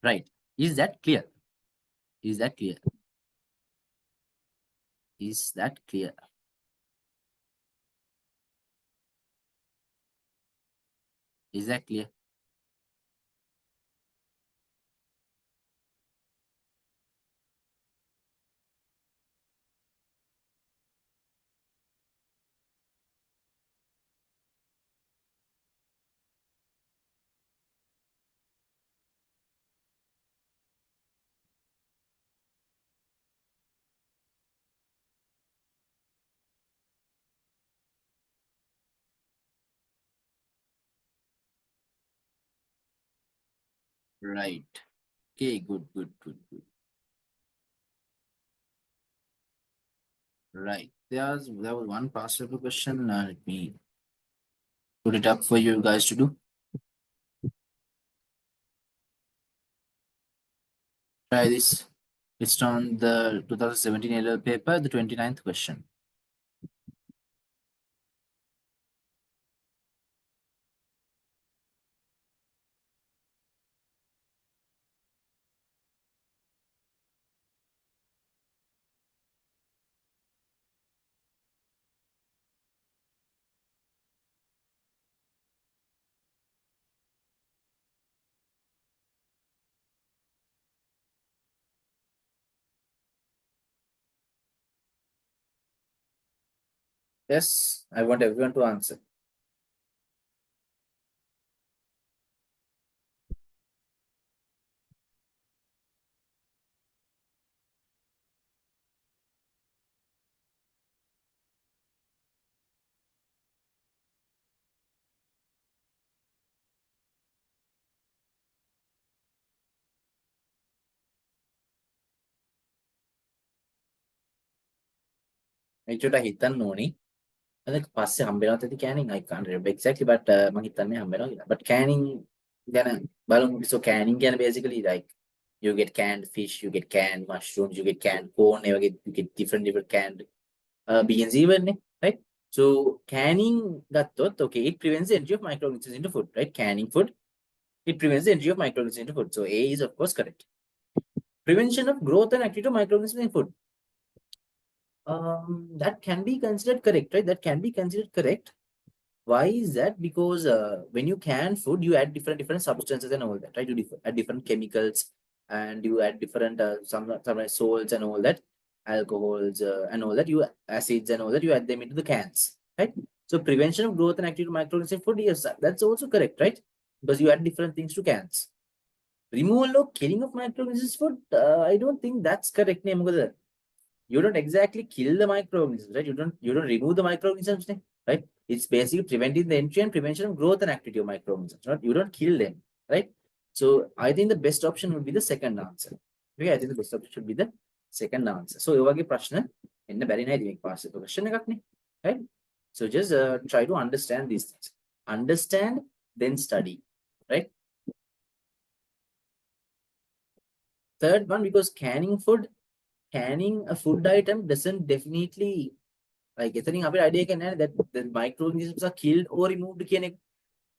Right? Is that clear? Is that clear? Is that clear? Is that clear? Right. Okay, good, good, good, good. Right. There was one past paper question. Let me put it up for you guys to do. Try this. It's on the 2017 LL paper, the 29th question. Yes, I want everyone to answer. එච්චට හිතන්න ඕනි. අද පස්සේ හම්බෙනවත් ඇති කෑනින් I can't remember exactly but මම හිතන්නේ හම්බෙනවා කියලා. But canning ගැන බලමු. So canning ගැන basically like you get canned fish, you get canned mushrooms, you get canned corn, you get different canned beans even, right? So canning ගත්තොත් okay it prevents the entry of microorganisms into food, right? Canning food, it prevents the entry of microorganisms into food. So A is of course correct. Prevention of growth and activity of microorganisms in food. That can be considered correct, right? That can be considered correct. Why is that? Because when you can food, you add different substances and all that, right? You add different chemicals and you add different some like salts and all that, alcohols and all that. You acids and all that. You add them into the cans, right? So prevention of growth and active microorganisms in food, yes, that's also correct, right? Because you add different things to cans. Removal or killing of microorganisms in food, I don't think that's correct. You don't exactly kill the microorganisms, right? You don't remove the microorganisms, right? It's basically preventing the entry and prevention of growth and activity of microorganisms. Right? You don't kill them, right? So I think the best option would be the second answer. Okay, I think the best option should be the second answer. So you ප්‍රශ්න එන්න බැරි නේද මේක pass එක question එකක් නේ, right? So just try to understand these things. Understand, then study, right? Third one, because canning a food item doesn't definitely like එතනින් අපේ idea එක නෑ that the microorganisms are killed or removed කියන එක.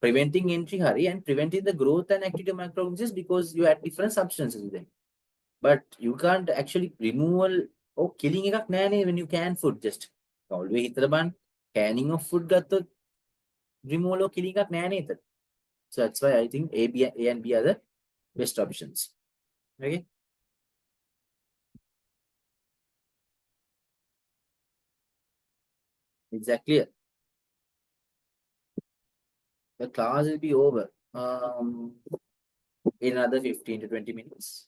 Preventing entry හරි and preventing the growth and activity of microorganisms because you add different substances with them. But you can't actually removal or killing එකක් නෑනේ when you can food just. always හිතලා බලන්න canning of food ගත්තොත් removal or killing එකක් නෑනේ එතන. So that's why I think A and B are the best options. Okay. Exactly. The class will be over in another 15 to 20 minutes.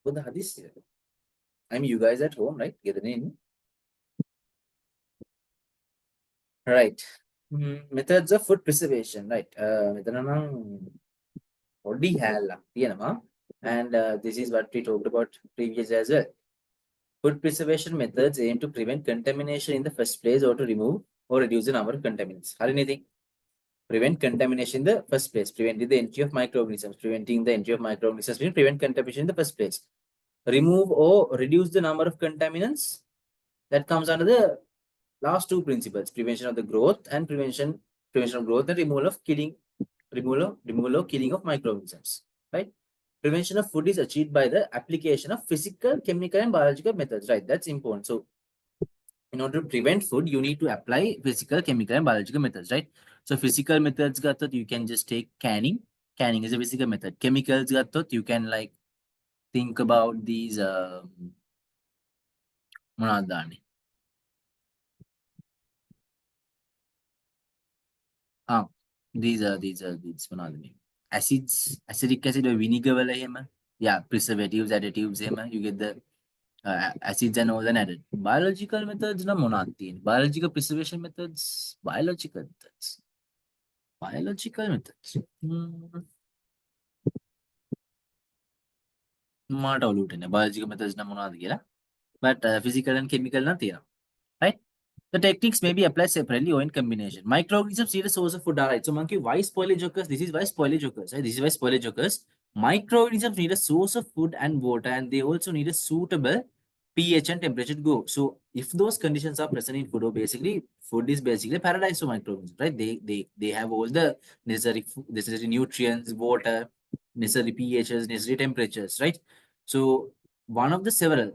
But the hadith, I mean, you guys at home, right? Get the name. Right. Methods of food preservation, right? මෙතන නම් පොඩි හැල්ලක් තියෙනවා. And this is what we talked about previously as well. Food preservation methods aim to prevent contamination in the first place or to remove or reduce the number of contaminants. හරි නේද? Prevent contamination in the first place, preventing the entry of microorganisms. Preventing the entry of microorganisms means prevent contamination in the first place. Remove or reduce the number of contaminants. That comes under the last two principles: prevention of the growth and prevention of growth and removal of killing of microorganisms, right? Prevention of food is achieved by the application of physical, chemical and biological methods, right? That's important. So in order to prevent food, you need to apply physical, chemical and biological methods, right? So physical methods ගත්තොත් you can just take canning is a physical method. Chemicals ගත්තොත් you can like think about these මොනවද දාන්නේ these මොනවද මේ acids, acidic acid or vinegar වල එහෙම, yeah, preservatives, additives එහෙම you get the acids and all that added. Biological methods නම් මොනවද තියෙන්නේ? Biological preservation methods, biological methods Biological methods. මාට ඔලුවට එන්නේ biological methods නම් මොනවද කියලා. But physical and chemical නම් තියෙනවා. Right? The techniques may be applied separately or in combination. Microorganisms need a source of food. Alright, so monkey, why spoilage occurs? This is why spoilage occurs. Right? This is why spoilage occurs. Microorganisms need a source of food and water, and they also need a suitable pH and temperature to grow. So if those conditions are present in food, or basically food is basically paradise for microorganisms, right? They have all the necessary nutrients, water, necessary pHs, necessary temperatures, right? So one of the several.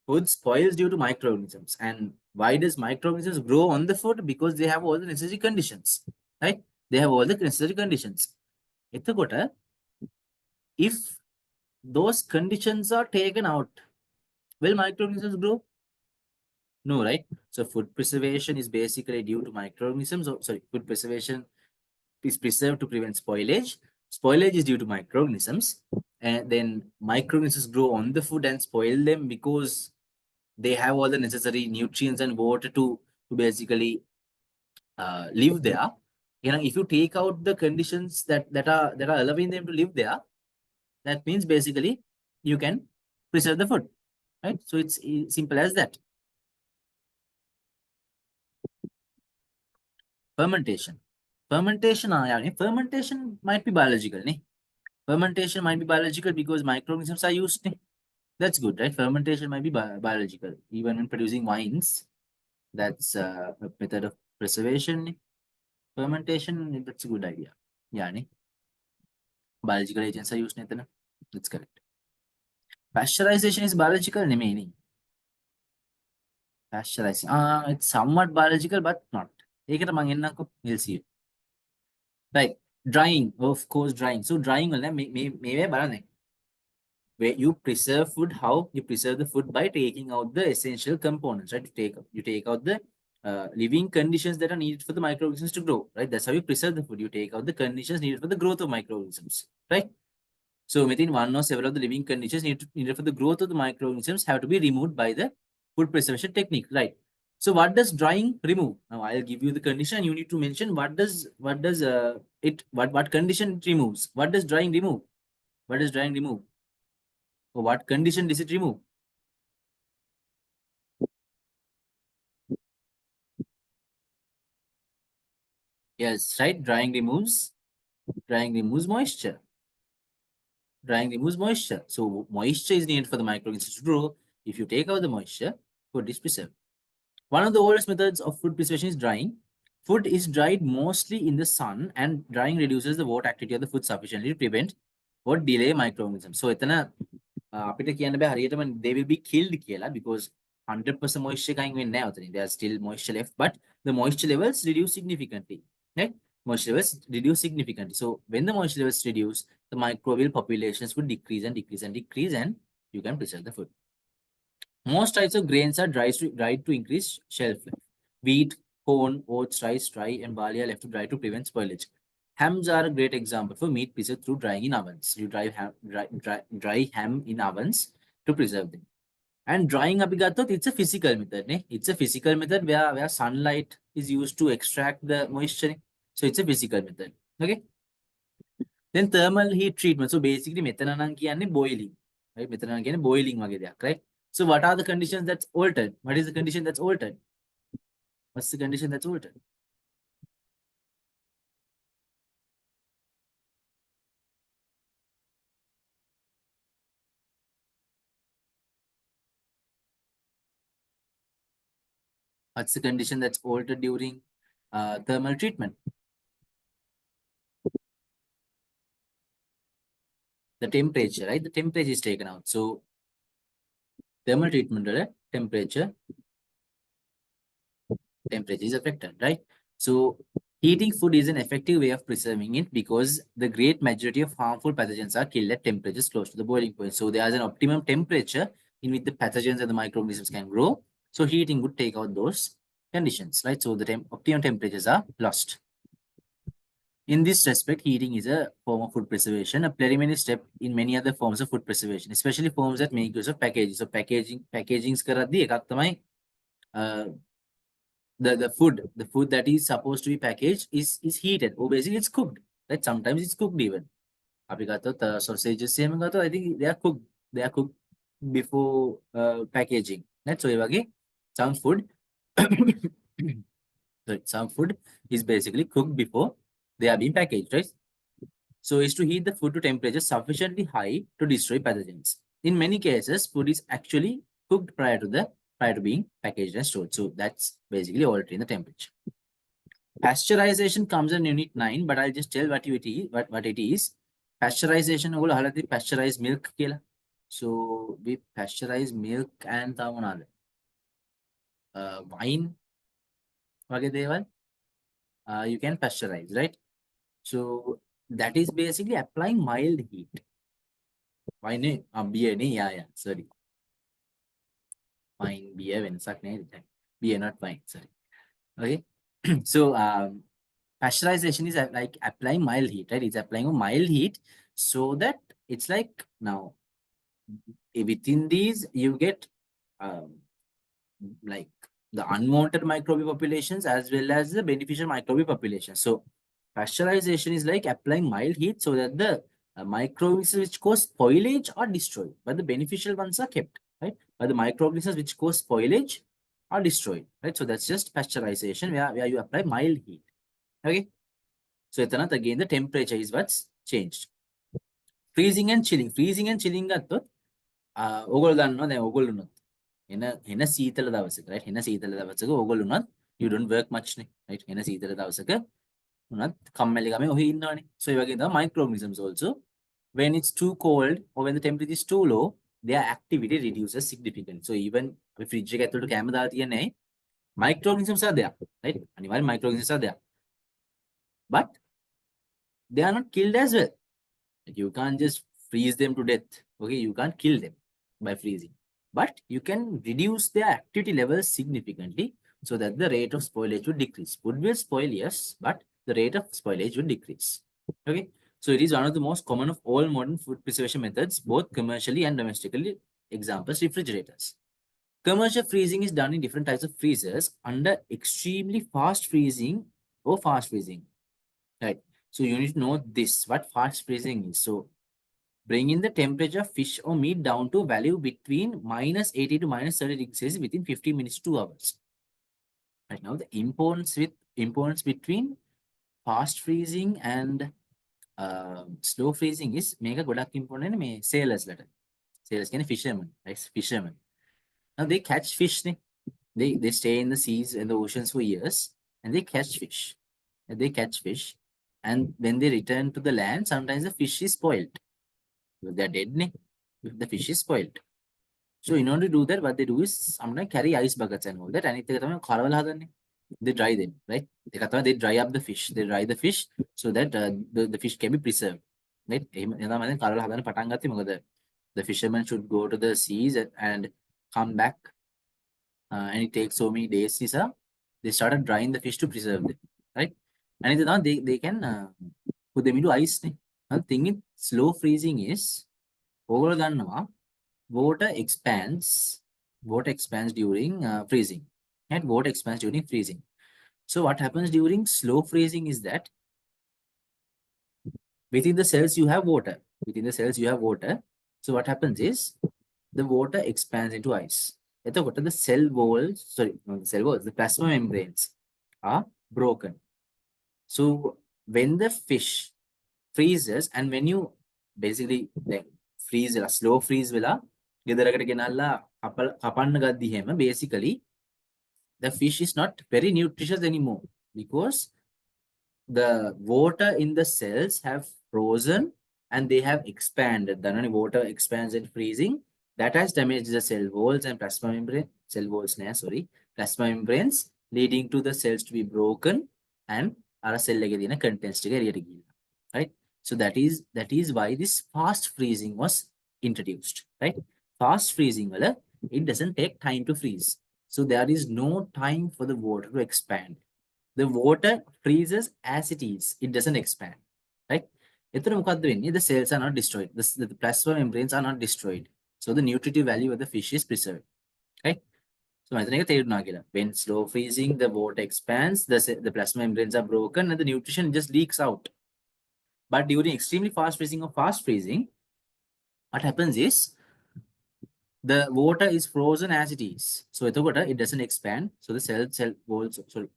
Food spoils due to microorganisms. And why does microorganisms grow on the food? Because they have all the necessary conditions, right? They have all the necessary conditions. If those conditions are taken out, will microorganisms grow? No, right? So food preservation is basically due to microorganisms. Food preservation is preserved to prevent spoilage. Spoilage is due to microorganisms. And then microorganisms grow on the food and spoil them because they have all the necessary nutrients and water to basically live there. If you take out the conditions that are allowing them to live there, that means basically you can preserve the food, right? So it's simple as that. Fermentation. Fermentation might be biological. Fermentation might be biological because microorganisms are used. That's good, right? Fermentation might be biological. Even when producing wines, that's a method of preservation. Fermentation, that's a good idea. Yeah, biological agents are used. That's correct. Pasteurization is biological. Pasteurization. It's somewhat biological, but not. We'll see. Right. Drying, of course, drying. So drying where you preserve food, how you preserve the food by taking out the essential components, right? You take out the living conditions that are needed for the microorganisms to grow, right? That's how you preserve the food. You take out the conditions needed for the growth of microorganisms, right? So within one or several of the living conditions needed for the growth of the microorganisms have to be removed by the food preservation technique, right? So what does drying remove? Now I'll give you the condition. You need to mention what condition it removes. What does drying remove? What does drying remove? Or what condition does it remove? Yes, right. Drying removes moisture. Drying removes moisture. So moisture is needed for the microorganisms to grow. If you take out the moisture, food is preserved. One of the oldest methods of food preservation is drying. Food is dried mostly in the sun, and drying reduces the water activity of the food sufficiently to prevent or delay microorganisms. So they will be killed because 100% moisture there are still moisture left, but the moisture levels reduce significantly. Right? Moisture levels reduce significantly. So when the moisture levels reduce, the microbial populations would decrease and decrease and decrease, and you can preserve the food. Most types of grains are dried to increase shelf life. Wheat, corn, oats, rice, rye, and barley are left to dry to prevent spoilage. Hams are a great example for meat preserved through drying in ovens. You dry ham in ovens to preserve them. And drying abigatot, it's a physical method. It's a physical method where sunlight is used to extract the moisture. So it's a physical method. Okay. Then thermal heat treatment. So basically, methanol boiling. Right? Methanol boiling, right? So what are the conditions that's altered? What is the condition that's altered? What's the condition that's altered? What's the condition that's altered during thermal treatment? The temperature, right? The temperature is taken out. So thermal treatment, right? Temperature is affected, right? So heating food is an effective way of preserving it because the great majority of harmful pathogens are killed at temperatures close to the boiling point. So there's an optimum temperature in which the pathogens and the microorganisms can grow. So heating would take out those conditions, right? So the optimum temperatures are lost. In this respect, heating is a form of food preservation, a preliminary step in many other forms of food preservation, especially forms that make use of packaging. So packaging කරද්දී එකක් තමයි the food that is supposed to be packaged is heated, or basically it's cooked, right? Sometimes it's cooked even. අපි ගත්තොත් sausages එහෙම ගත්තොත් I think they are cooked before packaging, right? So ඒ වගේ some food sorry, some food is basically cooked before they are being packaged, right? So is to heat the food to temperature sufficiently high to destroy pathogens. In many cases, food is actually cooked prior to being packaged and stored. So that's basically altering the temperature. Pasteurization comes in unit 9, but I'll just tell what it is. Pasteurization ඔයගොල්ලෝ අහලා තියෙන්නේ pasteurized milk කියලා. So we pasteurize milk and තව මොනවාද? Wine වගේ දේවල් you can pasteurize, right? So that is basically applying mild heat. Wine beer නේ, yeah, sorry. Wine, beer වෙනසක් නේද? Beer not wine, sorry. Okay. So pasteurization is like applying mild heat, right? It's applying a mild heat so that it's like now within these you get like the unwanted microbe populations as well as the beneficial microbe populations. So pasteurization is like applying mild heat so that the microbes which cause spoilage are destroyed, but the beneficial ones are kept, right? But the microbes which cause spoilage are destroyed, right? So that's just pasteurization where you apply mild heat. Okay. So again, the temperature is what's changed. Freezing and chilling. Freezing and chilling ගත්තොත් ඕගොල්ලෝ දන්නවා දැන් ඕගොල්ලොනොත් එන සීතල දවසක, right? එන සීතල දවසක ඕගොල්ලොනොත් you don't work much නේ, right? එන සීතල දවසක උනත් කම්මැලි ගමේ ඔහි ඉන්නවනේ. So ඒ වගේ තමයි microorganisms also. When it's too cold or when the temperature is too low, their activity reduces significantly. So even අපි fridge එක ඇතුළට කැම දාලා තියන්නේ microorganisms are there, right? අනිවාර්යෙන් microorganisms are there. But they are not killed as well. Like you can't just freeze them to death. Okay, you can't kill them by freezing. But you can reduce their activity levels significantly so that the rate of spoilage would decrease. Food will spoil, yes, but the rate of spoilage would decrease. Okay, so it is one of the most common of all modern food preservation methods, both commercially and domestically. Examples, refrigerators. Commercial freezing is done in different types of freezers under extremely fast freezing or fast freezing, right? So you need to know this, what fast freezing is. So bringing the temperature of fish or meat down to value between minus 80 to minus 30 degrees Celsius within 15 minutes to 2 hours. Right now, the importance between fast freezing and slow freezing is mega ගොඩක් important මේ sailors ලට. Sailors කියන්නේ fishermen, right? Fishermen. Now they catch fish. They stay in the seas and the oceans for years and they catch fish. And they catch fish. And when they return to the land, sometimes the fish is spoiled. They're dead, the fish is spoiled. So in order to do that, what they do is sometimes carry ice buckets and all that. And they dry them, right? They dry up the fish. They dry the fish so that the fish can be preserved, right? The fishermen should go to the seas and come back. And it takes so many days. They started drying the fish to preserve them, right? And they can put them into ice. The thing with slow freezing is water expands during freezing, and water expands during freezing. So what happens during slow freezing is that within the cells you have water. So what happens is the water expands into ice. The cell walls, the plasma membranes are broken. So when the fish freezes and when you basically freeze slow freeze වෙලා ගෙදරකට ගෙනල්ලා කපන්න ගද්දි හැම basically the fish is not very nutritious anymore because the water in the cells have frozen and they have expanded. Then water expands in freezing. That has damaged the cell walls and plasma membranes, leading to the cells to be broken and our cell contents to get right? So that is why this fast freezing was introduced, right? Fast freezing, it doesn't take time to freeze. So there is no time for the water to expand. The water freezes as it is. It doesn't expand, right? The cells are not destroyed. The plasma membranes are not destroyed. So the nutritive value of the fish is preserved, right? So when slow freezing, the water expands, the plasma membranes are broken, and the nutrition just leaks out. But during extremely fast freezing or fast freezing, what happens is the water is frozen as it is. So it doesn't expand. So the cell walls, sorry,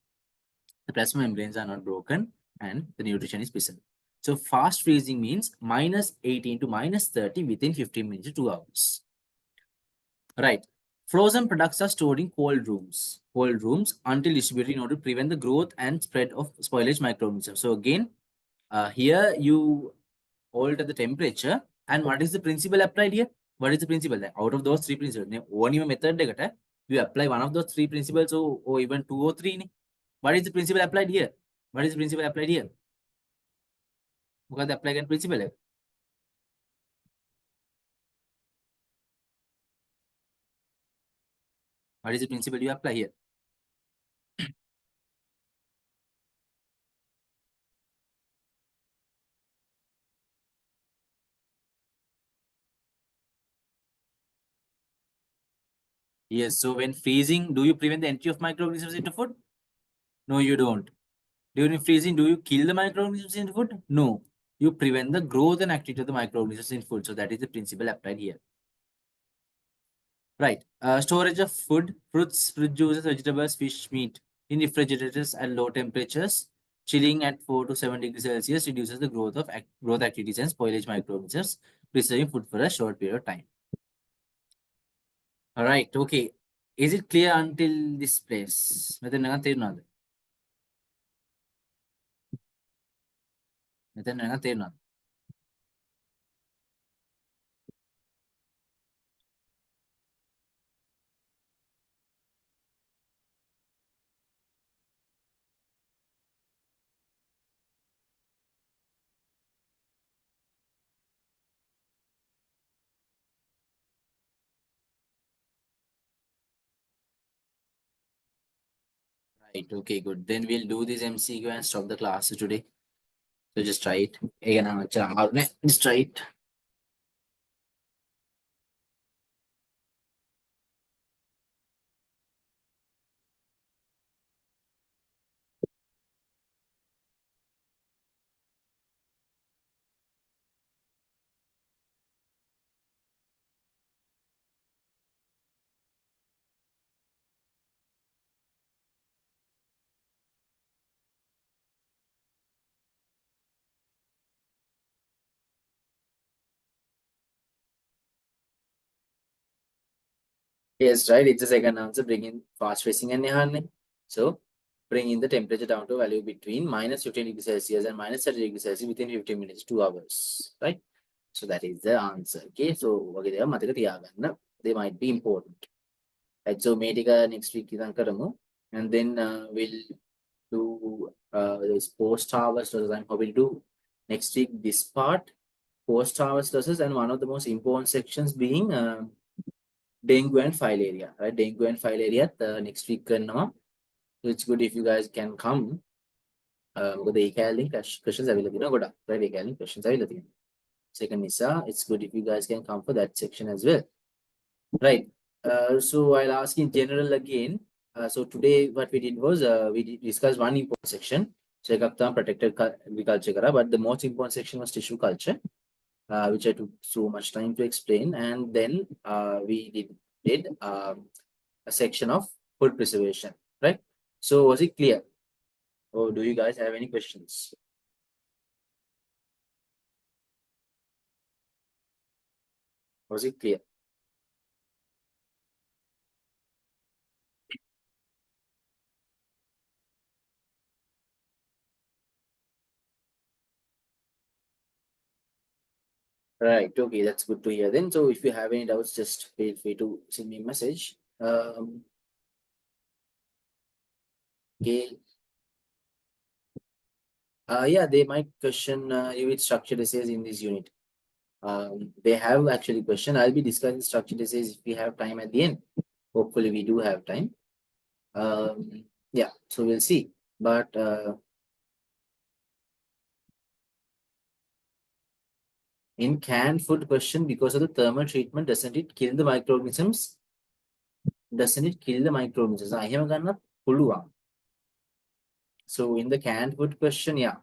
the plasma membranes are not broken and the nutrition is preserved. So fast freezing means minus 18 to minus 30 within 15 minutes to 2 hours. Right. Frozen products are stored in cold rooms until distributed in order to prevent the growth and spread of spoilage microorganisms. So again, here you alter the temperature, and what is the principle applied here? What is the principle? That out of those three principles, one even method you apply one of those three principles, or even two or three. What is the principle applied here? What is the principle applied here? Because the apply principle. What is the principle you apply here? Yes. So when freezing, do you prevent the entry of microorganisms into food? No, you don't. During freezing, do you kill the microorganisms in food? No. You prevent the growth and activity of the microorganisms in food. So that is the principle applied here. Right. Storage of food, fruits, fruit juices, vegetables, fish, meat in refrigerators at low temperatures. Chilling at 4 to 7 degrees Celsius reduces the growth of growth activities and spoilage microorganisms, preserving food for a short period of time. All right. Okay. Is it clear until this place? මෙතන නිකන් තේරුණාද? මෙතන නිකන් තේරුණාද? Right. Okay, good. Then we'll do this MCQ and stop the class today. So just try it. Just try it. Yes, right. It's the second answer. Bring in fast facing and Nihan. So bring in the temperature down to a value between minus 15 degrees Celsius and minus 30 degrees Celsius within 15 minutes, 2 hours. Right. So that is the answer. Okay. So they might be important. Right. So Medica next week and then we'll do this post harvest losses. I'm hoping to do next week this part, post harvest losses, and one of the most important sections being dengue and filaria, right? Dengue and filaria next week කරනවා. So it's good if you guys can come. මොකද ඒ කැලේ questions ඇවිල්ලා තියෙනවා ගොඩක්. right? ඒ කැලේ questions ඇවිල්ලා තියෙනවා. Second නිසා it's good if you guys can come for that section as well. Right. So I'll ask in general again. So today what we did was we discussed one important section. So එකක් තමයි protected agriculture කරා, but the most important section was tissue culture. Which I took so much time to explain. And then we did a section of food preservation, right? So was it clear? Or do you guys have any questions? Was it clear? Right. Okay, that's good to hear then. So if you have any doubts, just feel free to send me a message. Okay. Yeah, they might question you with structured essays in this unit. They have actually question. I'll be discussing structured essays if we have time at the end. Hopefully we do have time. Yeah, so we'll see. But in canned food question, because of the thermal treatment, doesn't it kill the microorganisms? doesn't it kill the microorganisms? එහෙම ගන්නත් පුළුවන්. So in the canned food question, yeah.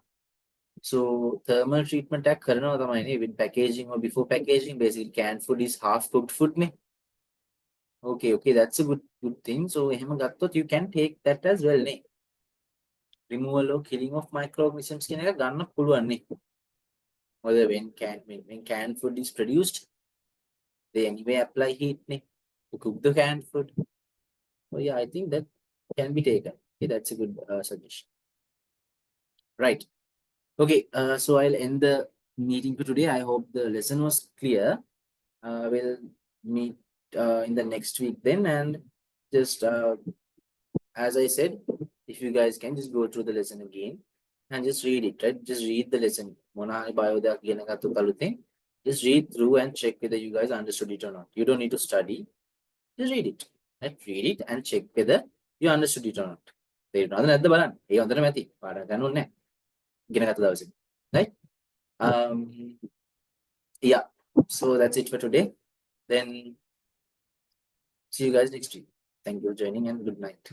So thermal treatment එකක් කරනවා තමයි නේ with packaging or before packaging. Basically canned food is half cooked food නේ. Okay, that's a good thing. So එහෙම ගත්තොත් you can take that as well නේ. Removal or killing of microorganisms කියන එක ගන්න පුළුවන් නේ. Whether when canned food is produced, they anyway apply heat නේ to cook the canned food. So yeah, I think that can be taken. Okay, that's a good suggestion. Right. Okay, so I'll end the meeting for today. I hope the lesson was clear. We'll meet in the next week then, and just as I said, if you guys can just go through the lesson again and just read it, right? Just read the lesson. Just read through and check whether you guys understood it or not. You don't need to study. Just read it. Right? Read it and check whether you understood it or not. Right? Yeah. So that's it for today. Then see you guys next week. Thank you for joining and good night.